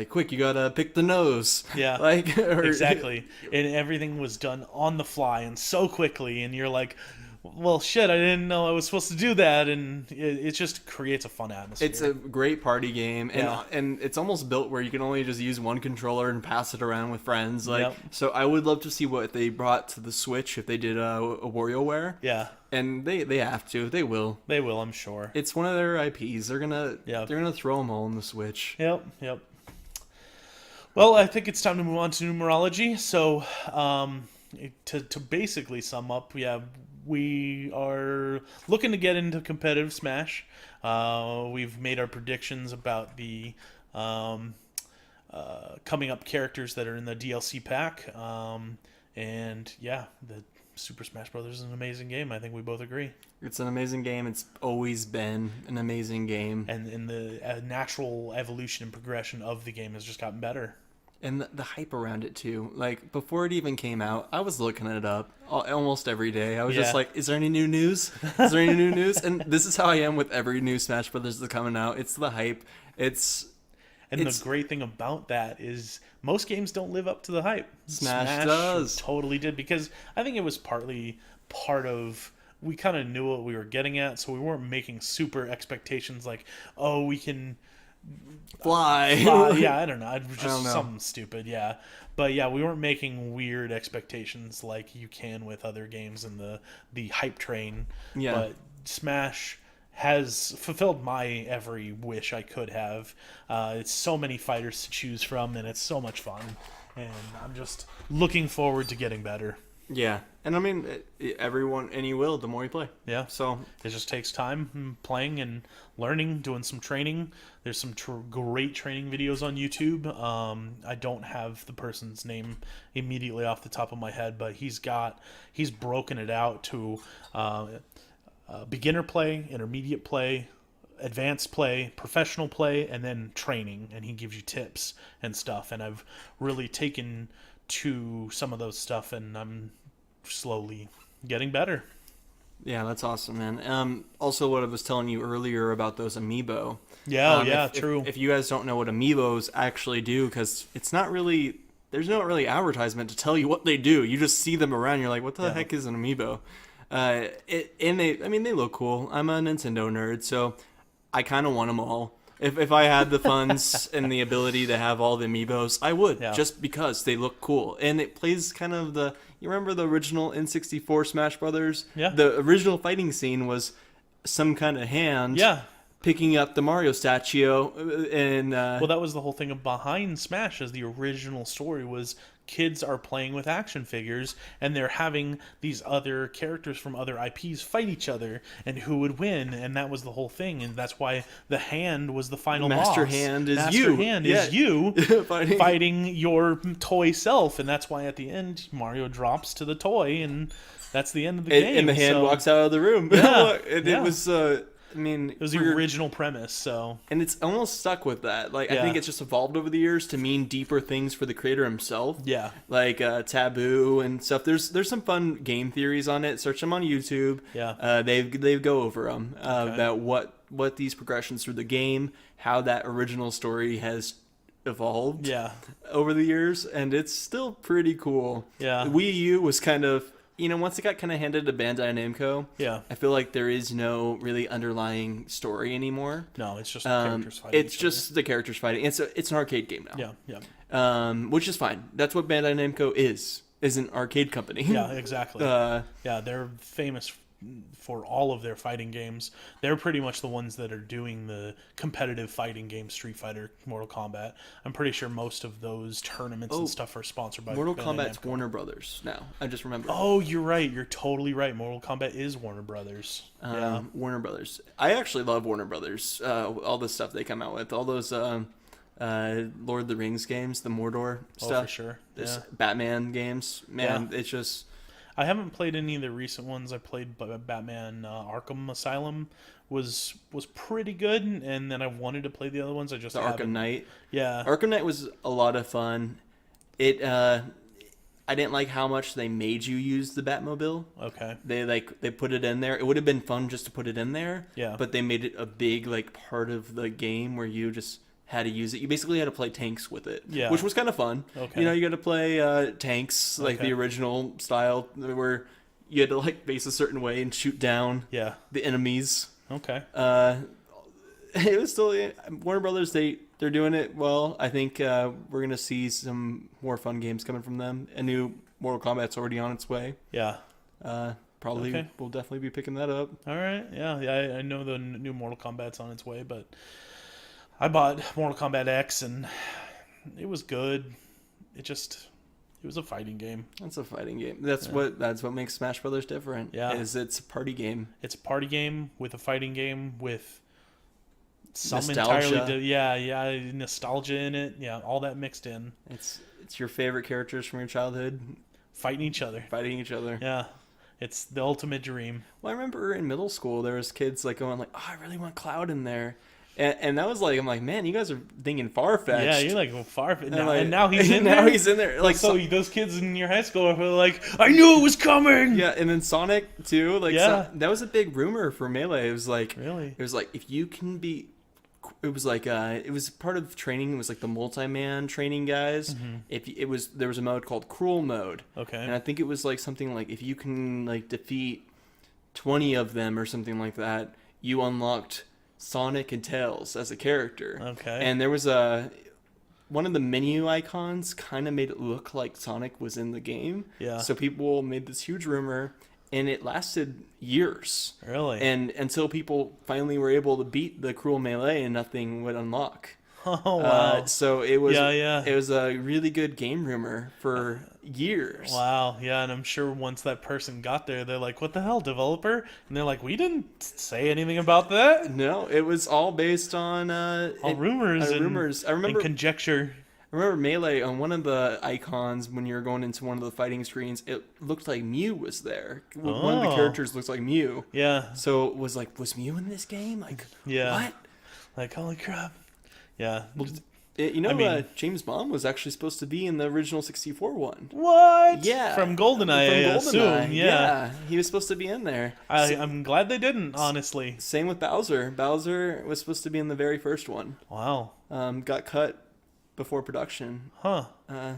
quick, you gotta pick the nose. Yeah, like or- exactly. And everything was done on the fly and so quickly, and you're like, well, shit, I didn't know I was supposed to do that, and it just creates a fun atmosphere. It's a great party game, and Yeah. and it's almost built where you can only just use one controller and pass it around with friends. Like, Yep. so I would love to see what they brought to the Switch if they did a WarioWare. Yeah, And they have to, they will. they will, I'm sure. It's one of their IPs. They're Yep. gonna throw them all on the Switch. Yep. Well, I think it's time to move on to numerology. So, to basically sum up, yeah, we are looking to get into competitive Smash. We've made our predictions about the coming up characters that are in the DLC pack. And yeah, the Super Smash Brothers is an amazing game. I think we both agree. It's an amazing game. It's always been an amazing game. And the natural evolution and progression of the game has just gotten better. And the hype around it too. Like before it even came out, I was looking it up almost every day. I was just Yeah. like, "Is there any new news? Is there any new news?" And this is how I am with every new Smash Brothers that's coming out. It's the hype. And It's- the great thing about that is most games don't live up to the hype. Smash does. Totally did, because I think it was partly part of, we kind of knew what we were getting at, so we weren't making super expectations like, oh, we can fly. yeah, I don't know. It was don't just know. something stupid, yeah. But yeah, we weren't making weird expectations like you can with other games in the hype train. Yeah. But Smash has fulfilled my every wish I could have. It's so many fighters to choose from, and it's so much fun. And I'm just looking forward to getting better. Yeah, and I mean, everyone, and you will the more you play. Yeah. So It just takes time playing and learning, doing some training. There's some great training videos on YouTube. I don't have the person's name immediately off the top of my head, but he's broken it out to beginner play, intermediate play, advanced play, professional play, and then training, and he gives you tips and stuff. And I've really taken to some of those stuff, and I'm slowly getting better. yeah, that's awesome, man. Also, what I was telling you earlier about those amiibo. Yeah, If- true. If you guys don't know what amiibos actually do, because it's not really, there's no really advertisement to tell you what they do. You just see them around. You're like, what the Yeah. heck is an amiibo? They look cool. I'm a Nintendo nerd, so I kind of want them all. If I had the funds and the ability to have all the amiibos, I would, Yeah. just because they look cool. And it plays kind of you remember the original N64 Smash Brothers? Yeah. The original fighting scene was some kind of hand Yeah. picking up the Mario statue, and Well, that was the whole thing behind Smash, as the original story was kids are playing with action figures, and they're having these other characters from other IPs fight each other, and who would win, and that was the whole thing, and that's why the hand was the final Master boss. Hand is Master you. Hand Yeah. is you Fighting. fighting your toy self, and that's why at the end Mario drops to the toy, and that's the end of the game. and the hand so walks out of the room. Yeah, It yeah. was. I mean, It was the weird. original premise, so And it's almost stuck with that. Like, I Yeah. think it's just evolved over the years to mean deeper things for the creator himself. yeah. Like Taboo and stuff. There's some fun game theories on it. Search them on YouTube. Yeah. They go over them Okay. about what these progressions through the game, how that original story has evolved Yeah. over the years, and it's still pretty cool. Yeah. Wii U was kind of once it got kind of handed to Bandai Namco, Yeah. I feel like there is no really underlying story anymore. No, it's just the characters fighting. It's just the characters fighting. It's an arcade game now. Yeah. Which is fine. That's what Bandai Namco is an arcade company. Yeah, exactly. Uh, Yeah, they're famous for all of their fighting games. They're pretty much the ones that are doing the competitive fighting games, Street Fighter, Mortal Kombat. I'm pretty sure most of those tournaments and stuff are sponsored by Mortal Bandai Kombat's Namco. Warner Brothers now. I just remember. Oh, you're right. You're totally right. Mortal Kombat is Warner Brothers. Yeah. Warner Brothers. I actually love Warner Brothers. All the stuff they come out with. All those Lord of the Rings games, the Mordor stuff. Oh, for sure. This Yeah. Batman games. Man, it's just... I haven't played any of the recent ones. I played Batman Arkham Asylum was pretty good, and then I wanted to play the other ones. I just The haven't. Arkham Knight. Yeah. Arkham Knight was a lot of fun. I didn't like how much they made you use the Batmobile. Okay. They put it in there. It would have been fun just to put it in there. Yeah. But they made it a big part of the game where you just had to use it. You basically had to play tanks with it. Yeah. Which was kind of fun. Okay. You got to play tanks like Okay. the original style where you had to face a certain way and shoot down Yeah. the enemies. Okay. It was still Warner Brothers. They're doing it well. I think we're gonna see some more fun games coming from them. A new Mortal Kombat's already on its way. Yeah. Probably Okay. we'll definitely be picking that up. All right. Yeah. I know the new Mortal Kombat's on its way, but I bought Mortal Kombat X and it was good. It was a fighting game. That's a fighting game. That's what makes Smash Brothers different. Yeah. Is it's a party game. It's a party game with a fighting game with some Nostalgia. entirely nostalgia in it. Yeah, all that mixed in. It's your favorite characters from your childhood Fighting each other. fighting each other. Yeah. It's the ultimate dream. Well, I remember in middle school there was kids going oh, I really want Cloud in there. And that was I'm like, man, you guys are thinking far-fetched. Yeah, you're like, well, far. Now, like- and now he's in now there. he's in there. So those kids in your high school are like, I knew it was coming. Yeah, and then Sonic too. Yeah. That was a big rumor for Melee. It was Really? It was if you can be, it was it was part of training. It was the multi-man training guys. Mm-hmm. There was a mode called Cruel Mode. Okay. And I think it was something if you can defeat 20 of them or something like that, you unlocked Sonic and Tails as a character. Okay. And there was one of the menu icons kind of made it look like Sonic was in the game. Yeah. So people made this huge rumor, and it lasted years. Really? And until people finally were able to beat the Cruel Melee and nothing would unlock. Oh, wow. So it was Yeah. it was a really good game rumor for years. Wow, yeah, and I'm sure once that person got there, they're like, what the hell, developer? And they're like, we didn't say anything about that. No, it was all based on Rumors. And, rumors. I remember and conjecture. I remember Melee on one of the icons when you were going into one of the fighting screens, it looked like Mew was there. One of the Oh. characters looks like Mew. Yeah, So it was was Mew in this game? yeah. What? Like, holy crap. Yeah. I mean- James Bond was actually supposed to be in the original 64 one. What? Yeah. From GoldenEye, I assume. Yeah. He was supposed to be in there. I'm glad they didn't, honestly. Same with Bowser. Bowser was supposed to be in the very first one. Wow. Got cut before production. Huh.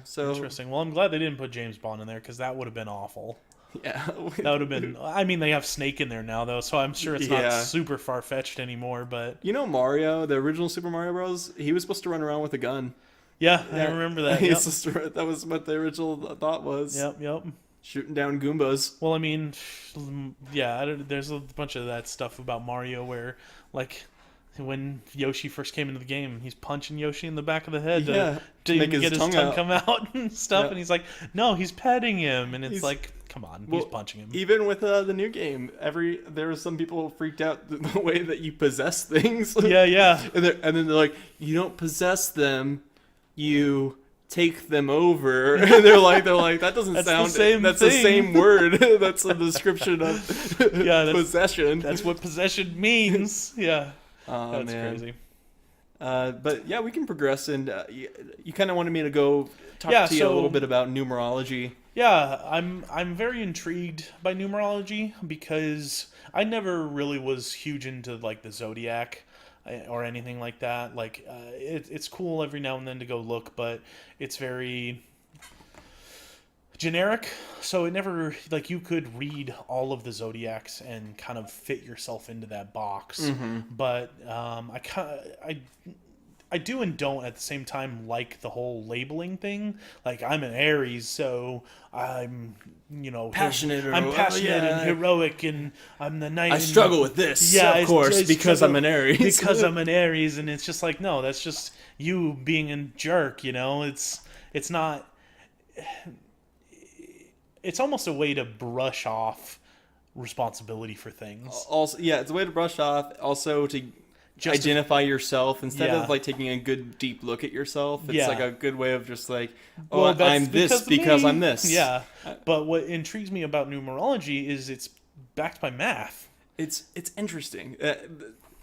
So Interesting. Well, I'm glad they didn't put James Bond in there, because that would have been awful. yeah, That would have been... I mean, they have Snake in there now, though, so I'm sure it's not Yeah. super far-fetched anymore, but... Mario, the original Super Mario Bros. He was supposed to run around with a gun. Yeah, I remember that. He Yep. was supposed to- that was what the original thought was. Yep. Shooting down Goombas. Well, I mean, yeah, there's a bunch of that stuff about Mario where, when Yoshi first came into the game, he's punching Yoshi in the back of the head Yeah, to make get his his tongue tongue out. come out and stuff, Yeah. and he's like, no, he's petting him, and it's He's- like, come on, Well, he's punching him. Even with the new game, there was some people freaked out the way that you possess things. Yeah. and then they're like, you don't possess them, you take them over. And they're like, that doesn't That's the sound. same That's the thing. same word. That's the description of possession. That's what possession means. Yeah, Oh, that's man. crazy. But yeah, we can progress, and you kind of wanted me to go talk Yeah, to you a so- little bit about numerology. Yeah, I'm very intrigued by numerology because I never really was huge into the zodiac or anything like that. It's cool every now and then to go look, but it's very Generic, so it never, like, you could read all of the zodiacs and kind of fit yourself into that box, but I do and don't at the same time like the whole labeling thing. Like, I'm an Aries, so I'm, Passionate, I'm passionate yeah. and heroic, and I'm the knight. I struggle with this, of course, because I'm an Aries. Because I'm an Aries, and it's just like, no, that's just you being a jerk. It's not. It's almost a way to brush off responsibility for things. Also, yeah, it's a way to brush off. Also, to identify yourself instead Yeah. of like taking a good deep look at yourself. It's Yeah. like a good way of just like, oh, Well, that's I'm this of because me. I'm this. Yeah. But what intrigues me about numerology is it's backed by math. It's interesting.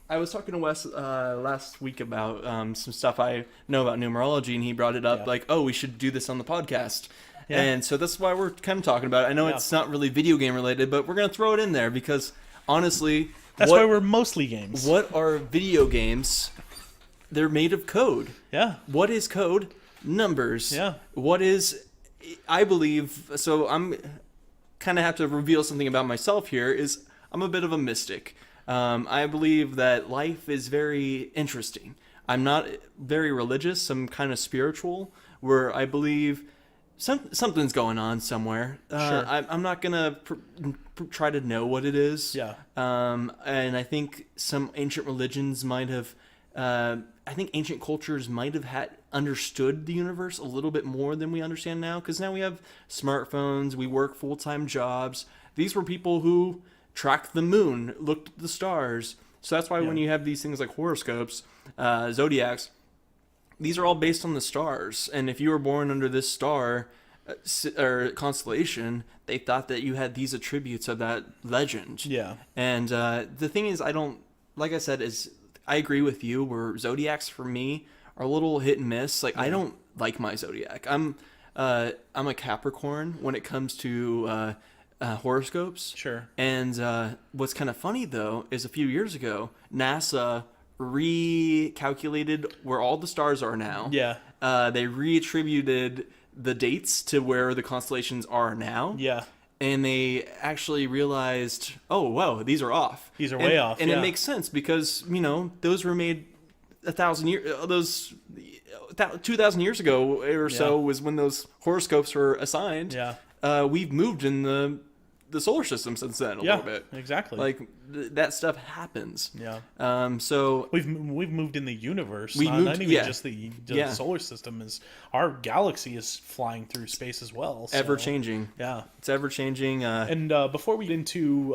I was talking to Wes last week about some stuff I know about numerology, and he brought it up Yeah. like, oh, we should do this on the podcast. Yeah. And so that's why we're kind of talking about it. I know Yeah. it's not really video game related, but we're going to throw it in there because honestly, That's why we're mostly games. what are video games? They're made of code. Yeah. What is code? Numbers. Yeah. What is, I believe, so I'm kind of have to reveal something about myself here, is I'm a bit of a mystic. I believe that life is very interesting. I'm not very religious. I'm kind of spiritual, where I believe something's going on somewhere. Sure. I'm not going to try to know what it is. Yeah. And I think some ancient religions might have, I think ancient cultures might have understood the universe a little bit more than we understand now, because now we have smartphones, we work full-time jobs. These were people who tracked the moon, looked at the stars. So that's why when you have these things like horoscopes, zodiacs, these are all based on the stars. And if you were born under this star or constellation, they thought that you had these attributes of that legend. Yeah. And the thing is, like I said, I agree with you, where zodiacs for me are a little hit and miss. Like, I don't like my zodiac. I'm a Capricorn when it comes to horoscopes. Sure. And what's kind of funny, though, is a few years ago, NASA recalculated where all the stars are now. Yeah. They reattributed the dates to where the constellations are now. Yeah. And they actually realized, oh, wow, these are off. These are way off, And yeah. it makes sense because, those were made 2,000 years ago or so was when those horoscopes were assigned. Yeah. We've moved in the solar system since then a little bit. Exactly. Like, that stuff happens. Yeah. So We've moved in the universe. We not moved- even yeah. just the Yeah. solar system. Is our galaxy is flying through space as well. So, ever changing. Yeah. It's ever changing. And before we get into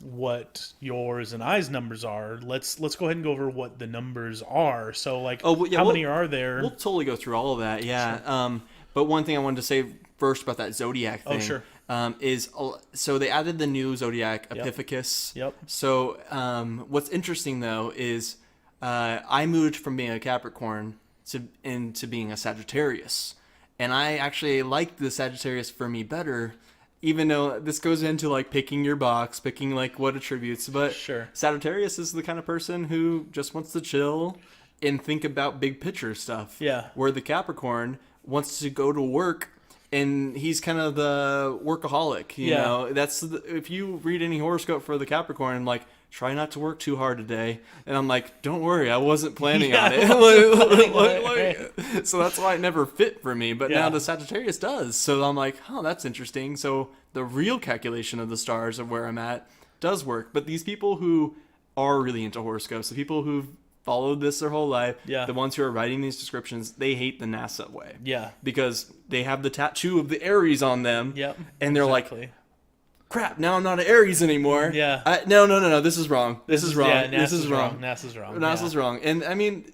what yours and I's numbers are, let's go ahead and go over what the numbers are. So, like, how many are there? We'll totally go through all of that. Yeah. But one thing I wanted to say first about that zodiac thing. Oh, sure. Is so they added the new zodiac Epiphycus. Yep. So what's interesting though is I moved from being a Capricorn into being a Sagittarius, and I actually like the Sagittarius for me better, even though this goes into like picking your box, picking like what attributes. But Sure. Sagittarius is the kind of person who just wants to chill and think about big picture stuff. Yeah. Where the Capricorn wants to go to work. And he's kind of the workaholic, you know. If you read any horoscope for the Capricorn, like, try not to work too hard today. And I'm like, don't worry, I wasn't planning on it. So that's why it never fit for me. But now the Sagittarius does. So I'm like, oh, that's interesting. So the real calculation of the stars of where I'm at does work. But these people who are really into horoscopes, the people who've followed this their whole life, the ones who are writing these descriptions, they hate the NASA way. Yeah. Because they have the tattoo of the Aries on them. Yep. And they're like, crap, now I'm not an Aries anymore. Yeah. No, this is wrong. This is wrong. Yeah, this is wrong. NASA's wrong. NASA's wrong. And I mean,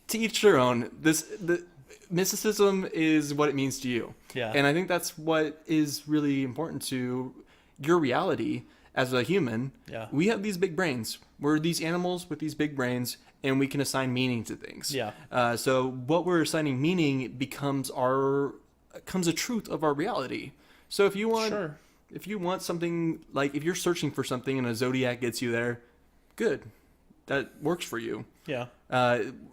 to each their own. The mysticism is what it means to you. Yeah. And I think that's what is really important to your reality as a human. Yeah. We have these big brains. We're these animals with these big brains, and we can assign meaning to things. Yeah. So what we're assigning meaning becomes a truth of our reality. So if you want something, like if you're searching for something and a zodiac gets you there, good. That works for you. Yeah.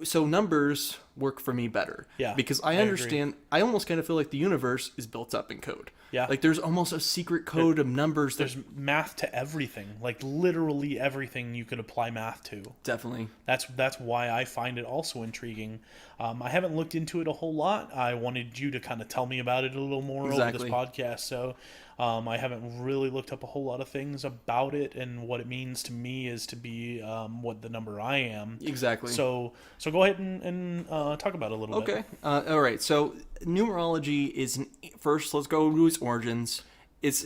So numbers work for me better. Yeah, Because I I agree. understand, I almost kind of feel like the universe is built up in code. Yeah. Like there's almost a secret code of numbers that There's math to everything, like literally everything you could apply math to. definitely. That's why I find it also intriguing. I haven't looked into it a whole lot. I wanted you to kind of tell me about it a little more Exactly. over this podcast. So I haven't really looked up a whole lot of things about it, and what it means to me is to be what the number I am. Exactly. So go ahead and talk about it a little bit. Okay. All right. So numerology is first. Let's go to its origins. It's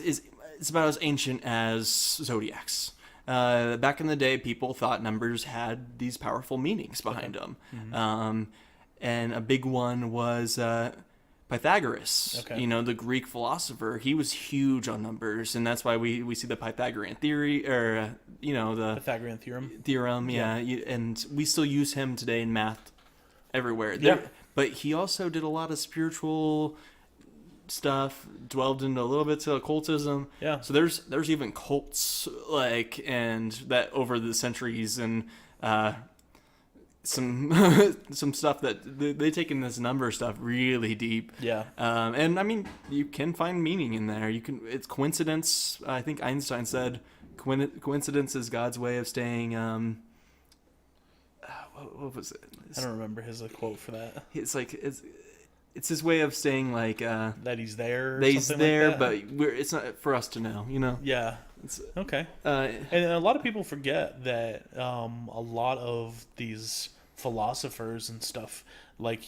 about as ancient as zodiacs. Back in the day, people thought numbers had these powerful meanings behind them, and a big one was Pythagoras. Okay. You know, the Greek philosopher. He was huge on numbers, and that's why we see the Pythagorean theory, or the Pythagorean theorem. theorem. Yeah, and we still use him today in math everywhere. Yeah. But he also did a lot of spiritual stuff, dwelled into a little bit to occultism. Yeah. So there's even cults and that over the centuries, and some some stuff that they take in this number stuff really deep. Yeah. And I mean, you can find meaning in there. It's coincidence. I think Einstein said coincidence is God's way of staying. What was it? I don't remember his quote for that. It's like it's his way of saying like That he's there. Or that he's something there, like that. but it's not for us to know. Yeah. It's, Okay. uh, And a lot of people forget that a lot of these philosophers and stuff, like,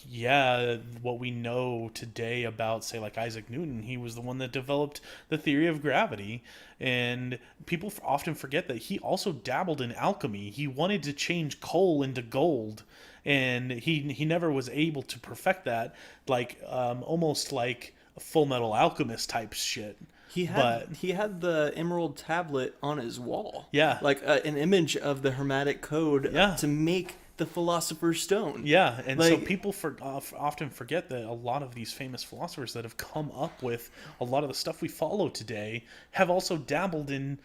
what we know today about, say, like Isaac Newton, he was the one that developed the theory of gravity. And people often forget that he also dabbled in alchemy. He wanted to change coal into gold. And he never was able to perfect that, like almost like a Full Metal Alchemist type shit. he had the emerald tablet on his wall. Yeah. like an image of the Hermetic code Yeah. to make the Philosopher's Stone. Yeah, and so Like- people often forget that a lot of these famous philosophers that have come up with a lot of the stuff we follow today have also dabbled in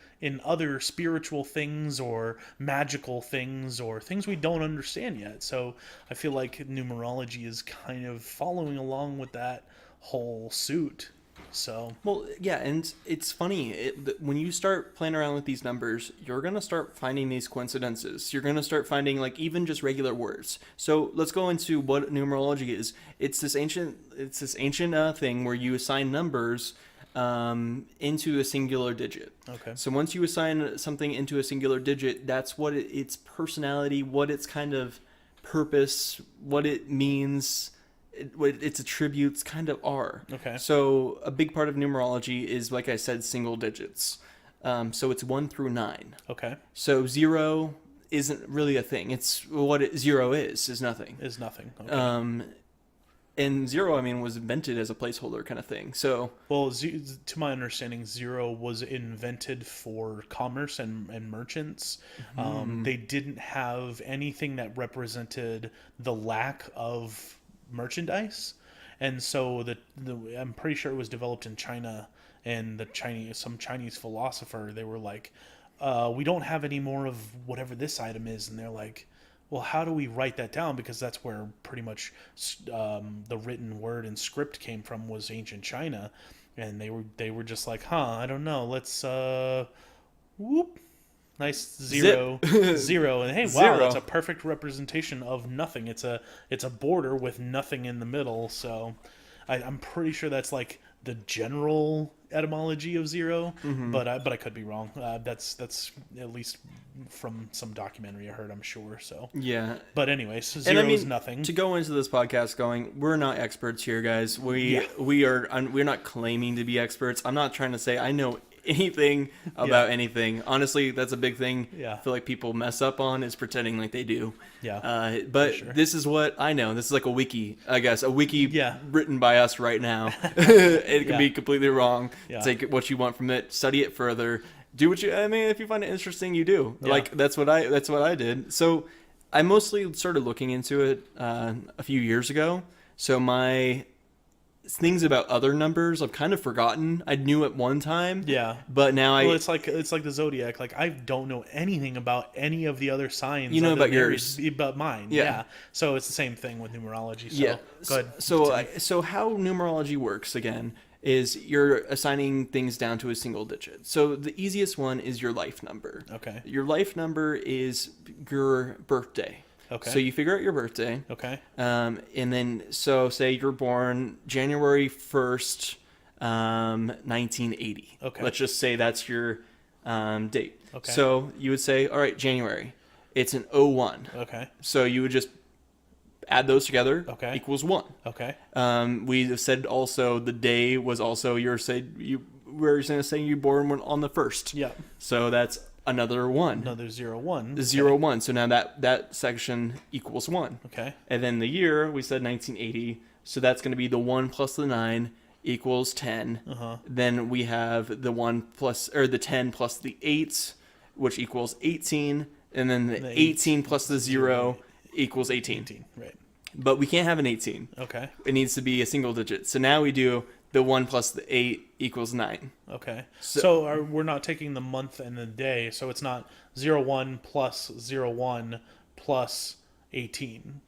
other spiritual things or magical things or things we don't understand yet. So I feel like numerology is kind of following along with that whole suit. So Well, yeah, and it's funny. When you start playing around with these numbers, you're going to start finding these coincidences. You're going to start finding, like, even just regular words. So let's go into what numerology is. It's this ancient thing where you assign numbers into a singular digit. okay, So once you assign something into a singular digit, that's what its personality, what its kind of purpose, what it means, what its attributes kind of are. Okay. So a big part of numerology is, like I said, single digits. So it's 1 through 9. okay, So 0 isn't really a thing. It's what 0 is nothing. is nothing. Okay. And 0, I mean, was invented as a placeholder kind of thing. So Well, to my understanding, 0 was invented for commerce and merchants. They didn't have anything that represented the lack of merchandise, and so I'm pretty sure it was developed in China. And some Chinese philosopher, they were like, we don't have any more of whatever this item is, and they're like, well, how do we write that down? Because that's where pretty much the written word and script came from, was ancient China. And they were just like, I don't know, let's whoop, nice zero. Zero, and hey, wow, Zero. that's a perfect representation of nothing. It's a border with nothing in the middle. So I'm pretty sure that's like the general etymology of 0, but I could be wrong. That's at least from some documentary I heard, I'm sure. So yeah. but anyways, so And 0 I mean, is nothing. To go into this podcast we're not experts here, guys. We're not claiming to be experts. I'm not trying to say I know anything about anything. Honestly, that's a big thing. Yeah. I feel like people mess up on is pretending like they do. Yeah, But sure. this is what I know. This is like a wiki, I guess. A wiki Yeah. written by us right now. It can Yeah. be completely wrong. Yeah. Take what you want from it. Study it further. Do what if you find it interesting, you do. Yeah. Like that's what I did. So I mostly started looking into it a few years ago. So things about other numbers I've kind of forgotten. I knew at one time. Yeah. But now Well, it's like the zodiac. Like I don't know anything about any of the other signs. You know other about than yours. About mine. Yeah. Yeah. So it's the same thing with numerology. So yeah. go ahead. So how numerology works again is you're assigning things down to a single digit. So the easiest one is your life number. Okay. Your life number is your birthday. Okay. So you figure out your birthday. Okay. And then, so say you're born January 1st, 1980. Okay. Let's just say that's your date. Okay. So you would say, all right, January. It's an 01. Okay. So you would just add those together. Okay. Equals 1. Okay. We said also the day was also you were going to say you born on the 1st. Yeah. So that's another 1. Another 01. The 01. So now that section equals 1. Okay. And then the year, we said 1980. So that's going to be the 1 plus the 9 equals 10. Uh-huh. Then we have the 10 plus the 8, which equals 18. And then the 18 plus the 0 equals 18. 18. Right. But we can't have an 18. Okay. It needs to be a single digit. So now we do the 1 plus the 8 equals 9. Okay. So we're not taking the month and the day. So it's not 01 plus 01 plus 18.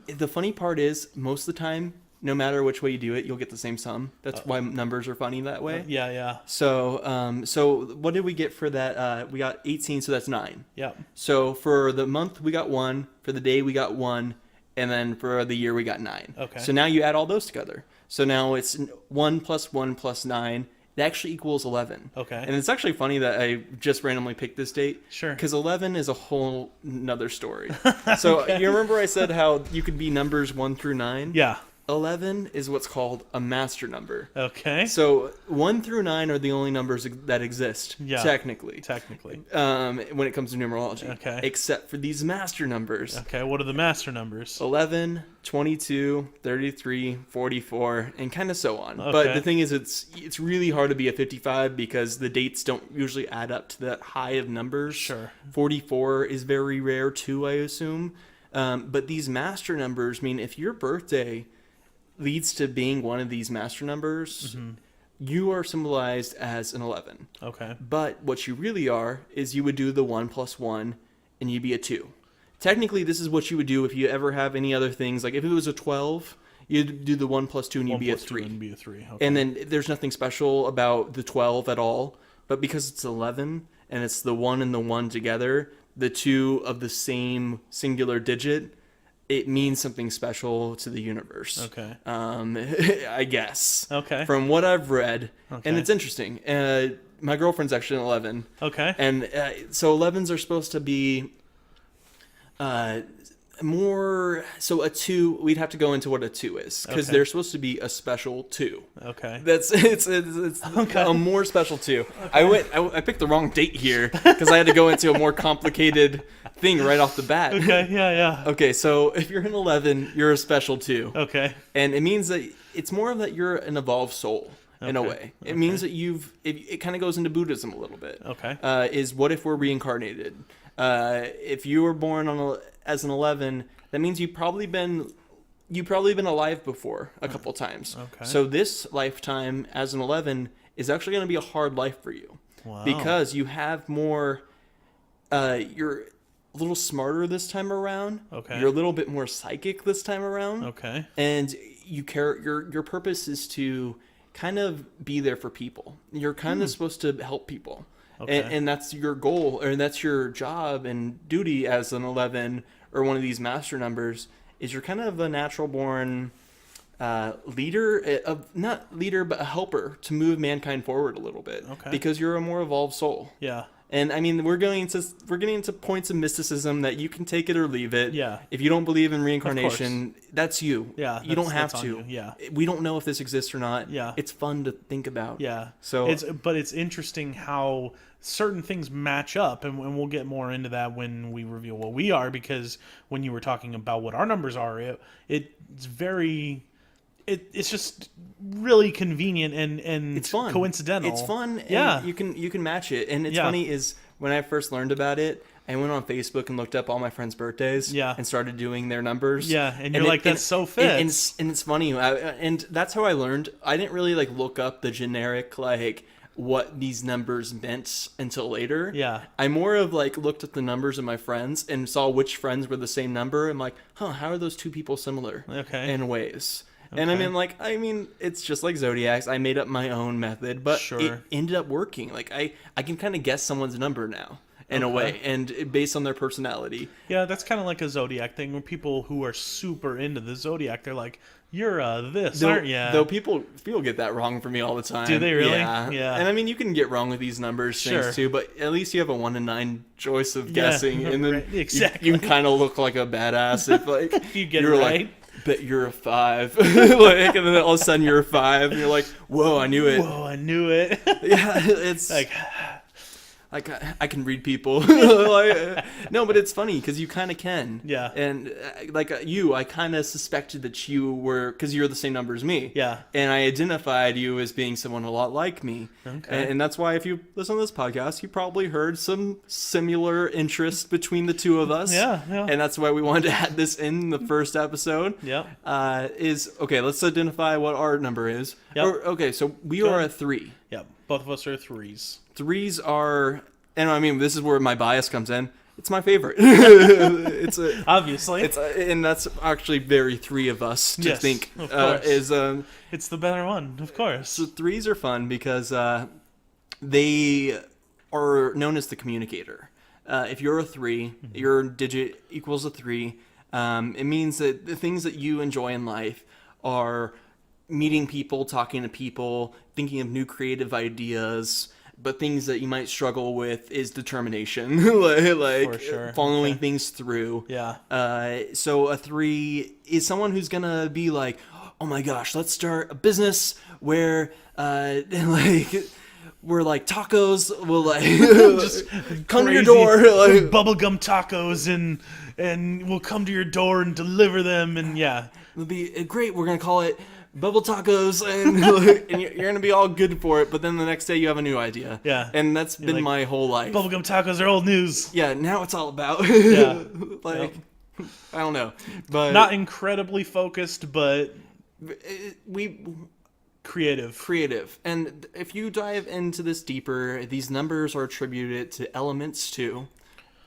The funny part is, most of the time, no matter which way you do it, you'll get the same sum. That's why numbers are funny that way. Yeah, yeah. So what did we get for that? We got 18, so that's 9. Yeah. So for the month, we got 1. For the day, we got 1. And then for the year, we got 9. Okay. So now you add all those together. So now it's 1 plus 1 plus 9. It actually equals 11. Okay. And it's actually funny that I just randomly picked this date. Sure. Because 11 is a whole nother story. So you remember I said how you could be numbers 1 through 9? Yeah. 11 is what's called a master number. Okay. So 1 through 9 are the only numbers that exist, Yeah. technically, when it comes to numerology. Okay. Except for these master numbers. Okay. What are the master numbers? 11, 22, 33, 44, and kind of so on. Okay. But the thing is, it's really hard to be a 55 because the dates don't usually add up to that high of numbers. Sure. 44 is very rare too, I assume. But these master numbers mean if your birthday leads to being one of these master numbers, you are symbolized as an 11. Okay. But what you really are is you would do the 1 plus 1 and you'd be a 2. Technically, this is what you would do if you ever have any other things. Like if it was a 12, you'd do the 1 plus 2 and you'd 1 be a plus 2 3. and be a 3. Okay. And then there's nothing special about the 12 at all. But because it's 11 and it's the 1 and the 1 together, the 2 of the same singular digit, it means something special to the universe. Okay. I guess. Okay. From what I've read. Okay. And it's interesting. My girlfriend's actually an 11. Okay. And so 11s are supposed to be more. So a 2, we'd have to go into what a 2 is. Because Okay. they're supposed to be a special 2. Okay. It's Okay. a more special 2. I picked the wrong date here because I had to go into a more complicated thing right off the bat. Okay. Yeah. Yeah. Okay, so if you're an 11, you're a special 2. Okay. And it means that it's more of that you're an evolved soul in a Okay. way. It means that it kind of goes into Buddhism a little bit. Okay. Is what if we're reincarnated? If you were born as an 11, that means you've probably been alive before a couple times. Okay. So this lifetime as an 11 is actually going to be a hard life for you. Wow. Because you have more, you're a little smarter this time around. Okay. You're a little bit more psychic this time around. Okay. And you care. Your purpose is to kind of be there for people. You're kind of supposed to help people. Okay. And that's your goal, or that's your job and duty as an 11 or one of these master numbers. Is you're kind of a natural born leader, not leader, but a helper to move mankind forward a little bit. Okay. Because you're a more evolved soul. Yeah. And I mean, we're getting into points of mysticism that you can take it or leave it. Yeah. If you don't believe in reincarnation, that's you. Yeah, You don't have that's to. on you. Yeah. We don't know if this exists or not. Yeah. It's fun to think about. Yeah. So it's interesting how certain things match up, and we'll get more into that when we reveal what we are. Because when you were talking about what our numbers are, it's very. It's just really convenient and it's fun. coincidental. It's fun. And Yeah. You can match it. And it's Yeah. funny is when I first learned about it, I went on Facebook and looked up all my friends' birthdays. Yeah. And started doing their numbers. Yeah, and you're like, that's so fit. And it's funny, and that's how I learned. I didn't really like look up the generic like what these numbers meant until later. Yeah. I more of like looked at the numbers of my friends and saw which friends were the same number. I'm like, how are those two people similar? Okay. In ways. And I mean, it's just like Zodiacs. I made up my own method, but Sure. it ended up working. Like I can kind of guess someone's number now in a way, and based on their personality. Yeah, that's kind of like a Zodiac thing where people who are super into the Zodiac, they're like, you're this, aren't you? Though people get that wrong for me all the time. Do they really? Yeah. Yeah. And I mean, you can get wrong with these numbers things too, but at least you have a 1 in 9 choice of guessing, and then right, exactly. you kind of look like a badass if like You get it you're right. like, bet you're a 5, like, and then all of a sudden you're a 5, and you're like, whoa, I knew it. Whoa, I knew it. Yeah, it's like, I can read people. Like, no, but it's funny because you kind of can. Yeah. And I kind of suspected that you were, because you're the same number as me. Yeah. And I identified you as being someone a lot like me. Okay. And that's why if you listen to this podcast, you probably heard some similar interest between the two of us. Yeah. And that's why we wanted to add this in the first episode. Yep. Let's identify what our number is. Yep. So we are a 3. Yep. Both of us are 3s. 3s are, and I mean, this is where my bias comes in. It's my favorite. Obviously. And that's actually very 3 of us to think. Of course. It's the better one, of course. So 3s are fun because they are known as the communicator. If you're a 3, your digit equals a 3. It means that the things that you enjoy in life are meeting people, talking to people, thinking of new creative ideas, but things that you might struggle with is determination, like For sure. following things through. Yeah. So a 3 is someone who's gonna be like, oh my gosh, let's start a business where we're like tacos will like just come to your door, like bubblegum tacos, and we'll come to your door and deliver them, and yeah. it'll be great. We're gonna call it Bubble Tacos, and you're gonna be all good for it. But then the next day you have a new idea. Yeah. And that's been like, my whole life. Bubblegum tacos are old news. Yeah. Now it's all about Yeah. like I don't know, but Not incredibly focused, but we creative. And if you dive into this deeper, these numbers are attributed to elements too.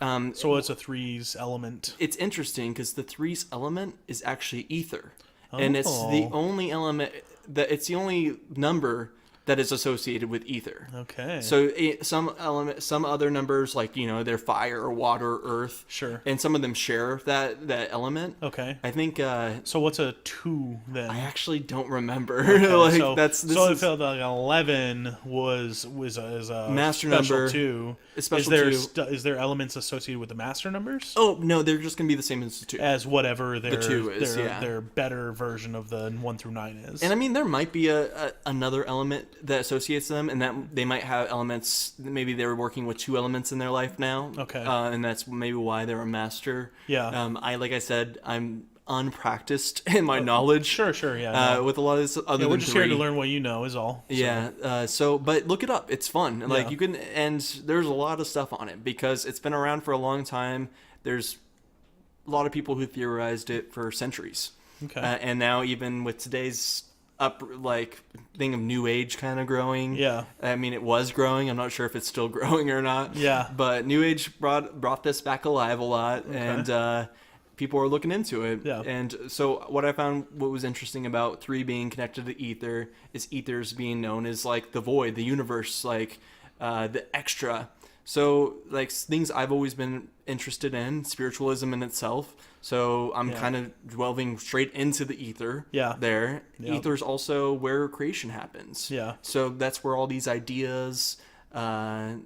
So it's a 3's element. It's interesting because the 3's element is actually ether. And it's the only element it's the only number that is associated with ether. Okay. So some other numbers, like, they're fire, water, earth. Sure. And some of them share that element. Okay. I think. So what's a 2 then? I actually don't remember. Okay, so it felt like 11 was a master special number. 2. A special 2. Is there elements associated with the master numbers? Oh no, they're just gonna be the same as the 2. As whatever their 2 is, their better version of the 1 through 9 is. And I mean, there might be another element that associates them, and that they might have elements. Maybe they were working with 2 elements in their life now. Okay. And that's maybe why they're a master. Yeah. Like I said, I'm unpracticed in my knowledge. Sure, yeah. With a lot of this other we're than just 3. here to learn what you know is all. So. Yeah. But look it up. It's fun. Like Yeah. you can, and there's a lot of stuff on it because it's been around for a long time. There's a lot of people who theorized it for centuries. Okay. And now even with today's thing of new age kind of growing. Yeah. I mean, it was growing. I'm not sure if it's still growing or not. Yeah. But new age brought this back alive a lot, and people are looking into it. Yeah. And so what I found, what was interesting about 3 being connected to ether is ether's being known as like the void, the universe, like the extra. So like things I've always been interested in, spiritualism in itself. So I'm kind of delving straight into the ether. Yeah. There. Yep. Ether's also where creation happens. Yeah. So that's where all these ideas. A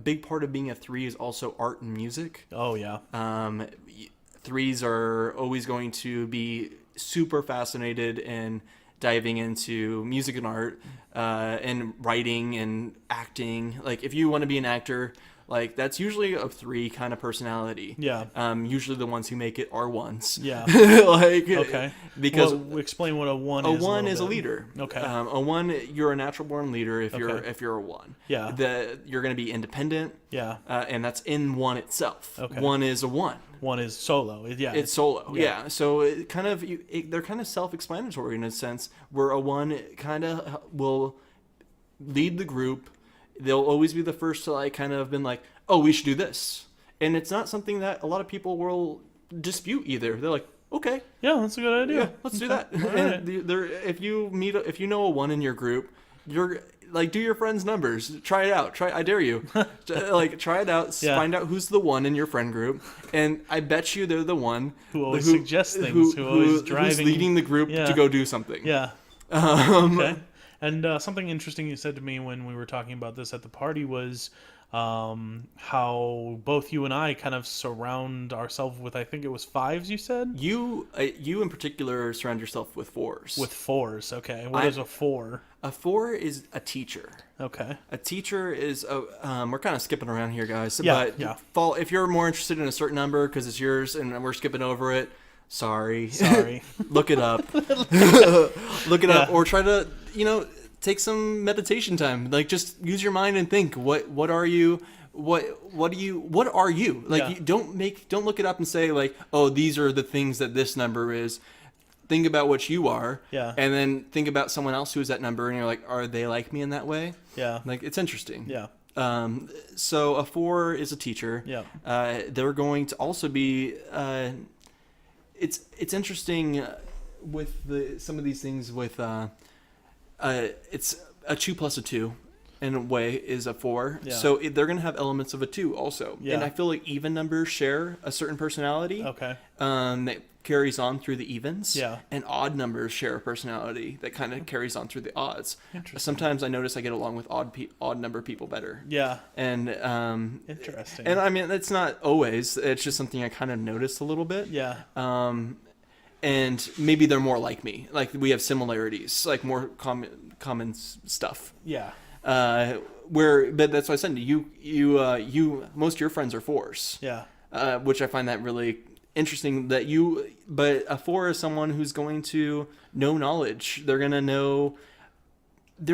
big part of being a 3 is also art and music. Oh yeah. 3s are always going to be super fascinated in diving into music and art, and writing and acting. Like if you want to be an actor, like that's usually a 3 kind of personality. Yeah. Usually the ones who make it are 1s. Yeah. Like, Okay. because well, explain what a 1 a is. 1 little is a bit. leader. Okay. A 1, you're a natural born leader if Okay. you're a 1. Yeah. You're going to be independent. Yeah. And that's in 1 itself. Okay. 1 is a 1. 1 is solo. Yeah. It's solo. Yeah. Yeah. So it kind of they're kind of self-explanatory in a sense, where a 1 kind of will lead the group. They'll always be the first to like kind of been like, oh, we should do this, and it's not something that a lot of people will dispute either. They're like, okay, Yeah, that's a good idea. yeah, let's do that. All right. And if you know a 1 in your group, you're like, do your friend's numbers, try it out. I dare you, like try it out. Yeah. Find out who's the 1 in your friend group, and I bet you they're the one Who always suggests things, who always driving- who's leading the group Yeah. to go do something. Yeah. Okay. And something interesting you said to me when we were talking about this at the party was how both you and I kind of surround ourselves with, I think it was 5s, you said? You in particular surround yourself with 4s. With 4s, okay. What is a 4? A 4 is a teacher. Okay. A teacher is we're kind of skipping around here, guys. Yeah, But yeah. if you're more interested in a certain number because it's yours and we're skipping over it, sorry. Look it up. Look it up, Yeah. or try to take some meditation time. Like just use your mind and think. What are you? What are you? Like Yeah. you don't look it up and say like, oh, these are the things that this number is. Think about what you are, Yeah. and then think about someone else who is that number, and you're like, are they like me in that way? Yeah. Like it's interesting. Yeah. So a 4 is a teacher. Yeah. They're going to also be. It's interesting with some of these things with. It's a 2 plus a 2. In a way, is a 4. Yeah. So they're going to have elements of a 2 also. Yeah. And I feel like even numbers share a certain personality. Okay. That carries on through the evens. Yeah. And odd numbers share a personality that kind of carries on through the odds. Interesting. Sometimes I notice I get along with odd number people better. Yeah. And Interesting. and I mean it's not always. It's just something I kind of noticed a little bit. Yeah. And maybe they're more like me. Like we have similarities, like more common stuff. Yeah. But that's why I said you most of your friends are 4s. Yeah. Which I find that really interesting but a 4 is someone who's going to know knowledge. They're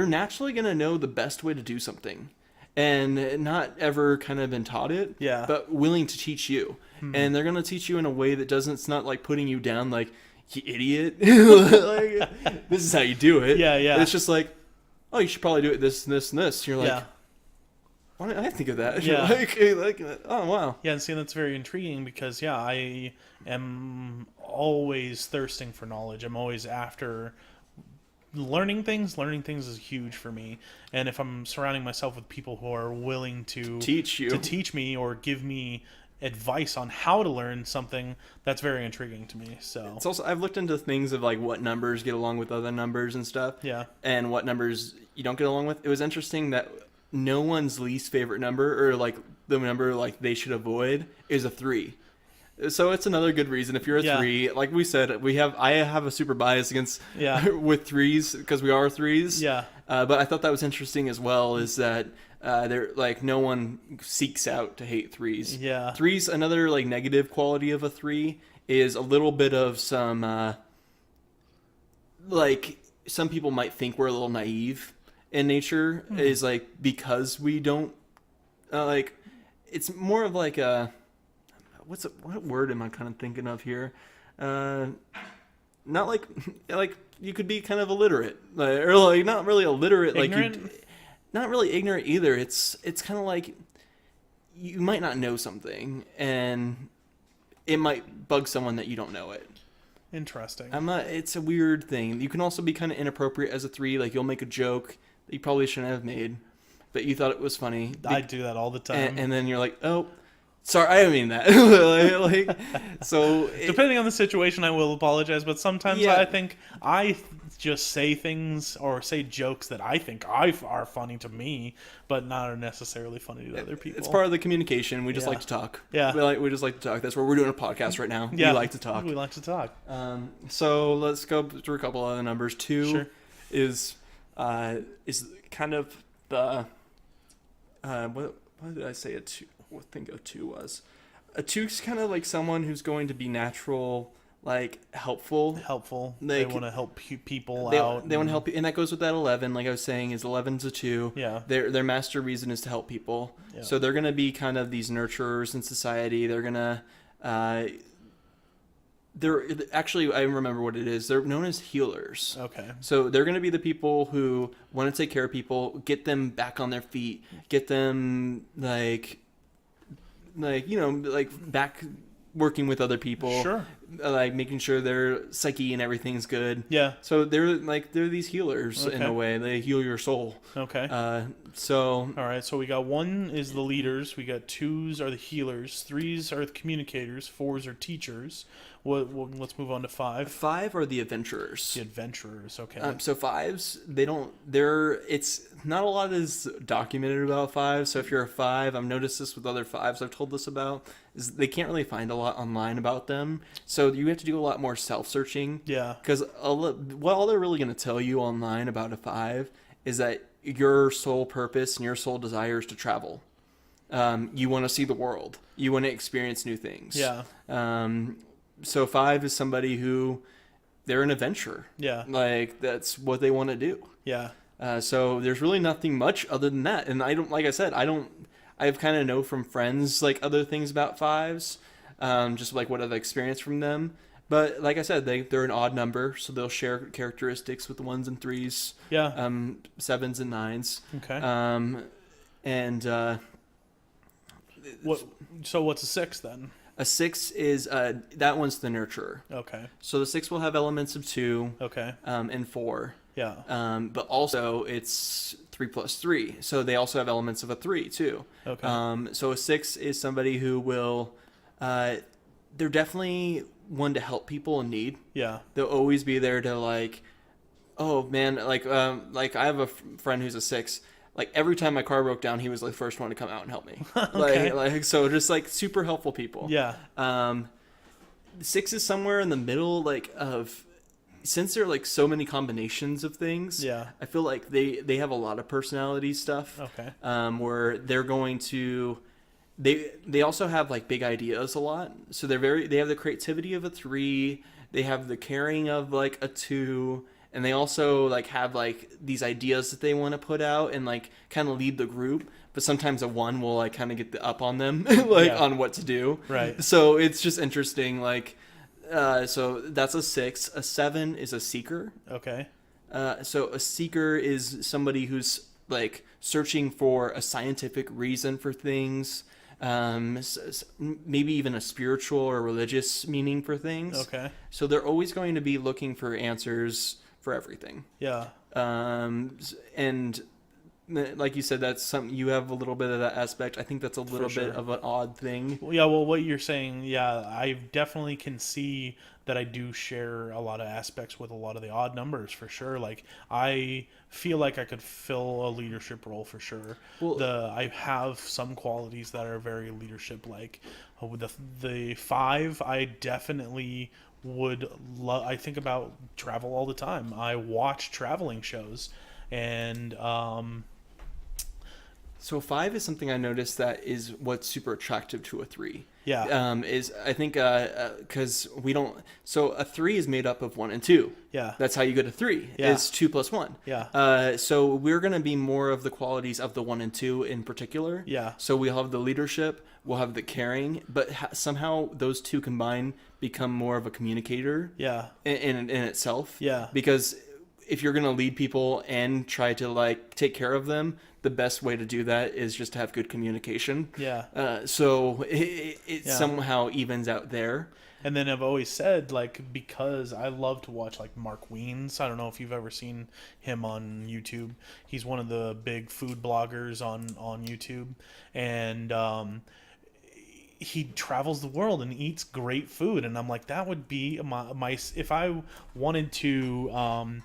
naturally going to know the best way to do something and not ever kind of been taught it, Yeah. but willing to teach you. And they're going to teach you in a way that it's not like putting you down like, you idiot. Like, this is how you do it. Yeah, yeah. It's just like, oh, you should probably do it this and this and this. You're like, Yeah. why didn't I think of that? Yeah. like, oh, wow. Yeah, and see, that's very intriguing because, yeah, I am always thirsting for knowledge. I'm always after learning things. Learning things is huge for me. And if I'm surrounding myself with people who are willing to Teach you. to teach me or give me advice on how to learn something, that's very intriguing to me. So It's also, I've looked into things of like what numbers get along with other numbers and stuff. Yeah. And what numbers you don't get along with. It was interesting that no one's least favorite number or like the number like they should avoid is a 3. So it's another good reason if you're a Yeah. 3. Like we said, I have a super bias against Yeah. with 3s because we are 3s. Yeah. But I thought that was interesting as well. Is that they're like no one seeks out to hate 3s. Yeah. 3s, another like negative quality of a 3 is a little bit of some like some people might think we're a little naive in nature. Is like because we don't like it's more of like a what word am I kind of thinking of here? Not like you could be kind of illiterate, or like not really illiterate, Ignorant? like not really ignorant either. It's kind of like you might not know something, and it might bug someone that you don't know it. Interesting. It's a weird thing. You can also be kind of inappropriate as a 3. Like you'll make a joke that you probably shouldn't have made, but you thought it was funny. I do that all the time. And then you're like, oh, sorry, I didn't mean that. So Depending on the situation, I will apologize, but sometimes Yeah. I think I just say things or say jokes that I think are funny to me, but not necessarily funny to other people. it's part of the communication. We just Yeah. like to talk. Yeah. We just like to talk. That's where we're doing a podcast right now. Yeah. We like to talk. We like to talk. So let's go through a couple other numbers. 2 Sure. is kind of the what what did I say a 2? What I think a 2 was. A 2's kind of like someone who's going to be natural, like helpful. Helpful. Like, They want to help people They out. want to help you, and that goes with that 11. Like I was saying, is 11's a 2. Yeah. Their master reason is to help people. Yeah. So they're gonna be kind of these nurturers in society. They're gonna, they're actually, I remember what it is. They're known as healers. Okay. So they're gonna be the people who want to take care of people, get them back on their feet, get them like back working with other people. Sure. Like making sure their psyche and everything's good. Yeah. So they're these healers in a Okay. way. They heal your soul. Okay. So All right. So we got 1 is the leaders. We got 2s are the healers. 3s are the communicators. 4s are teachers. Let's move on to 5. 5 are the adventurers. The adventurers. Okay. So 5s, it's not a lot is documented about 5s. So if you're a 5, I've noticed this with other 5s I've told this about, is they can't really find a lot online about them. So you have to do a lot more self-searching. Yeah. Because all they're really going to tell you online about a 5 is that your sole purpose and your sole desire is to travel. You want to see the world. You want to experience new things. Yeah. So 5 is somebody who, they're an adventurer. Yeah. Like, that's what they want to do. Yeah. So there's really nothing much other than that. And I've kind of know from friends, like, other things about 5s, just like what I've experienced from them. But like I said, they're an odd number, so they'll share characteristics with the 1s and 3s. Yeah. 7s and 9s. Okay. So what's a 6 then? A 6 is that one's the nurturer. Okay. So the 6 will have elements of 2. Okay. And 4. Yeah. But also it's 3 plus 3, so they also have elements of a 3 too. Okay. So a 6 is somebody who will, they're definitely one to help people in need. Yeah. They'll always be there to like, oh man, like I have a friend who's a 6. Like every time my car broke down, he was the first one to come out and help me. Okay. So just like super helpful people. Yeah. 6 is somewhere in the middle, like of, since there are like so many combinations of things. Yeah. I feel like they have a lot of personality stuff. Okay. Where they're going to, they also have like big ideas a lot. So they have the creativity of a 3. They have the caring of like a 2. And they also like have like these ideas that they want to put out and like kind of lead the group. But sometimes a 1 will like kind of get the up on them, on what to do. Right. So it's just interesting. Like, so that's a 6. A 7 is a seeker. Okay. So a seeker is somebody who's like searching for a scientific reason for things. Maybe even a spiritual or religious meaning for things. Okay. So they're always going to be looking for answers for everything. Yeah. And like you said, that's something, you have a little bit of that aspect. I think that's a little sure. bit of an odd thing. Well, yeah, well, what you're saying, yeah, I definitely can see that I do share a lot of aspects with a lot of the odd numbers for sure. Like, I feel like I could fill a leadership role for sure. Well, I have some qualities that are very leadership-like. The 5, I definitely would love. I think about travel all the time. I watch traveling shows, and so 5 is something I noticed that is what's super attractive to a 3. yeah, Is I think because we don't. So a 3 is made up of 1 and 2. yeah, That's how you get a 3. Yeah. Is 2 plus 1. yeah, So we're gonna be more of the qualities of the 1 and 2 in particular. yeah, So we'll have the leadership, we'll have the caring, but somehow those two combined become more of a communicator yeah, in itself. yeah, Because if you're gonna lead people and try to like take care of them, the best way to do that is just to have good communication. yeah. So it Yeah. somehow evens out there. And then I've always said, like, because I love to watch, like, Mark Wiens. I don't know if you've ever seen him on YouTube. He's one of the big food bloggers on YouTube. And he travels the world and eats great food. And I'm like, that would be my if I wanted to...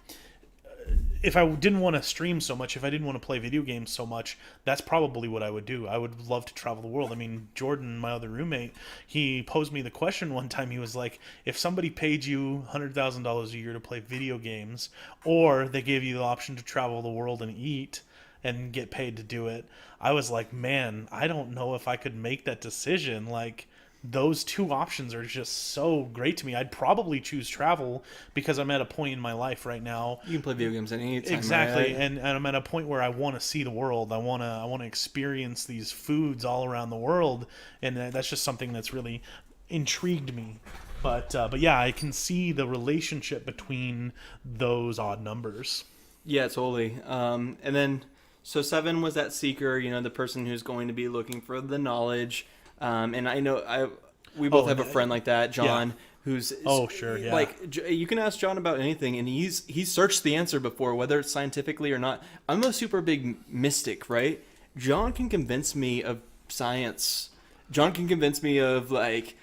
if I didn't want to stream so much, if I didn't want to play video games so much, that's probably what I would do. I would love to travel the world. I mean, Jordan, my other roommate, he posed me the question one time. He was like, if somebody paid you $100,000 a year to play video games, or they gave you the option to travel the world and eat, and get paid to do it, I was like, man, I don't know if I could make that decision. Like, those two options are just so great to me. I'd probably choose travel because I'm at a point in my life right now. You can play video games anytime. Exactly, right? and I'm at a point where I want to see the world. I want to experience these foods all around the world, and that's just something that's really intrigued me. But yeah, I can see the relationship between those odd numbers. Yeah, totally. And then, so 7 was that seeker, the person who's going to be looking for the knowledge. And I know we both have a friend like that, John, who's Oh, sure, yeah. like you can ask John about anything, and he's searched the answer before, whether it's scientifically or not. I'm a super big mystic, right? John can convince me of science. John can convince me of like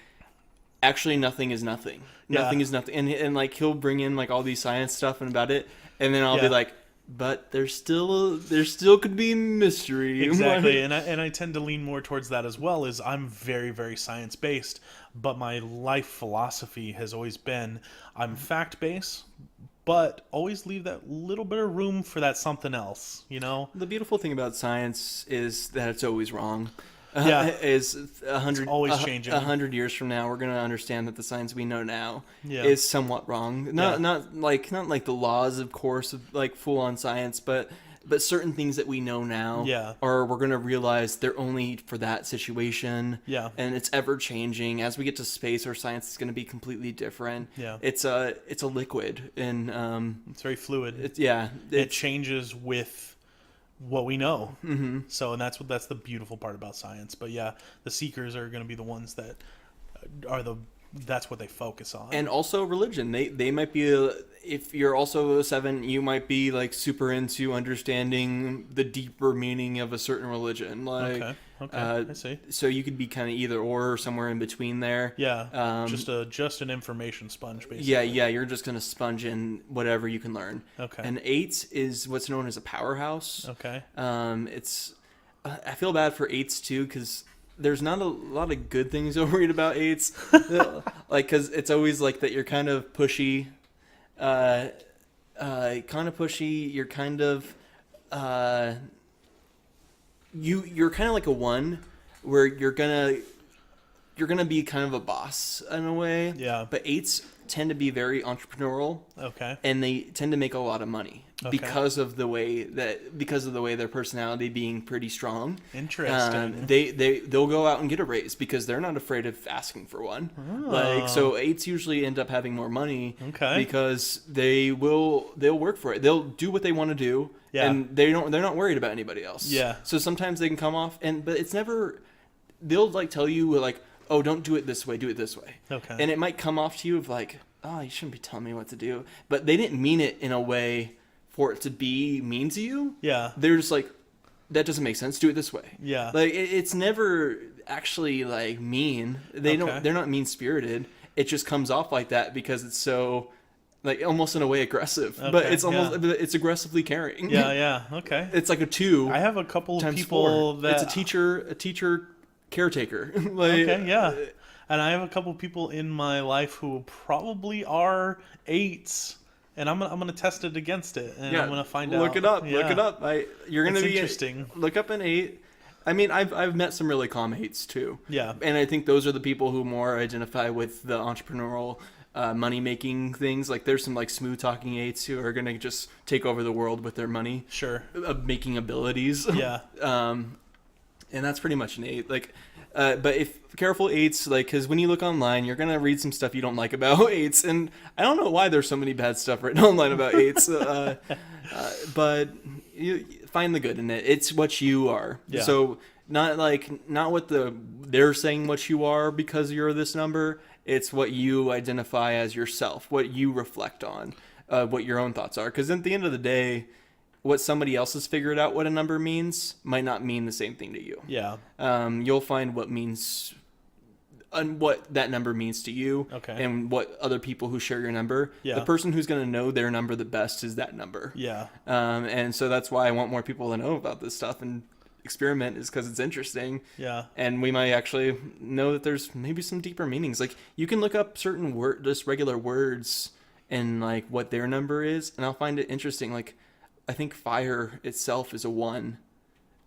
actually nothing is nothing. Nothing is nothing, and like he'll bring in like all these science stuff and about it, and then I'll be like, but there still could be mystery. Exactly, and I tend to lean more towards that as well. Is I'm very, very science based, but my life philosophy has always been I'm fact based, but always leave that little bit of room for that something else. The beautiful thing about science is that it's always wrong. Yeah. Is always changing. 100 years from now, we're going to understand that the science we know now Yeah. is somewhat wrong. Not like the laws, of course, of like full on science, but certain things that we know now, are we're going to realize they're only for that situation. Yeah. And it's ever changing. As we get to space, our science is going to be completely different. Yeah. It's a liquid, and It's very fluid. it changes with what we know. Mm-hmm. So, and that's the beautiful part about science. But yeah, the seekers are going to be the ones that that's what they focus on. And also religion. They might be, if you're also a 7, you might be like super into understanding the deeper meaning of a certain religion. Like, okay, I see. So you could be kind of either or somewhere in between there. Yeah, just an information sponge, basically. Yeah, you're just gonna sponge in whatever you can learn. Okay. And 8 is what's known as a powerhouse. Okay. It's I feel bad for 8s too, because there's not a lot of good things to read about 8s. Like, because it's always like that you're kind of pushy. You're kind of you're kind of like a 1 where you're gonna be kind of a boss in a way. Yeah. But 8s tend to be very entrepreneurial. Okay. And they tend to make a lot of money because of the way their personality being pretty strong. Interesting. They'll go out and get a raise because they're not afraid of asking for one. Oh. Like, so 8s usually end up having more money because they'll work for it. They'll do what they want to do. Yeah. And they're not worried about anybody else. Yeah. So sometimes they can come off but it's never, they'll like tell you like, oh, don't do it this way, do it this way. Okay. And it might come off to you of like, oh, you shouldn't be telling me what to do. But they didn't mean it in a way for it to be mean to you. Yeah. They're just like, that doesn't make sense, do it this way. Yeah. Like, it's never actually like mean. They're not mean spirited. It just comes off like that because it's so, like, almost in a way aggressive. But it's almost, it's aggressively caring. Yeah, okay. It's like a 2. I have a couple of people 4. that... It's a teacher caretaker. Okay, yeah. And I have a couple people in my life who probably are 8s, and I'm gonna test it against it, and I'm gonna find out. Look it up. Yeah. Look it up. You're gonna be interesting. Look up an 8. I mean, I've met some really calm 8s too. Yeah. And I think those are the people who more identify with the entrepreneurial, money making things. Like, there's some like smooth talking 8s who are gonna just take over the world with their money. Sure. Making abilities. Yeah. And that's pretty much an 8. Like, but if careful 8s, like, because when you look online, you're gonna read some stuff you don't like about 8s, and I don't know why there's so many bad stuff written online about 8s. But you find the good in it. It's what you are. Yeah. So not what they're saying what you are because you're this number. It's what you identify as yourself, what you reflect on, what your own thoughts are. Because at the end of the day, what somebody else has figured out what a number means might not mean the same thing to you. Yeah. You'll find what that number means to you, and what other people who share your number. Yeah. The person who's going to know their number the best is that number. Yeah. And so that's why I want more people to know about this stuff and experiment, is because it's interesting. Yeah. And we might actually know that there's maybe some deeper meanings. Like, you can look up certain just regular words and like what their number is, and I'll find it interesting. Like, I think fire itself is a 1.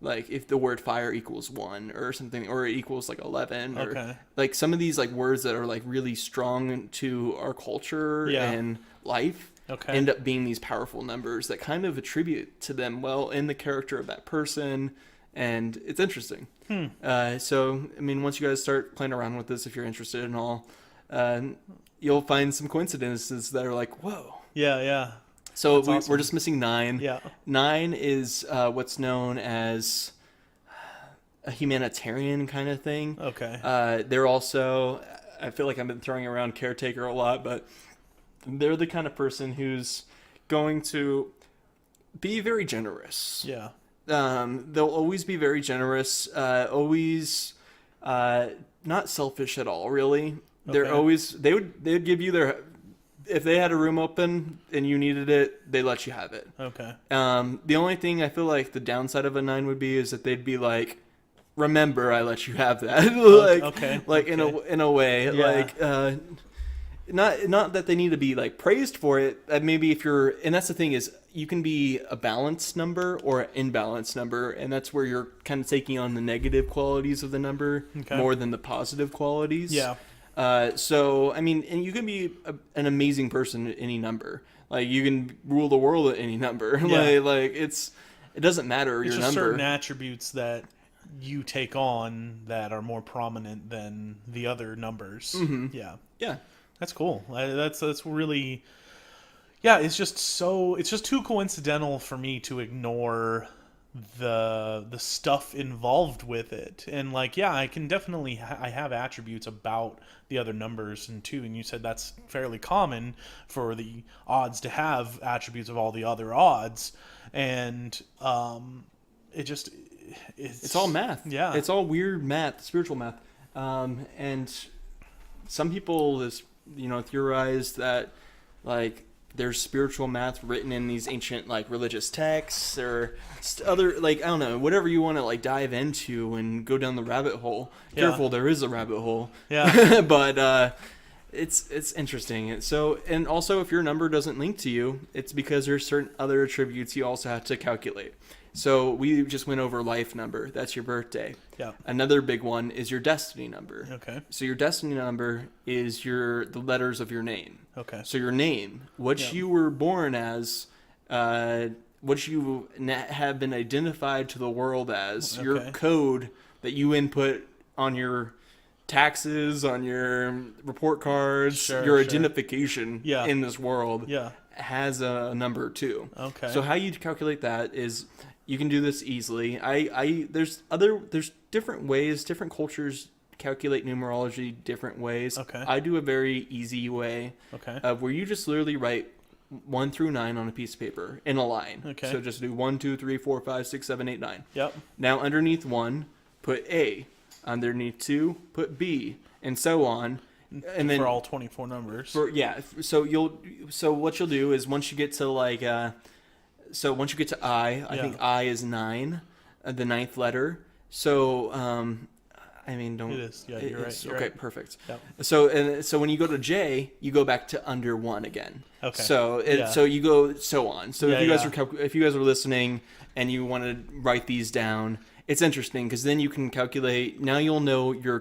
Like if the word fire equals 1 or something, or it equals like 11, or Okay. like some of these like words that are like really strong to our culture Yeah. and life Okay. end up being these powerful numbers that kind of attribute to them well in the character of that person. And it's interesting. So, I mean, once you guys start playing around with this, if you're interested in all, you'll find some coincidences that are like, whoa. Yeah. Yeah. So That's we're awesome. just missing 9. Yeah. 9 is what's known as a humanitarian kind of thing. Okay. They're also, I feel like I've been throwing around caretaker a lot, but they're the kind of person who's going to be very generous. Yeah. They'll always be very generous, always not selfish at all, really. They're Okay. always, they would give you their, if they had a room open and you needed it, they let you have it. Okay. The only thing I feel like the downside of a 9 would be is that they'd be like, remember I let you have that. like, Okay. like in a way, Yeah. like, not that they need to be like praised for it. Maybe if you're, and that's the thing is you can be a balanced number or an imbalanced number, and that's where you're kind of taking on the negative qualities of the number Okay. more than the positive qualities. Yeah. So I mean, and you can be an amazing person at any number. Like you can rule the world at any number. Yeah. like it doesn't matter It's your just number. certain attributes that you take on that are more prominent than the other numbers. Mhm. Yeah. Yeah. That's cool. That's really, yeah. It's just too coincidental for me to ignore the stuff involved with it. And like, yeah, I can definitely I have attributes about the other numbers and too. And you said that's fairly common for the odds to have attributes of all the other odds. And it just It's all math. Yeah. It's all weird math, spiritual math. And some people theorize that like there's spiritual math written in these ancient like religious texts or other like I don't know, whatever you want to like dive into and go down the rabbit hole. Yeah. Careful, there is a rabbit hole. Yeah. But it's interesting. So and also if your number doesn't link to you, it's because there's certain other attributes you also have to calculate. So we just went over life number. That's your birthday. Yeah. Another big one is your destiny number. Okay. So your destiny number is the letters of your name. Okay. So your name, what Yeah. you were born as, what you have been identified to the world as, your Okay. code that you input on your taxes, on your report cards, Sure, your sure. identification Yeah. in this world Yeah. has a number too. Okay. So how you calculate that is you can do this easily. There's different ways, different cultures calculate numerology different ways. Okay. I do a very easy way Okay. where you just literally write 1 through 9 on a piece of paper in a line. Okay. So just do 1, 2, 3, 4, 5, 6, 7, 8, 9. Yep. Now underneath 1, put A. Underneath 2, put B, and so on. And then for all 24 numbers. so what you'll do is once you get to like once you get to I Yeah. think I is 9, the 9th letter. So I mean don't It is. Yeah, you're right. You're okay, right. perfect. Yep. So when you go to J, you go back to under 1 again. Okay. So so you go so on. So Yeah, if you guys are listening and you want to write these down, it's interesting because then you can calculate. Now you'll know your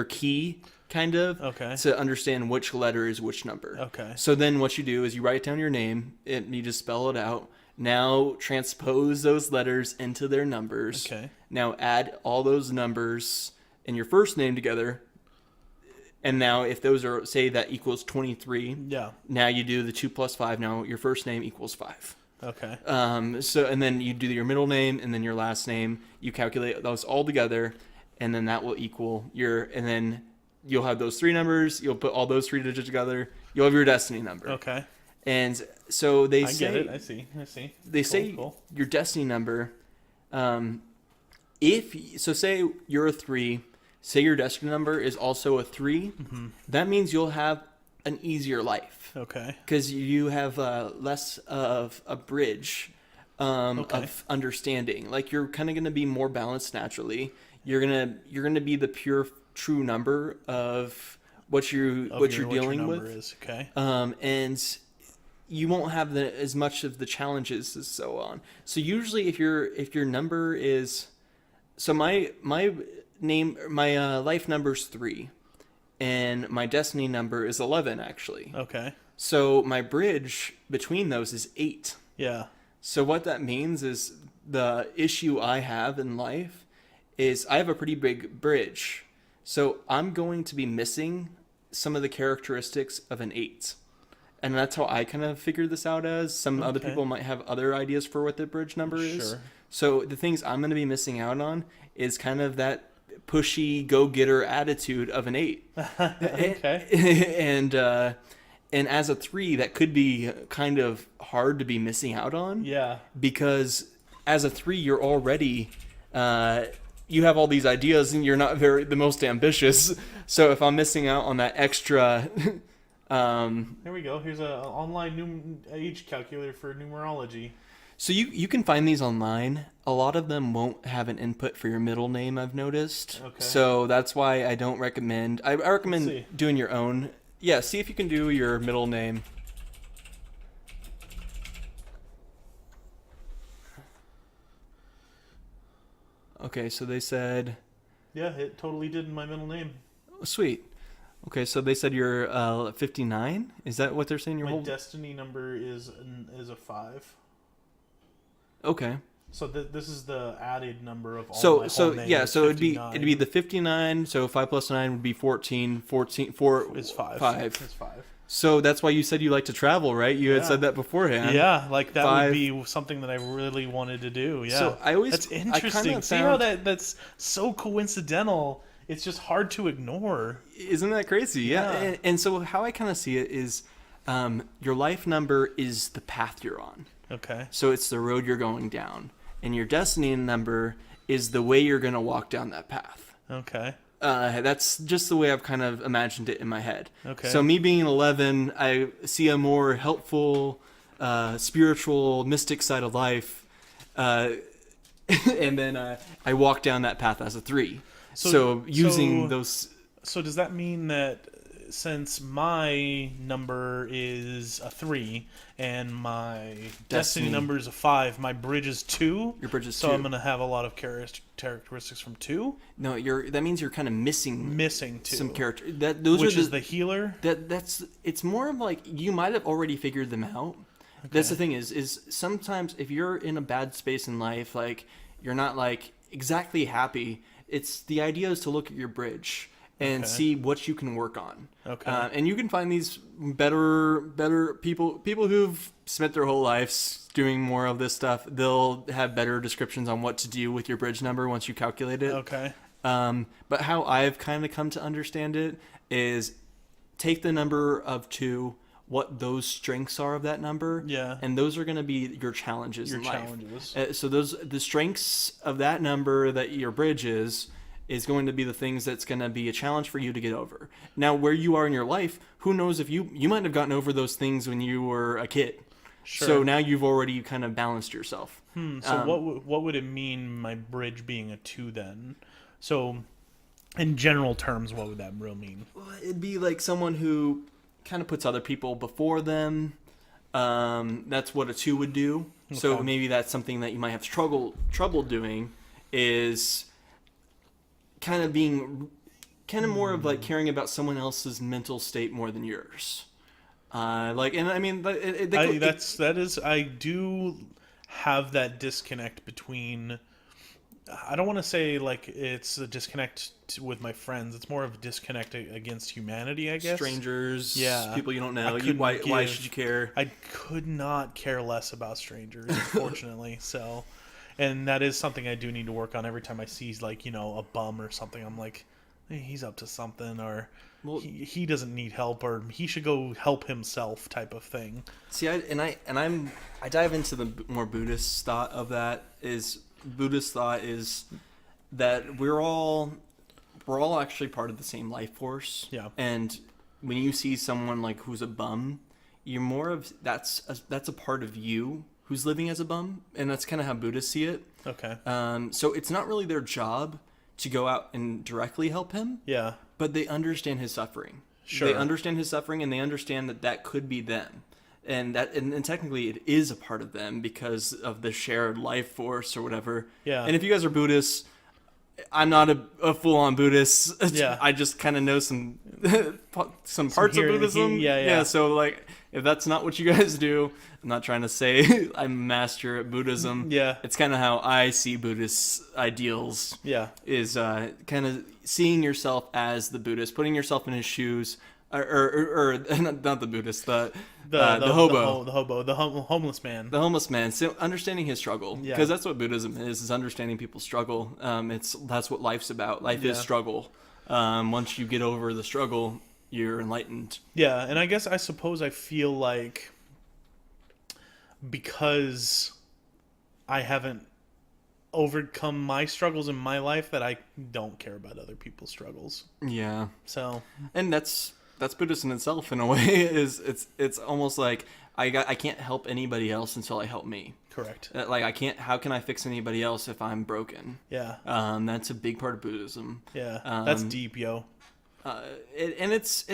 key kind of Okay. to understand which letter is which number. Okay. So then what you do is you write down your name and you just spell it out. Now transpose those letters into their numbers. Okay. Now add all those numbers and your first name together. And now if those are, say that equals 23, Yeah. now you do the 2 plus 5. Now your first name equals 5. Okay. And then you do your middle name and then your last name. You calculate those all together, and then that will equal and then you'll have those 3 numbers. You'll put all those 3 digits together. You'll have your destiny number. Okay. And so they I say, get it. I see. they Cool, say cool. your destiny number. Say you're a 3. Say your destiny number is also a 3. Mm-hmm. That means you'll have an easier life. Okay. Because you have less of a bridge Okay. of understanding. Like you're kind of going to be more balanced naturally. You're gonna be the pure true number of what you're dealing number with. is. Okay. And you won't have as much of the challenges and so on. So usually if your number is, so my life number's 3, and my destiny number is 11 actually. Okay. So my bridge between those is 8. Yeah. So what that means is the issue I have in life is I have a pretty big bridge. So I'm going to be missing some of the characteristics of an 8. And that's how I kind of figured this out as. Some other people might have other ideas for what the bridge number is. Sure. So the things I'm going to be missing out on is kind of that pushy go-getter attitude of an 8. Okay. And as a 3, that could be kind of hard to be missing out on. Yeah. Because as a 3, you're already you have all these ideas and you're not the most ambitious. So if I'm missing out on that extra Here we go. Here's an online age calculator for numerology. So you can find these online. A lot of them won't have an input for your middle name, I've noticed. Okay. So that's why I don't recommend. I recommend doing your own. Yeah, see if you can do your middle name. Okay, so they said... Yeah, it totally did in my middle name. Oh, sweet. Okay, so they said you're 59? Is that what they're saying? My destiny number is a 5. Okay. So this is the added number of all my so whole name. yeah, so it'd be 59. the 59. So 5 plus 9 would be 14. 4 is 5. 5. It's 5. So that's why you said you like to travel, right? You had said that beforehand. Yeah, like that 5. would be something that I really wanted to do. Yeah. So that's interesting. See how that's so coincidental. It's just hard to ignore. Isn't that crazy? Yeah. And so how I kind of see it is your life number is the path you're on. Okay. So it's the road you're going down. And your destiny number is the way you're going to walk down that path. Okay. That's just the way I've kind of imagined it in my head. Okay. So me being 11, I see a more helpful, spiritual, mystic side of life. And then I walk down that path as a 3. So using those... So does that mean that since my number is a 3 and my destiny number is a 5, my bridge is 2? Your bridge is 2. So I'm going to have a lot of characteristics from 2? No, that means you're kind of missing 2. Some character. Which is the healer? It's more of like you might have already figured them out. Okay. That's the thing is sometimes if you're in a bad space in life, like you're not like exactly happy, it's the idea is to look at your bridge and see what you can work on. Okay. And you can find these better people who've spent their whole lives doing more of this stuff. They'll have better descriptions on what to do with your bridge number once you calculate it. Okay. But how I've kind of come to understand it is take the number of 2, what those strengths are of that number. Yeah. And those are going to be your challenges in life. So the strengths of that number that your bridge is going to be the things that's going to be a challenge for you to get over. Now, where you are in your life, who knows if you might have gotten over those things when you were a kid. Sure. So now you've already kind of balanced yourself. So what would it mean, my bridge being a 2 then? So in general terms, what would that real mean? Well, it'd be like someone who kind of puts other people before them. That's what a 2 would do. Okay. So maybe that's something that you might have trouble doing is kind of more of like caring about someone else's mental state more than yours. I do have that disconnect between. I don't want to say like it's a disconnect with my friends. It's more of a disconnect against humanity, I guess. Strangers, people you don't know. Why should you care? I could not care less about strangers, unfortunately. So, and that is something I do need to work on. Every time I see like a bum or something, I'm like, hey, he's up to something, or he doesn't need help, or he should go help himself, type of thing. See, I dive into the more Buddhist thought of that is. Buddhist thought is that we're all actually part of the same life force. Yeah. And when you see someone like who's a bum, you're more of that's a part of you who's living as a bum, and that's kind of how Buddhists see it. Okay. So it's not really their job to go out and directly help him. Yeah. But they understand his suffering. Sure. They understand his suffering, and they understand that could be them. and technically it is a part of them because of the shared life force or whatever. Yeah. And if you guys are Buddhists, I'm not a full-on Buddhist. Yeah. I just kind of know some parts of Buddhism. Yeah. So like, if that's not what you guys do, I'm not trying to say I'm a master at Buddhism. Yeah. It's kind of how I see Buddhist ideals. Yeah. Is kind of seeing yourself as the Buddhist, putting yourself in his shoes, or not the Buddhist, the hobo, the homeless man. the homeless man. So understanding his struggle, Yeah. because that's what Buddhism is understanding people's struggle. That's what life's about. Life is Yeah. struggle. Once you get over the struggle, you're enlightened. Yeah, and I suppose I feel like because I haven't overcome my struggles in my life that I don't care about other people's struggles. Yeah, So, and that's Buddhist in itself in a way. It's almost like I can't help anybody else until I help me. correct. Like I can't. How can I fix anybody else if I'm broken? Yeah. That's a big part of Buddhism. Yeah. That's deep, yo. It's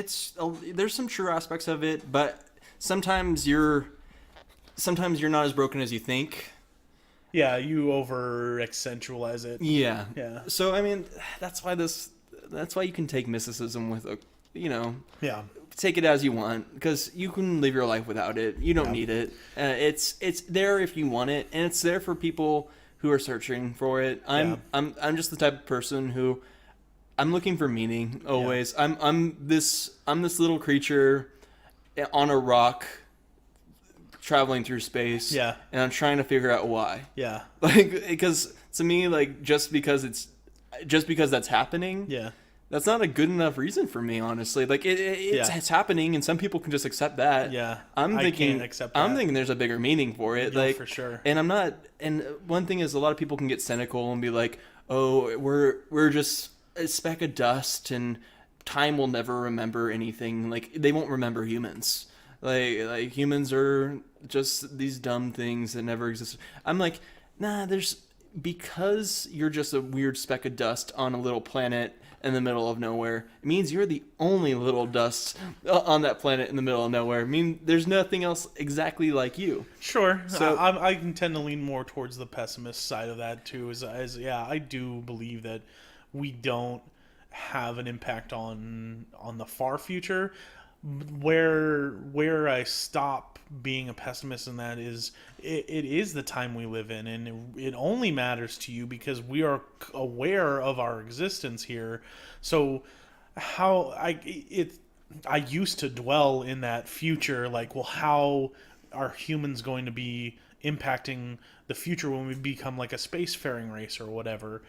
there's some true aspects of it, but sometimes you're not as broken as you think. Yeah, you over accentualize it. Yeah. Yeah. So I mean, that's why you can take mysticism with Yeah. take it as you want, because you can live your life without it. You don't need it. It's there if you want it, and it's there for people who are searching for it. I'm just the type of person who I'm looking for meaning always. Yeah. I'm this little creature on a rock traveling through space. Yeah. And I'm trying to figure out why. Yeah. Like, because to me, like, just because that's happening, Yeah. that's not a good enough reason for me, honestly. Like it's happening, and some people can just accept that. Yeah. I'm I thinking, can't accept I'm that. thinking there's a bigger meaning for it. Yeah, like for sure. And I'm not. And one thing is, a lot of people can get cynical and be like, "Oh, we're just a speck of dust, and time will never remember anything. Like they won't remember humans. Like humans are just these dumb things that never exist." I'm like, nah. Because you're just a weird speck of dust on a little planet in the middle of nowhere, it means you're the only little dust on that planet in the middle of nowhere. I mean, there's nothing else exactly like you. Sure. So- I can tend to lean more towards the pessimist side of that too. As yeah, I do believe that we don't have an impact on the far future. Where I stop being a pessimist in that is it is the time we live in, and it only matters to you because we are aware of our existence here. So how I used to dwell in that future, like, well, how are humans going to be impacting the future when we become like a spacefaring race or whatever?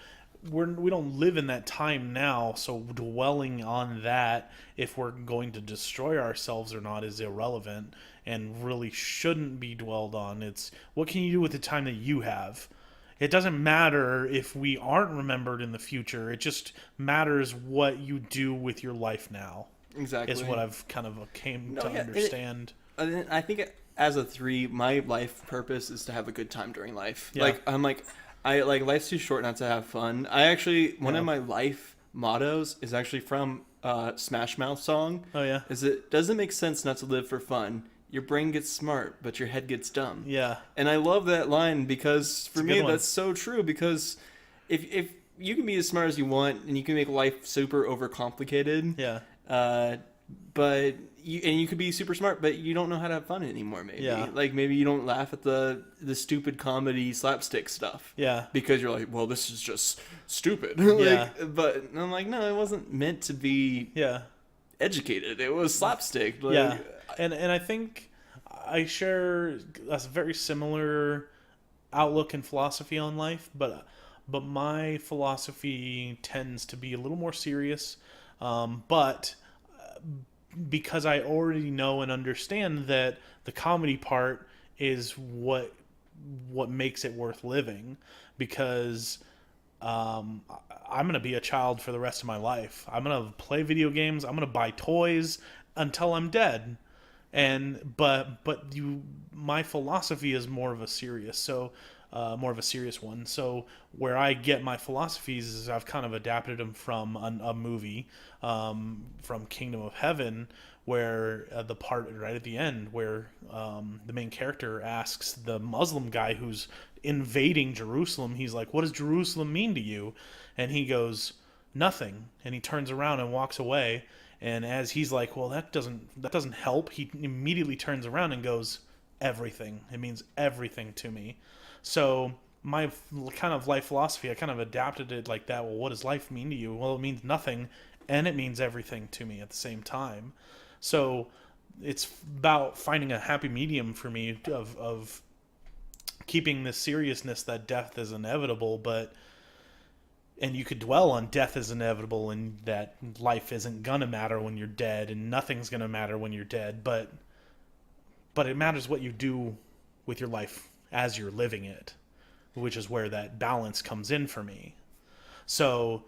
We don't live in that time now, so dwelling on that, if we're going to destroy ourselves or not, is irrelevant and really shouldn't be dwelled on. It's what can you do with the time that you have? It doesn't matter if we aren't remembered in the future. It just matters what you do with your life now. Exactly. Is what I've kind of came to understand. I think as a 3, my life purpose is to have a good time during life. Yeah. Life's too short not to have fun. One of my life mottos is actually from Smash Mouth song. Oh yeah. Is it doesn't make sense not to live for fun. Your brain gets smart, but your head gets dumb. Yeah. And I love that line because for me one. that's so true, because if you can be as smart as you want and you can make life super overcomplicated. Yeah. But you could be super smart, but you don't know how to have fun anymore. Maybe, Yeah. like maybe you don't laugh at the stupid comedy slapstick stuff. Yeah. Because you're like, well, this is just stupid. Yeah. But I'm like, no, it wasn't meant to be Yeah. educated. It was slapstick. Like, Yeah. And I think I share a very similar outlook and philosophy on life, but my philosophy tends to be a little more serious. But because I already know and understand that the comedy part is what makes it worth living, because I'm going to be a child for the rest of my life. I'm going to play video games. I'm going to buy toys until I'm dead. And but my philosophy is more of a serious. So more of a serious one. So where I get my philosophies is I've kind of adapted them from a movie, from Kingdom of Heaven, where the part right at the end where the main character asks the Muslim guy who's invading Jerusalem, he's like, "What does Jerusalem mean to you?" And he goes, "Nothing." And he turns around and walks away. And as he's like, "Well, that doesn't help," he immediately turns around and goes, "Everything. It means everything to me." So my kind of life philosophy, I kind of adapted it like that. Well, what does life mean to you? Well, it means nothing, and it means everything to me at the same time. So it's about finding a happy medium for me of keeping this seriousness that death is inevitable, and you could dwell on death is inevitable and that life isn't gonna matter when you're dead and nothing's gonna matter when you're dead, but it matters what you do with your life as you're living it, which is where that balance comes in for me. So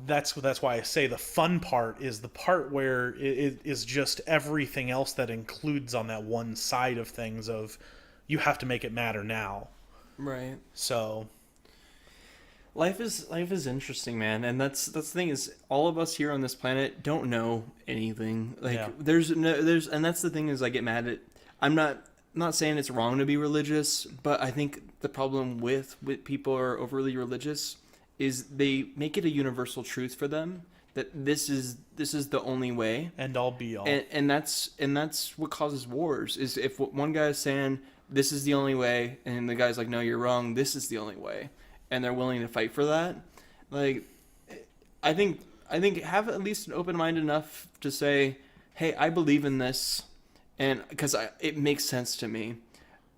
that's why I say the fun part is the part where it is just everything else that includes on that one side of things of you have to make it matter now. Right. So life is interesting, man, and that's the thing is all of us here on this planet don't know anything. Like Yeah. there's and that's the thing is I get mad at. I'm not saying it's wrong to be religious, but I think the problem with people who are overly religious is they make it a universal truth for them that this is the only way, end all be all. and that's what causes wars. Is if one guy is saying this is the only way, and the guy's like, no, you're wrong, this is the only way, and they're willing to fight for that. Like, I think have at least an open mind enough to say, hey, I believe in this, and because it makes sense to me.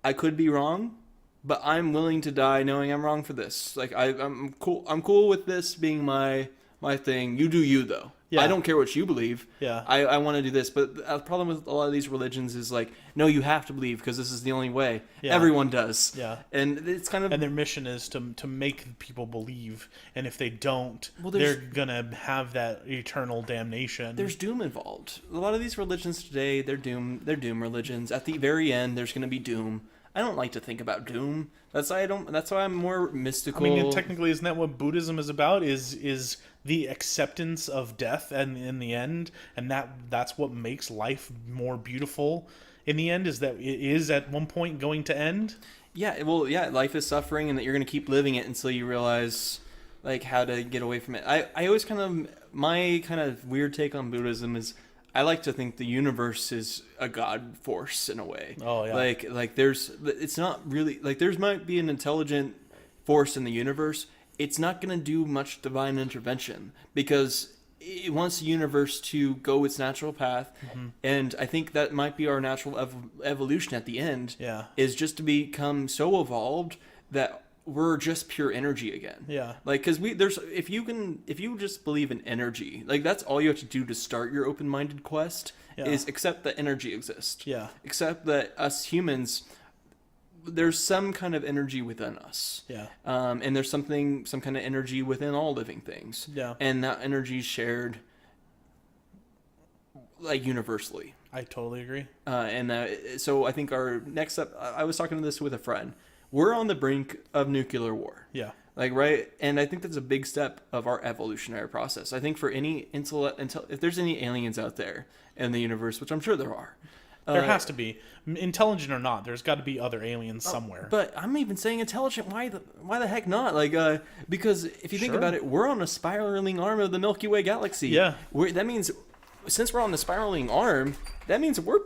I could be wrong, but I'm willing to die knowing I'm wrong for this. Like I'm cool with this being my thing. You do you though. Yeah. I don't care what you believe. Yeah. I want to do this. But the problem with a lot of these religions is like, no, you have to believe because this is the only way. Yeah. Everyone does. Yeah. And it's kind of... And their mission is to make people believe, and if they don't, Well, they're gonna have that eternal damnation. There's doom involved. A lot of these religions today, they're doom religions. At the very end, there's going to be doom. I don't like to think about doom. That's why I'm more mystical. I mean, technically, isn't that what Buddhism is about? Is the acceptance of death, and in the end, and that's what makes life more beautiful. In the end, is that it is at one point going to end. Yeah, well, yeah, life is suffering, and that you're going to keep living it until you realize, like, how to get away from it. I always my kind of weird take on Buddhism is, I like to think the universe is a God force in a way. Oh yeah. Like it's not really like there might be an intelligent force in the universe. It's not going to do much divine intervention because it wants the universe to go its natural path. Mm-hmm. And I think that might be our natural evolution at the end. Yeah. Is just to become so evolved that we're just pure energy again. Yeah. Like, because if you just believe in energy, like that's all you have to do to start your open-minded quest. Yeah. Is accept that energy exists. Yeah. Accept that us humans, there's some kind of energy within us. Yeah. And there's some kind of energy within all living things. Yeah. And that energy is shared, like, universally. I totally agree. So I think our next step, I was talking to this with a friend. We're on the brink of nuclear war. Yeah. Like, right? And I think that's a big step of our evolutionary process. I think for any if there's any aliens out there in the universe, which I'm sure there are. There has to be. Intelligent or not, there's got to be other aliens somewhere. But I'm even saying intelligent. Why the heck not? Like, because if you think Sure. about it, we're on a spiraling arm of the Milky Way galaxy. Yeah. That means, since we're on the spiraling arm, that means we're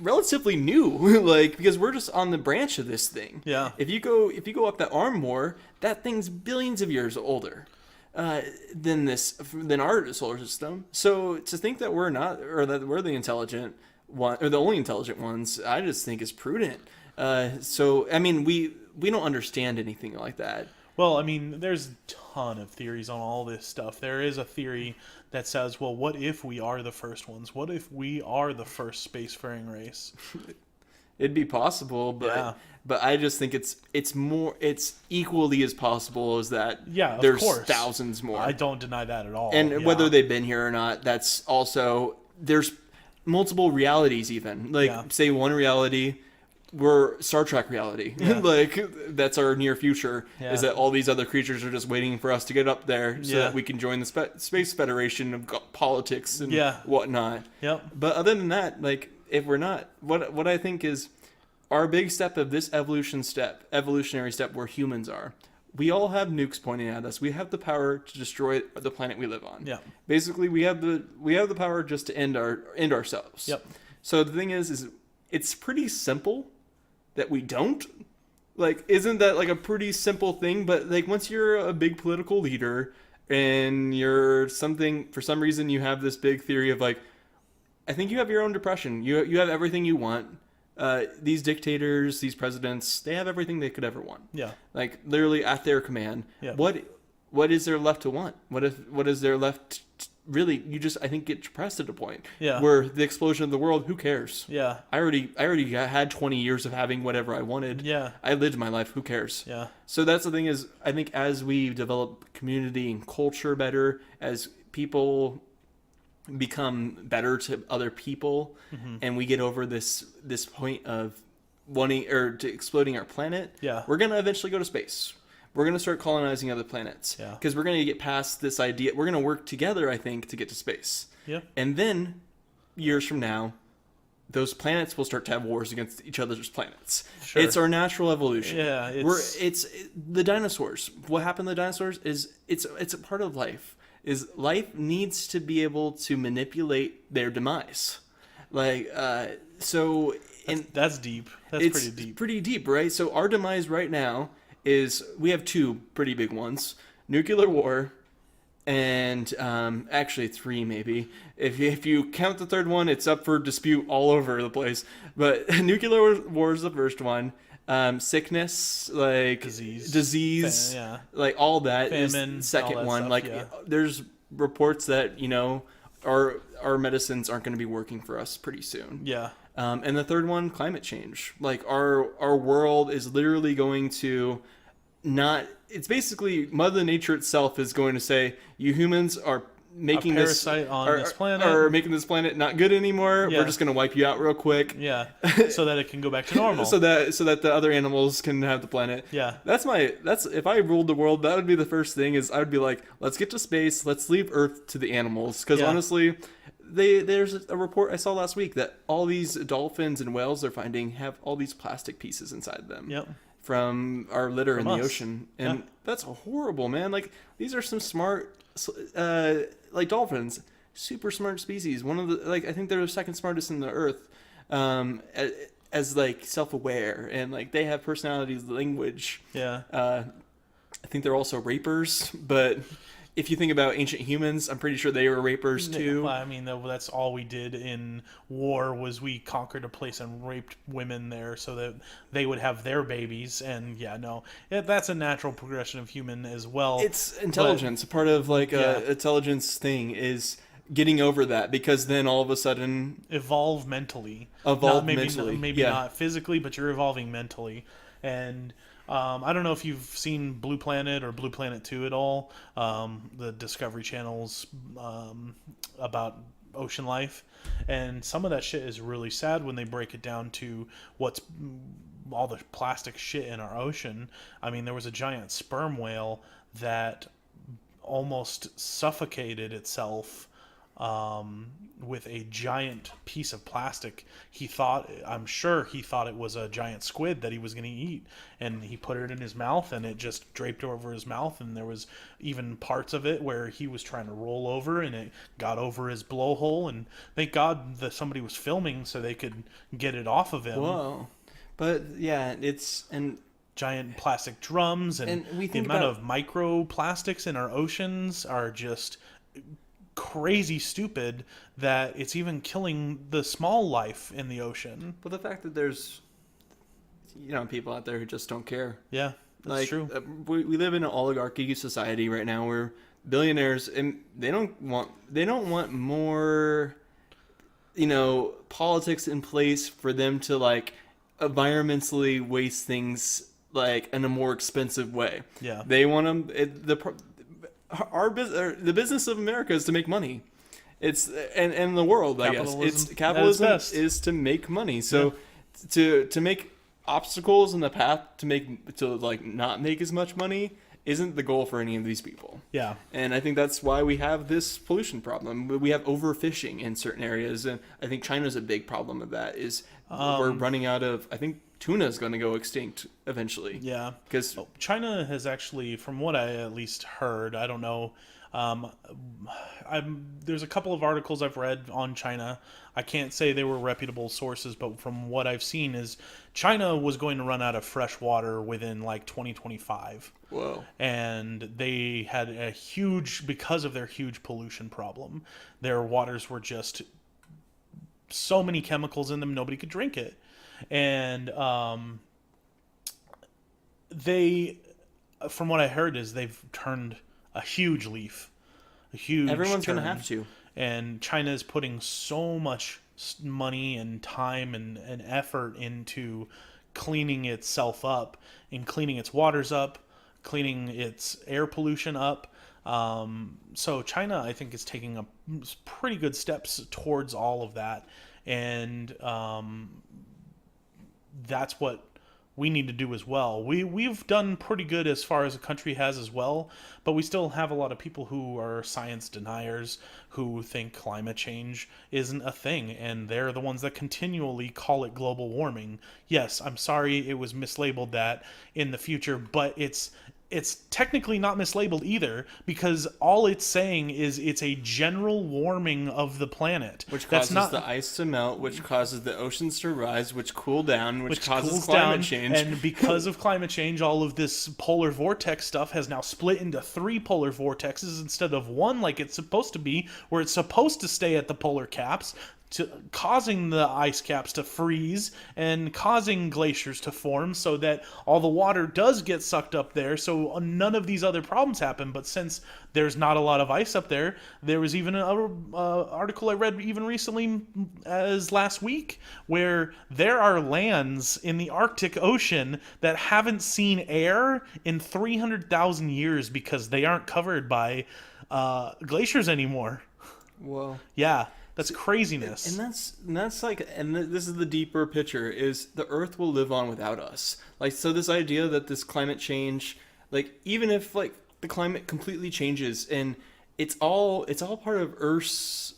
relatively new. Like, because we're just on the branch of this thing. Yeah. If you go up that arm more, that thing's billions of years older than our solar system. So to think that we're not, or that we're the intelligent one, or the only intelligent ones, I just think is prudent. So I mean, we don't understand anything like that. Well, I mean, there's a ton of theories on all this stuff. There is a theory that says, well, what if we are the first ones? What if we are the first spacefaring race? It'd be possible, but Yeah. but I just think it's equally as possible as that. Yeah, of there's course. thousands more. I don't deny that at all. And Yeah. whether they've been here or not, that's also, there's multiple realities even. Like, Yeah. say one reality, we're Star Trek reality. Yeah. Like that's our near future. Yeah. Is that all these other creatures are just waiting for us to get up there so Yeah. that we can join the Space Federation of politics and Yeah. whatnot. Yep. But other than that, like if we're not, what I think is our big step of this evolutionary step where humans are. We all have nukes pointing at us. We have the power to destroy the planet we live on. Yeah. Basically, we have the power just to end ourselves. Yep. So the thing is it's pretty simple that we don't. Like, isn't that like a pretty simple thing? But like once you're a big political leader and you're something, for some reason you have this big theory of like, I think you have your own depression. You have everything you want. These dictators, these presidents, they have everything they could ever want. Yeah. Like literally at their command. Yeah. What is there left to want? What is there left? Really, you just, I think, get depressed at a point. Yeah. Where the explosion of the world, who cares? Yeah. I already had 20 years of having whatever I wanted. Yeah. I lived my life. Who cares? Yeah. So that's the thing is, I think as we develop community and culture better, as people become better to other people, and we get over this point of wanting or to exploding our planet, Yeah. we're gonna eventually go to space. We're gonna start colonizing other planets Yeah. because we're gonna get past this idea. We're gonna work together, I think, to get to space. Yeah. And then years from now, those planets will start to have wars against each other's planets. Sure. It's our natural evolution. Yeah, It's the dinosaurs. What happened to the dinosaurs is it's a part of life. Is life needs to be able to manipulate their demise. Like so and That's deep. That's it's pretty deep. pretty deep, right? So our demise right now is we have two pretty big ones: nuclear war, and actually three maybe. If you count the third one, it's up for dispute all over the place. But nuclear war is the first one. Sickness, like disease, yeah. like all that is Famine, the second all that one. stuff, Like yeah. there's reports that our medicines aren't going to be working for us pretty soon. Yeah. And the third one, climate change. Like our world is literally going to not. It's basically Mother Nature itself is going to say, you humans are making this parasite on this planet. are making this planet not good anymore. Yeah. We're just going to wipe you out real quick. Yeah. So that it can go back to normal. so that the other animals can have the planet. Yeah. That's if I ruled the world, that would be the first thing. Is I would be like, let's get to space, let's leave Earth to the animals, because Yeah. honestly, there's a report I saw last week that all these dolphins and whales they're finding have all these plastic pieces inside them. Yep. From our litter From in the us. ocean, and Yeah. that's horrible, man. Like these are some smart, like dolphins, super smart species. One of the I think they're the second smartest in the earth, as like self-aware, and like they have personalities, language. Yeah. I think they're also rapers, but if you think about ancient humans, I'm pretty sure they were rapers too. Well, I mean, that's all we did in war was we conquered a place and raped women there so that they would have their babies. And that's a natural progression of human as well. It's intelligence. Part of like a intelligence thing is getting over that, because then all of a sudden Evolve mentally. Maybe Yeah. not physically, but you're evolving mentally. And I don't know if you've seen Blue Planet or Blue Planet 2 at all, the Discovery Channel's about ocean life. And some of that shit is really sad when they break it down to what's all the plastic shit in our ocean. I mean, there was a giant sperm whale that almost suffocated itself with a giant piece of plastic. I'm sure he thought it was a giant squid that he was going to eat, and he put it in his mouth and it just draped over his mouth, and there was even parts of it where he was trying to roll over and it got over his blowhole, and thank God that somebody was filming so they could get it off of him. Whoa. But yeah, Giant plastic drums, and we the think amount about- of microplastics in our oceans are just crazy stupid that it's even killing the small life in the ocean. But the fact that there's people out there who just don't care. Yeah, that's true. We live in an oligarchy society right now where billionaires, and they don't want more politics in place for them to like environmentally waste things like in a more expensive way. Yeah. They want them the business of America is to make money. It's and the world, I guess. It's capitalism best. is to make money. So to make obstacles in the path to not make as much money isn't the goal for any of these people. Yeah. And I think that's why we have this pollution problem. We have overfishing in certain areas, and I think China's a big problem of that. Is we're running out of. I think tuna is going to go extinct eventually. Yeah. Because China has actually, from what I at least heard, I don't know. There's a couple of articles I've read on China. I can't say they were reputable sources, but from what I've seen is China was going to run out of fresh water within like 2025. whoa. And they had because of their huge pollution problem, their waters were just so many chemicals in them, nobody could drink it. And from what I heard, is they've turned a huge leaf, a huge. Everyone's turn. going to have to. And China is putting so much money and time and effort into cleaning itself up and cleaning its waters up, cleaning its air pollution up. So China, I think, is taking pretty good steps towards all of that. And that's what we need to do as well. We've done pretty good as far as the country has as well, but we still have a lot of people who are science deniers who think climate change isn't a thing, and they're the ones that continually call it global warming. Yes, I'm sorry it was mislabeled that in the future, but it's technically not mislabeled either, because all it's saying is it's a general warming of the planet. Which causes the ice to melt, which causes the oceans to rise, which cool down, which causes climate change. And because of climate change, all of this polar vortex stuff has now split into 3 polar vortexes instead of 1 like it's supposed to be, where it's supposed to stay at the polar caps, causing the ice caps to freeze and causing glaciers to form, so that all the water does get sucked up there, so none of these other problems happen. But since there's not a lot of ice up there, there was even an article I read even recently as last week where there are lands in the Arctic Ocean that haven't seen air in 300,000 years because they aren't covered by glaciers anymore. Whoa. Yeah. That's craziness. And that's like, and this is the deeper picture, is the Earth will live on without us. Like, so this idea that this climate change, like, even if like the climate completely changes and it's all part of Earth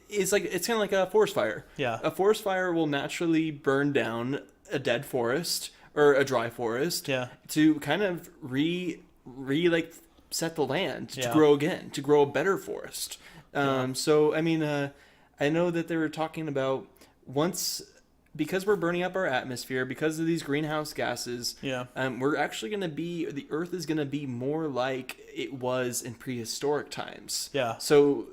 is like, it's kind of like a forest fire. Yeah. A forest fire will naturally burn down a dead forest or a dry forest. Yeah. To kind of like set the land to Yeah. grow again, to grow a better forest. So, I mean, I know that they were talking about because we're burning up our atmosphere, because of these greenhouse gases, Yeah. We're actually the Earth is going to be more like it was in prehistoric times. Yeah. So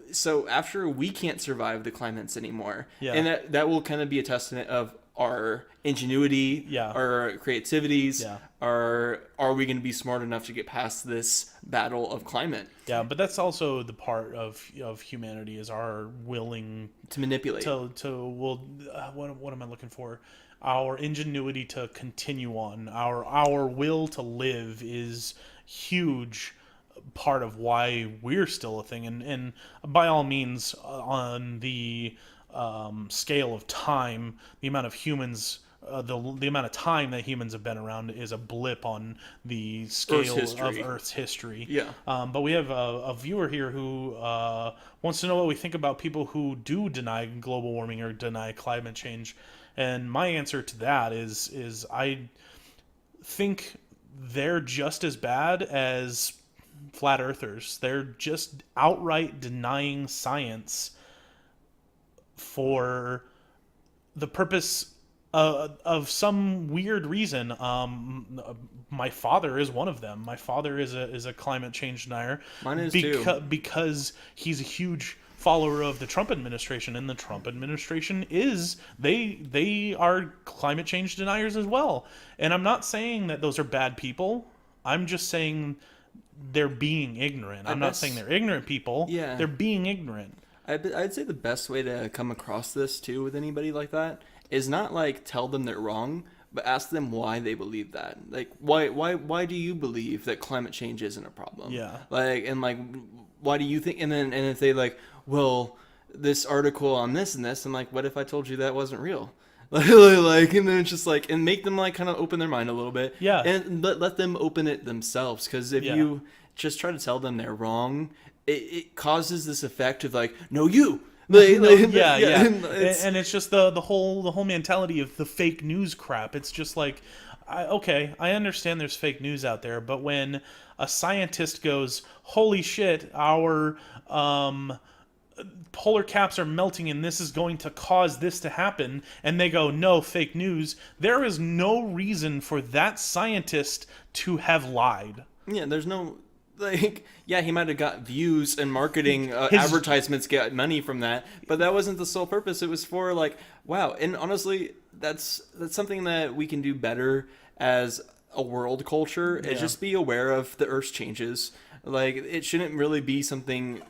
after we can't survive the climates anymore, Yeah. and that will kind of be a testament of our ingenuity, Yeah. our creativities, Yeah. are we going to be smart enough to get past this battle of climate? Yeah, but that's also the part of humanity, is our willing To manipulate. what am I looking for? Our ingenuity to continue on. Our will to live is huge part of why we're still a thing, and by all means, on the scale of time, the amount of humans, the amount of time that humans have been around is a blip on the scale of Earth's history. Yeah. But we have a viewer here who wants to know what we think about people who do deny global warming or deny climate change. And my answer to that is I think they're just as bad as flat earthers. They're just outright denying science for the purpose of some weird reason. My father is one of them. My father is a climate change denier. Mine is too. Because he's a huge follower of the Trump administration, and the Trump administration they are climate change deniers as well. And I'm not saying that those are bad people. I'm just saying they're being ignorant. I'm not saying they're ignorant people. Yeah. They're being ignorant. I'd say the best way to come across this too with anybody like that is not like tell them they're wrong, but ask them why they believe that. Like, why do you believe that climate change isn't a problem? Yeah. Like, and like, why do you think? And if they like, well, this article on this and this, I'm like, what if I told you that wasn't real? like, and then it's just like, and make them like kind of open their mind a little bit. Yeah. And but let them open it themselves, because if Yeah. you just try to tell them they're wrong, it causes this effect of like, no, you. Like, Yeah. it's- And it's just the whole mentality of the fake news crap. It's just like, okay, I understand there's fake news out there, but when a scientist goes, "Holy shit, our polar caps are melting and this is going to cause this to happen," and they go, "No, fake news," there is no reason for that scientist to have lied. Yeah, there's no like, yeah, he might have got views and marketing advertisements, get money from that, but that wasn't the sole purpose. It was for like, wow. And honestly, that's something that we can do better as a world culture, is just be aware of the Earth's changes. Like, it shouldn't really be something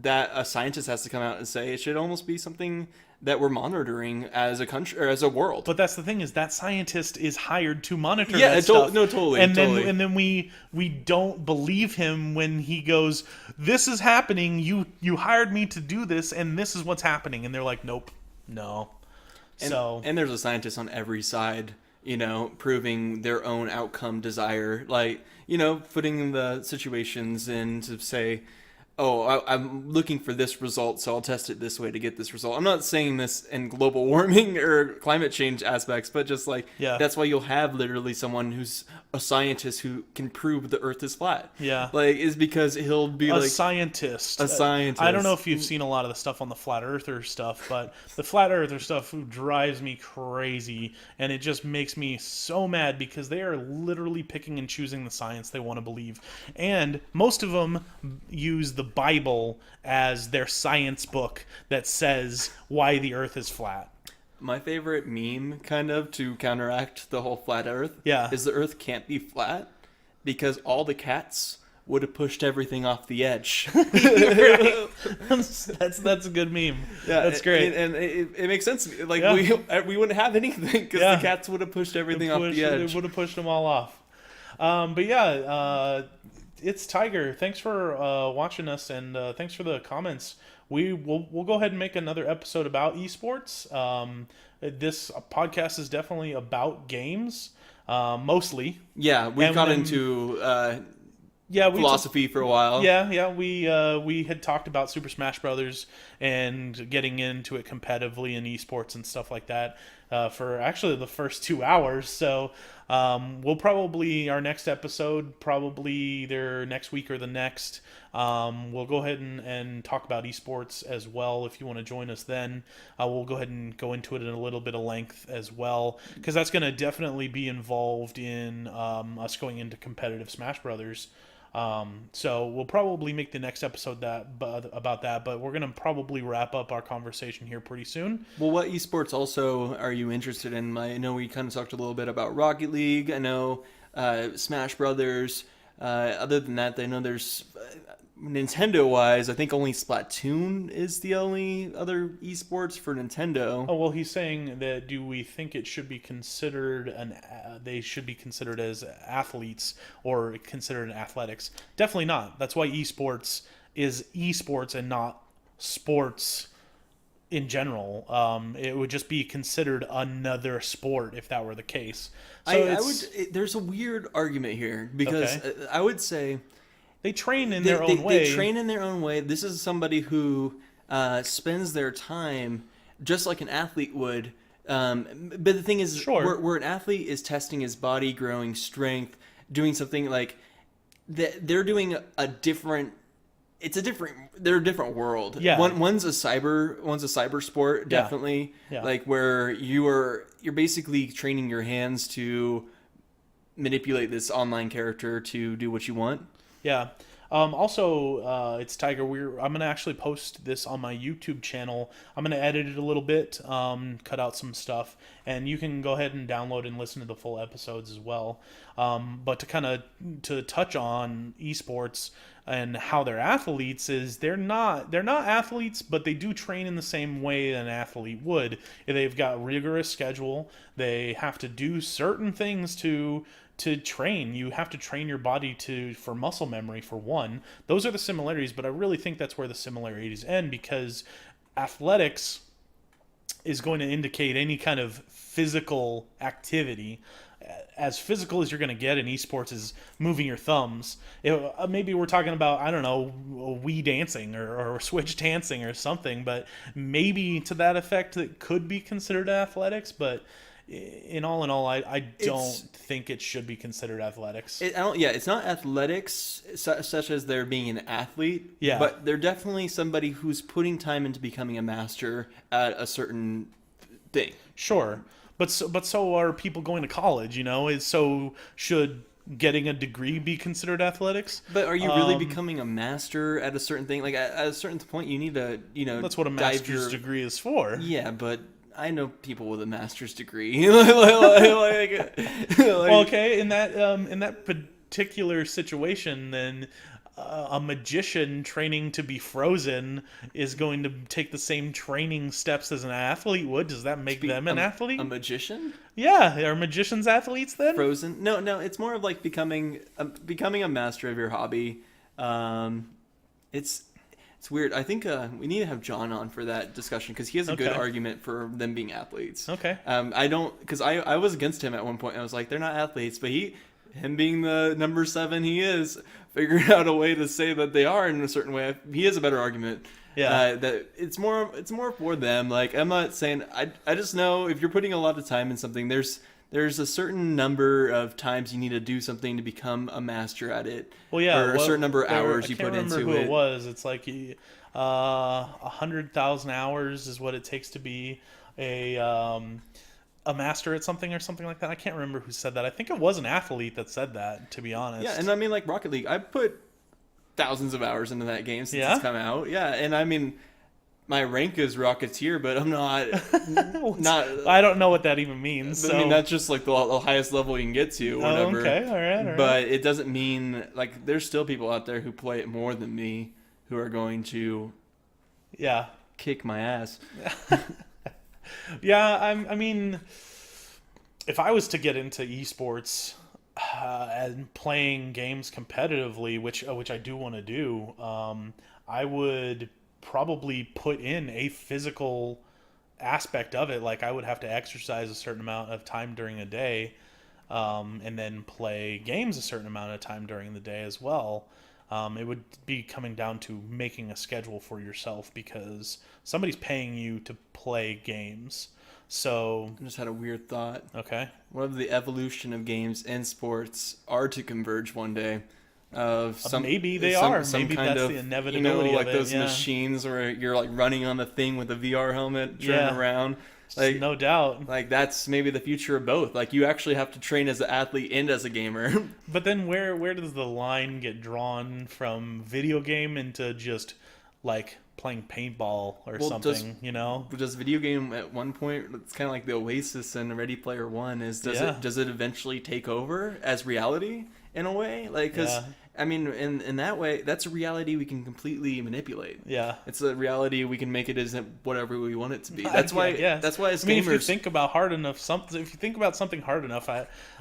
that a scientist has to come out and say. It should almost be something that we're monitoring as a country or as a world. But that's the thing, is that scientist is hired to monitor Yeah, that stuff. no, totally, And totally. then we don't believe him when he goes, "This is happening. You hired me to do this, and this is what's happening." And they're like, "Nope, no." And there's a scientist on every side, proving their own outcome desire, like, putting the situations in to say, oh, I'm looking for this result, so I'll test it this way to get this result. I'm not saying this in global warming or climate change aspects, but just like, that's why you'll have literally someone who's a scientist who can prove the Earth is flat. Yeah. Like, is because he'll be a like scientist. a scientist. I don't know if you've seen a lot of the stuff on the flat earther stuff, but the flat earther stuff drives me crazy, and it just makes me so mad because they are literally picking and choosing the science they want to believe. And most of them use the Bible as their science book that says why the earth is flat. My favorite meme, kind of, to counteract the whole flat Earth, Yeah. is the Earth can't be flat because all the cats would have pushed everything off the edge. Right. That's a good meme. Yeah, That's great. and it makes sense. Like, Yeah. we wouldn't have anything because the cats would have pushed everything off the edge. It would have pushed them all off. But yeah, it's Tiger. Thanks for watching us, and thanks for the comments. We'll go ahead and make another episode about esports. This podcast is definitely about games, mostly. Yeah, we And got then- into Yeah, we philosophy for a while. Yeah. We had talked about Super Smash Brothers and getting into it competitively in esports and stuff like that for actually the first 2 hours. So we'll probably, our next episode, probably either next week or the next, we'll go ahead and talk about esports as well. If you want to join us then, we'll go ahead and go into it in a little bit of length as well, because that's going to definitely be involved in us going into competitive Smash Brothers. So we'll probably make the next episode about that, but we're going to probably wrap up our conversation here pretty soon. Well, what esports also are you interested in? I know we kind of talked a little bit about Rocket League. I know Smash Brothers. Other than that, I know there's Nintendo-wise, I think only Splatoon is the only other esports for Nintendo. Oh, well, he's saying that do we think it should be considered they should be considered as athletes or considered in athletics? Definitely not. That's why esports is esports and not sports in general. It would just be considered another sport if that were the case. So there's a weird argument here because I would say they train in their own way. They train in their own way. This is somebody who spends their time just like an athlete would. But the thing is, where an athlete is testing his body, growing strength, doing something like they're doing a different. They're a different world. Yeah. One's a cyber sport, definitely. Yeah. Like where you're basically training your hands to manipulate this online character to do what you want. Yeah. Also, it's Tiger. I'm gonna actually post this on my YouTube channel. I'm gonna edit it a little bit, cut out some stuff, and you can go ahead and download and listen to the full episodes as well. But to touch on esports and how they're athletes is they're not athletes, but they do train in the same way an athlete would. They've got rigorous schedule. They have to do certain things to train. You have to train your body for muscle memory, for one. Those are the similarities, but I really think that's where the similarities end, because athletics is going to indicate any kind of physical activity. As physical as you're going to get in esports is moving your thumbs. Maybe we're talking about, I don't know, Wii dancing or Switch dancing or something, but maybe to that effect it could be considered athletics. But in all, I don't think it should be considered athletics. It's not athletics such as there being an athlete. Yeah. But they're definitely somebody who's putting time into becoming a master at a certain thing. Sure. But so are people going to college, you know? So should getting a degree be considered athletics? But are you really becoming a master at a certain thing? Like at a certain point, you need to, That's what a master's degree is for. Yeah, but I know people with a master's degree. Well, okay, in that particular situation, then a magician training to be frozen is going to take the same training steps as an athlete would. Does that make them an athlete? A magician? Yeah, are magicians athletes then? Frozen? No. It's more of like becoming a master of your hobby. It's weird. I think we need to have John on for that discussion because he has a good argument for them being athletes. Okay. I don't, because I was against him at one point. I was like, they're not athletes, but him being the number 7 he is, figured out a way to say that they are in a certain way. He has a better argument. Yeah. That it's more for them. Like, I'm not saying, I just know if you're putting a lot of time in something, there's a certain number of times you need to do something to become a master at it. Well, yeah. Or a certain number of hours you put into it. I can't remember who it was. It's like 100,000 hours is what it takes to be a master at something or something like that. I can't remember who said that. I think it was an athlete that said that, to be honest. Yeah, and I mean, like Rocket League, I put thousands of hours into that game since it's come out. Yeah, and I mean, my rank is Rocketeer, but I'm not. I don't know what that even means. So. I mean, that's just like the highest level you can get to, or whatever. Okay, all right. But it doesn't mean, like, there's still people out there who play it more than me who are going to kick my ass. Yeah, I mean, if I was to get into esports and playing games competitively, which I do want to do, I would probably put in a physical aspect of it. Like, I would have to exercise a certain amount of time during a day, and then play games a certain amount of time during the day as well. It would be coming down to making a schedule for yourself because somebody's paying you to play games. So I just had a weird thought. Okay. What if the evolution of games and sports are to converge one day? Maybe they are. Maybe that's the inevitability like of it. Those machines where you're like running on the thing with a VR helmet, turning around. Like, no doubt. Like, that's maybe the future of both. Like, you actually have to train as an athlete and as a gamer. But then where does the line get drawn from video game into just like playing paintball or something, Does video game at one point, it's kind of like the Oasis and Ready Player One, does it eventually take over as reality in a way? Like, because I mean, in that way, that's a reality we can completely manipulate. Yeah, it's a reality we can make it as whatever we want it to be. That's why. That's why as gamers, if you think about something hard enough,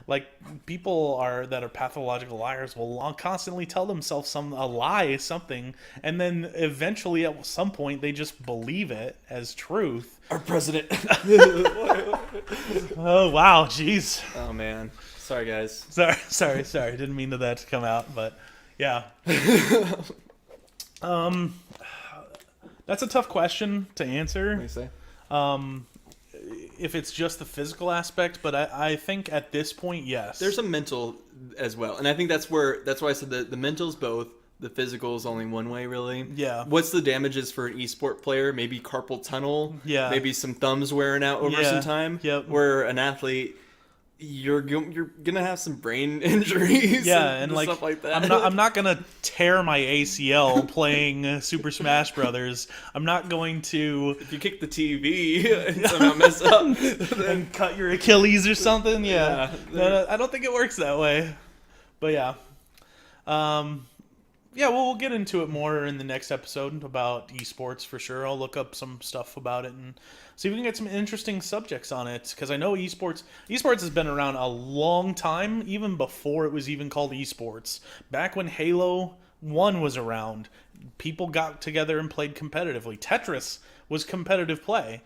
like people that are pathological liars will constantly tell themselves a lie, something, and then eventually at some point they just believe it as truth. Our president. Oh wow, jeez. Oh man. Sorry, guys. Sorry. Didn't mean that to come out, but yeah. That's a tough question to answer. What do you say? If it's just the physical aspect, but I think at this point, yes. There's a mental as well, and I think that's why I said the mental's both. The physical is only one way, really. Yeah. What's the damages for an esport player? Maybe carpal tunnel. Yeah. Maybe some thumbs wearing out over some time. Yep. Where an athlete, you're gonna have some brain injuries. Yeah, and like stuff like that. I'm not gonna tear my ACL playing Super Smash Brothers. I'm not going to. If you kick the TV and somehow mess up and cut your Achilles or something. Yeah. No, I don't think it works that way. But yeah. Yeah, well, we'll get into it more in the next episode about esports for sure. I'll look up some stuff about it and see if we can get some interesting subjects on it. Because I know esports has been around a long time, even before it was even called esports. Back when Halo 1 was around, people got together and played competitively. Tetris was competitive play.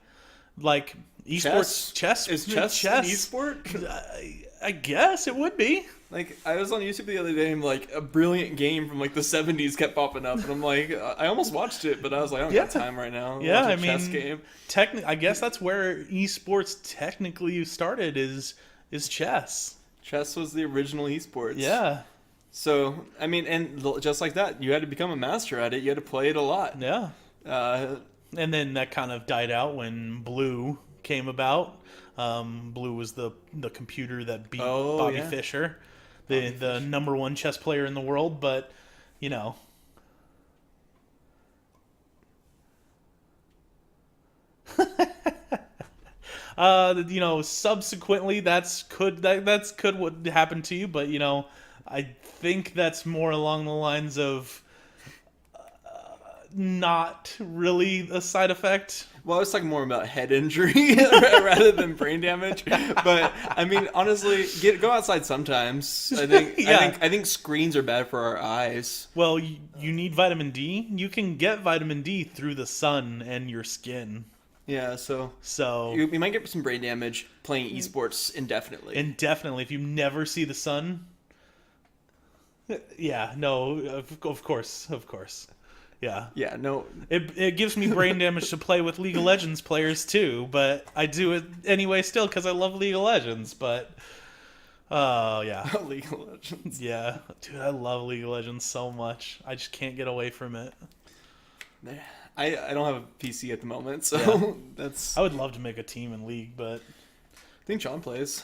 Like esports chess Is chess an esport? I guess it would be. Like, I was on YouTube the other day and, like, a brilliant game from, like, the 70s kept popping up. And I'm like, I almost watched it, but I was like, I don't got time right now. Yeah, Watch a chess game. I guess that's where esports technically started is chess. Chess was the original esports. Yeah. So, I mean, and just like that, you had to become a master at it. You had to play it a lot. Yeah. And then that kind of died out when Blue came about. Blue was the computer that beat Bobby Fischer, the number one chess player in the world. But you know, subsequently that's could what happened to you. But I think that's more along the lines of not really a side effect. Well, I was talking more about head injury rather than brain damage. But I mean, honestly, go outside sometimes. I think I think screens are bad for our eyes. Well, you need vitamin D. You can get vitamin D through the sun and your skin. Yeah, so you might get some brain damage playing esports indefinitely. Indefinitely, if you never see the sun. Yeah, no, of course. Yeah. Yeah, no. It gives me brain damage to play with League of Legends players too, but I do it anyway still because I love League of Legends. But, yeah. League of Legends. Yeah. Dude, I love League of Legends so much. I just can't get away from it. I don't have a PC at the moment, so that's... I would love to make a team in League, but... I think John plays.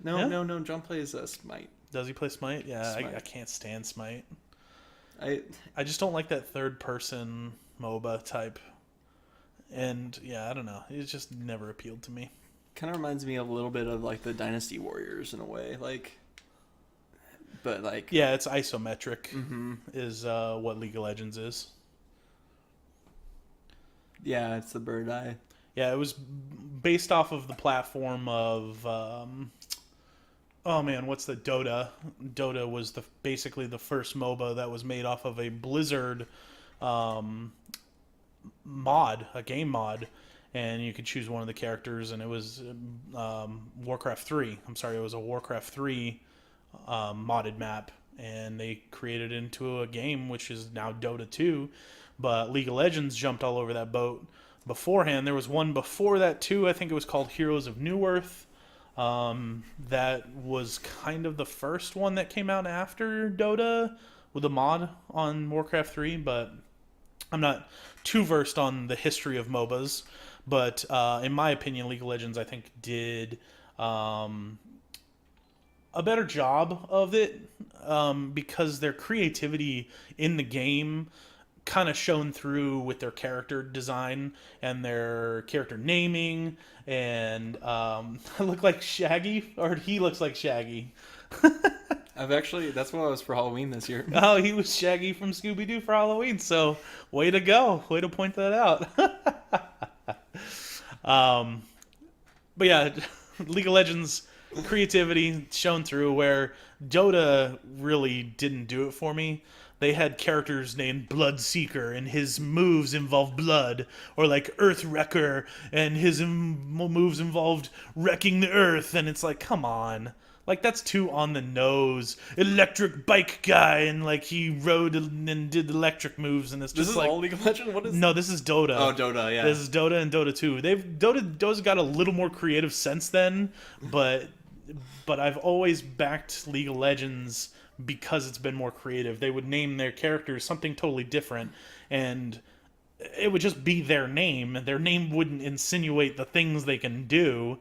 No, John plays Smite. Does he play Smite? Yeah, Smite. I can't stand Smite. I just don't like that third-person MOBA type. And, yeah, I don't know. It just never appealed to me. Kind of reminds me a little bit of, like, the Dynasty Warriors in a way. But, like... Yeah, it's isometric is what League of Legends is. Yeah, it's the bird eye. Yeah, it was based off of the platform of... oh man, what's the Dota? Dota was basically the first MOBA that was made off of a Blizzard mod, a game mod, and you could choose one of the characters, and it was Warcraft 3. I'm sorry, it was a Warcraft 3 modded map, and they created it into a game, which is now Dota 2, but League of Legends jumped all over that boat beforehand. There was one before that too, I think it was called Heroes of Newerth. That was kind of the first one that came out after Dota with a mod on Warcraft 3, but I'm not too versed on the history of MOBAs. But in my opinion, League of Legends, I think, did a better job of it because their creativity in the game kind of shown through with their character design and their character naming, and I look like Shaggy, or he looks like Shaggy. That's what I was for Halloween this year. Oh, he was Shaggy from Scooby-Doo for Halloween, so way to go. Way to point that out. But yeah, League of Legends creativity shown through, where Dota really didn't do it for me. They had characters named Bloodseeker, and his moves involved blood, or like Earthwrecker, and his moves involved wrecking the earth, and it's like, come on. Like, that's too on the nose. Electric bike guy, and like he rode and did electric moves, and it's just this is like, all League of Legends? What is... No, this is Dota. Oh, Dota, yeah. This is Dota and Dota 2. Dota's got a little more creative since then, but I've always backed League of Legends because it's been more creative. They would name their characters something totally different, and it would just be their name. Their name wouldn't insinuate the things they can do,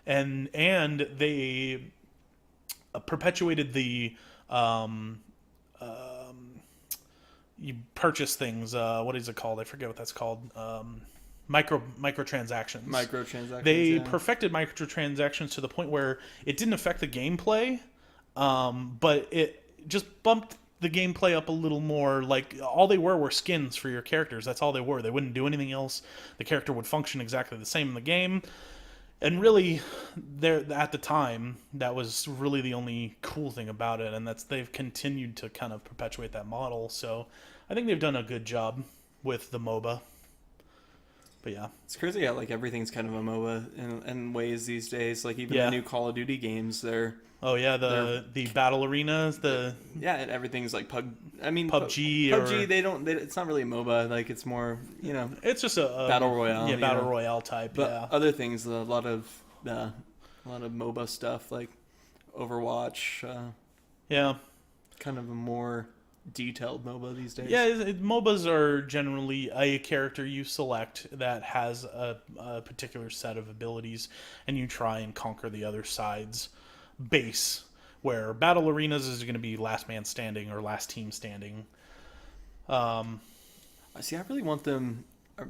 and they perpetuated the you purchase things. What is it called? I forget what that's called. Microtransactions. Microtransactions. They perfected microtransactions to the point where it didn't affect the gameplay. But it just bumped the gameplay up a little more. Like, all they were skins for your characters. That's all they were. They wouldn't do anything else. The character would function exactly the same in the game. And really, at the time, that was really the only cool thing about it. And they've continued to kind of perpetuate that model. So I think they've done a good job with the MOBA. But yeah. It's crazy how like everything's kind of a MOBA in ways these days. Like even Yeah. the new Call of Duty games, Oh yeah, the battle arenas, yeah, and everything's like PUBG PUBG. or It's not really a MOBA. Like it's more it's just a battle royale. Yeah, battle royale type. But yeah. other things, a lot of MOBA stuff like Overwatch. Yeah. Kind of a more detailed MOBA these days. Yeah, MOBAs are generally a character you select that has a particular set of abilities, and you try and conquer the other side's base. Where battle arenas is going to be last man standing or last team standing. See, I really want them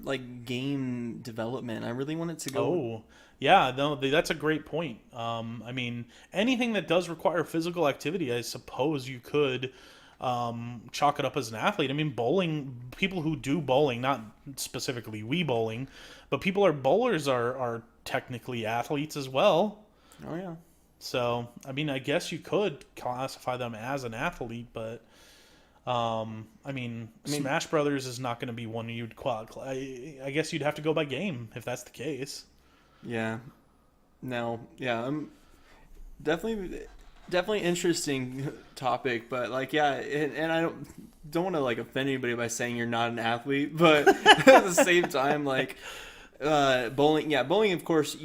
like game development. I really want it to go. Oh, yeah, no, that's a great point. I mean, anything that does require physical activity, I suppose you could chalk it up as an athlete. I mean, bowling, people who do bowling, not specifically Wii bowling, but bowlers are technically athletes as well. Oh yeah. So, I mean, I guess you could classify them as an athlete, but I mean, Smash Brothers is not going to be one you'd I guess you'd have to go by game if that's the case. Yeah. No. Yeah. Definitely interesting topic, but like yeah, and I don't want to like offend anybody by saying you're not an athlete, but at the same time, like bowling. Yeah, bowling. Of course,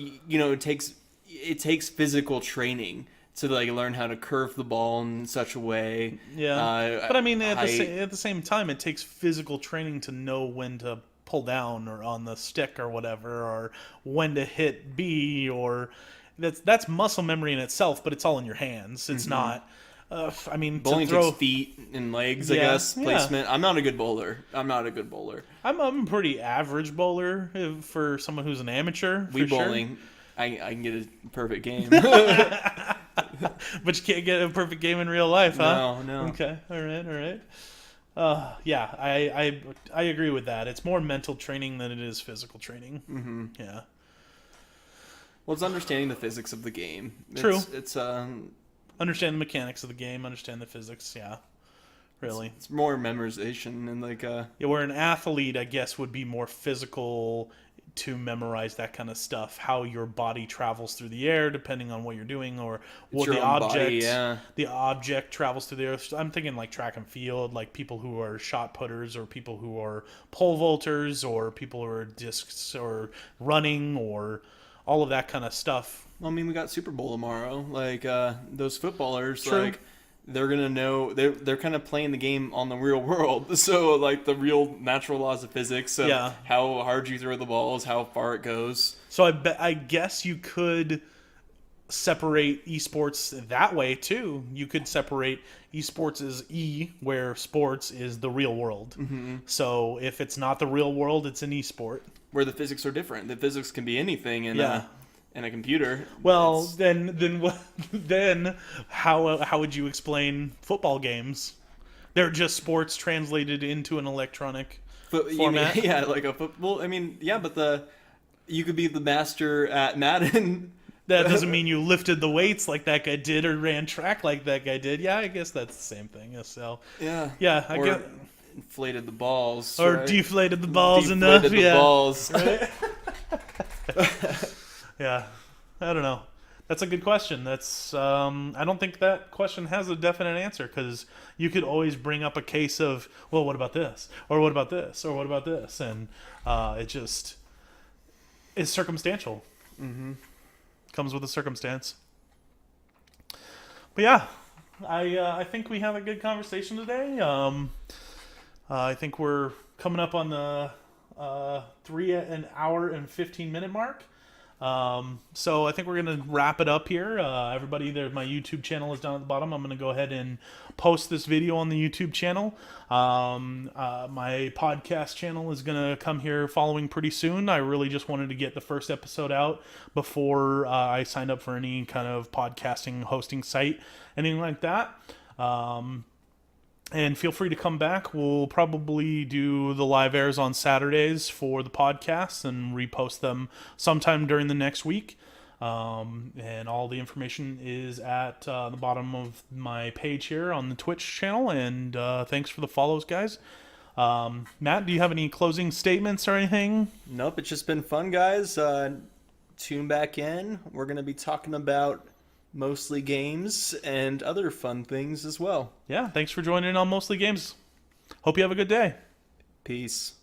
it takes physical training to like learn how to curve the ball in such a way. Yeah, but I mean, at the same time, it takes physical training to know when to pull down or on the stick or whatever, or when to hit B, or that's muscle memory in itself. But it's all in your hands. It's not. I mean, bowling takes feet and legs. I guess placement. I'm not a good bowler. I'm I'm a pretty average bowler for someone who's an amateur. Wii bowling. I can get a perfect game. But you can't get a perfect game in real life, huh? No. Okay, all right. Yeah, I agree with that. It's more mental training than it is physical training. Mm-hmm. Yeah. Well, it's understanding the physics of the game. True. It's understand the mechanics of the game, understand the physics. Yeah. Really. It's more memorization and like Yeah, where an athlete, I guess, would be more physical to memorize that kind of stuff, how your body travels through the air depending on what you're doing, or what the object travels through the air. I'm thinking like track and field, like people who are shot putters or people who are pole vaulters or people who are discs or running or all of that kind of stuff. Well, I mean, we got Super Bowl tomorrow. Like those footballers, True. like they're gonna know they're kind of playing the game on the real world. So like the real natural laws of physics of how hard you throw the balls, how far it goes. So I guess you could separate esports that way too. You could separate esports as where sports is the real world. Mm-hmm. So if it's not the real world, it's an esport where the physics are different. The physics can be anything in a computer. Well, then how would you explain football games? They're just sports translated into an electronic format. Like a football. I mean, yeah, but you could be the master at Madden. That doesn't mean you lifted the weights like that guy did or ran track like that guy did. Yeah, I guess that's the same thing. So yeah, I get inflated the balls or deflated the balls enough. The balls. Right? Yeah, I don't know. That's a good question. That's I don't think that question has a definite answer, because you could always bring up a case of, well, what about this, or what about this, or what about this, and it just is circumstantial. Mm-hmm. Comes with a circumstance. But yeah, I think we have a good conversation today. I think we're coming up on the 3 hour and 15-minute mark. So I think we're going to wrap it up here. Everybody, my YouTube channel is down at the bottom. I'm going to go ahead and post this video on the YouTube channel. My podcast channel is going to come here following pretty soon. I really just wanted to get the first episode out before I signed up for any kind of podcasting hosting site, anything like that. And feel free to come back. We'll probably do the live airs on Saturdays for the podcasts and repost them sometime during the next week. And all the information is at the bottom of my page here on the Twitch channel. And thanks for the follows, guys. Matt, do you have any closing statements or anything? Nope, it's just been fun, guys. Tune back in. We're going to be talking about mostly games and other fun things as well. Yeah, thanks for joining in on Mostly Games. Hope you have a good day. Peace.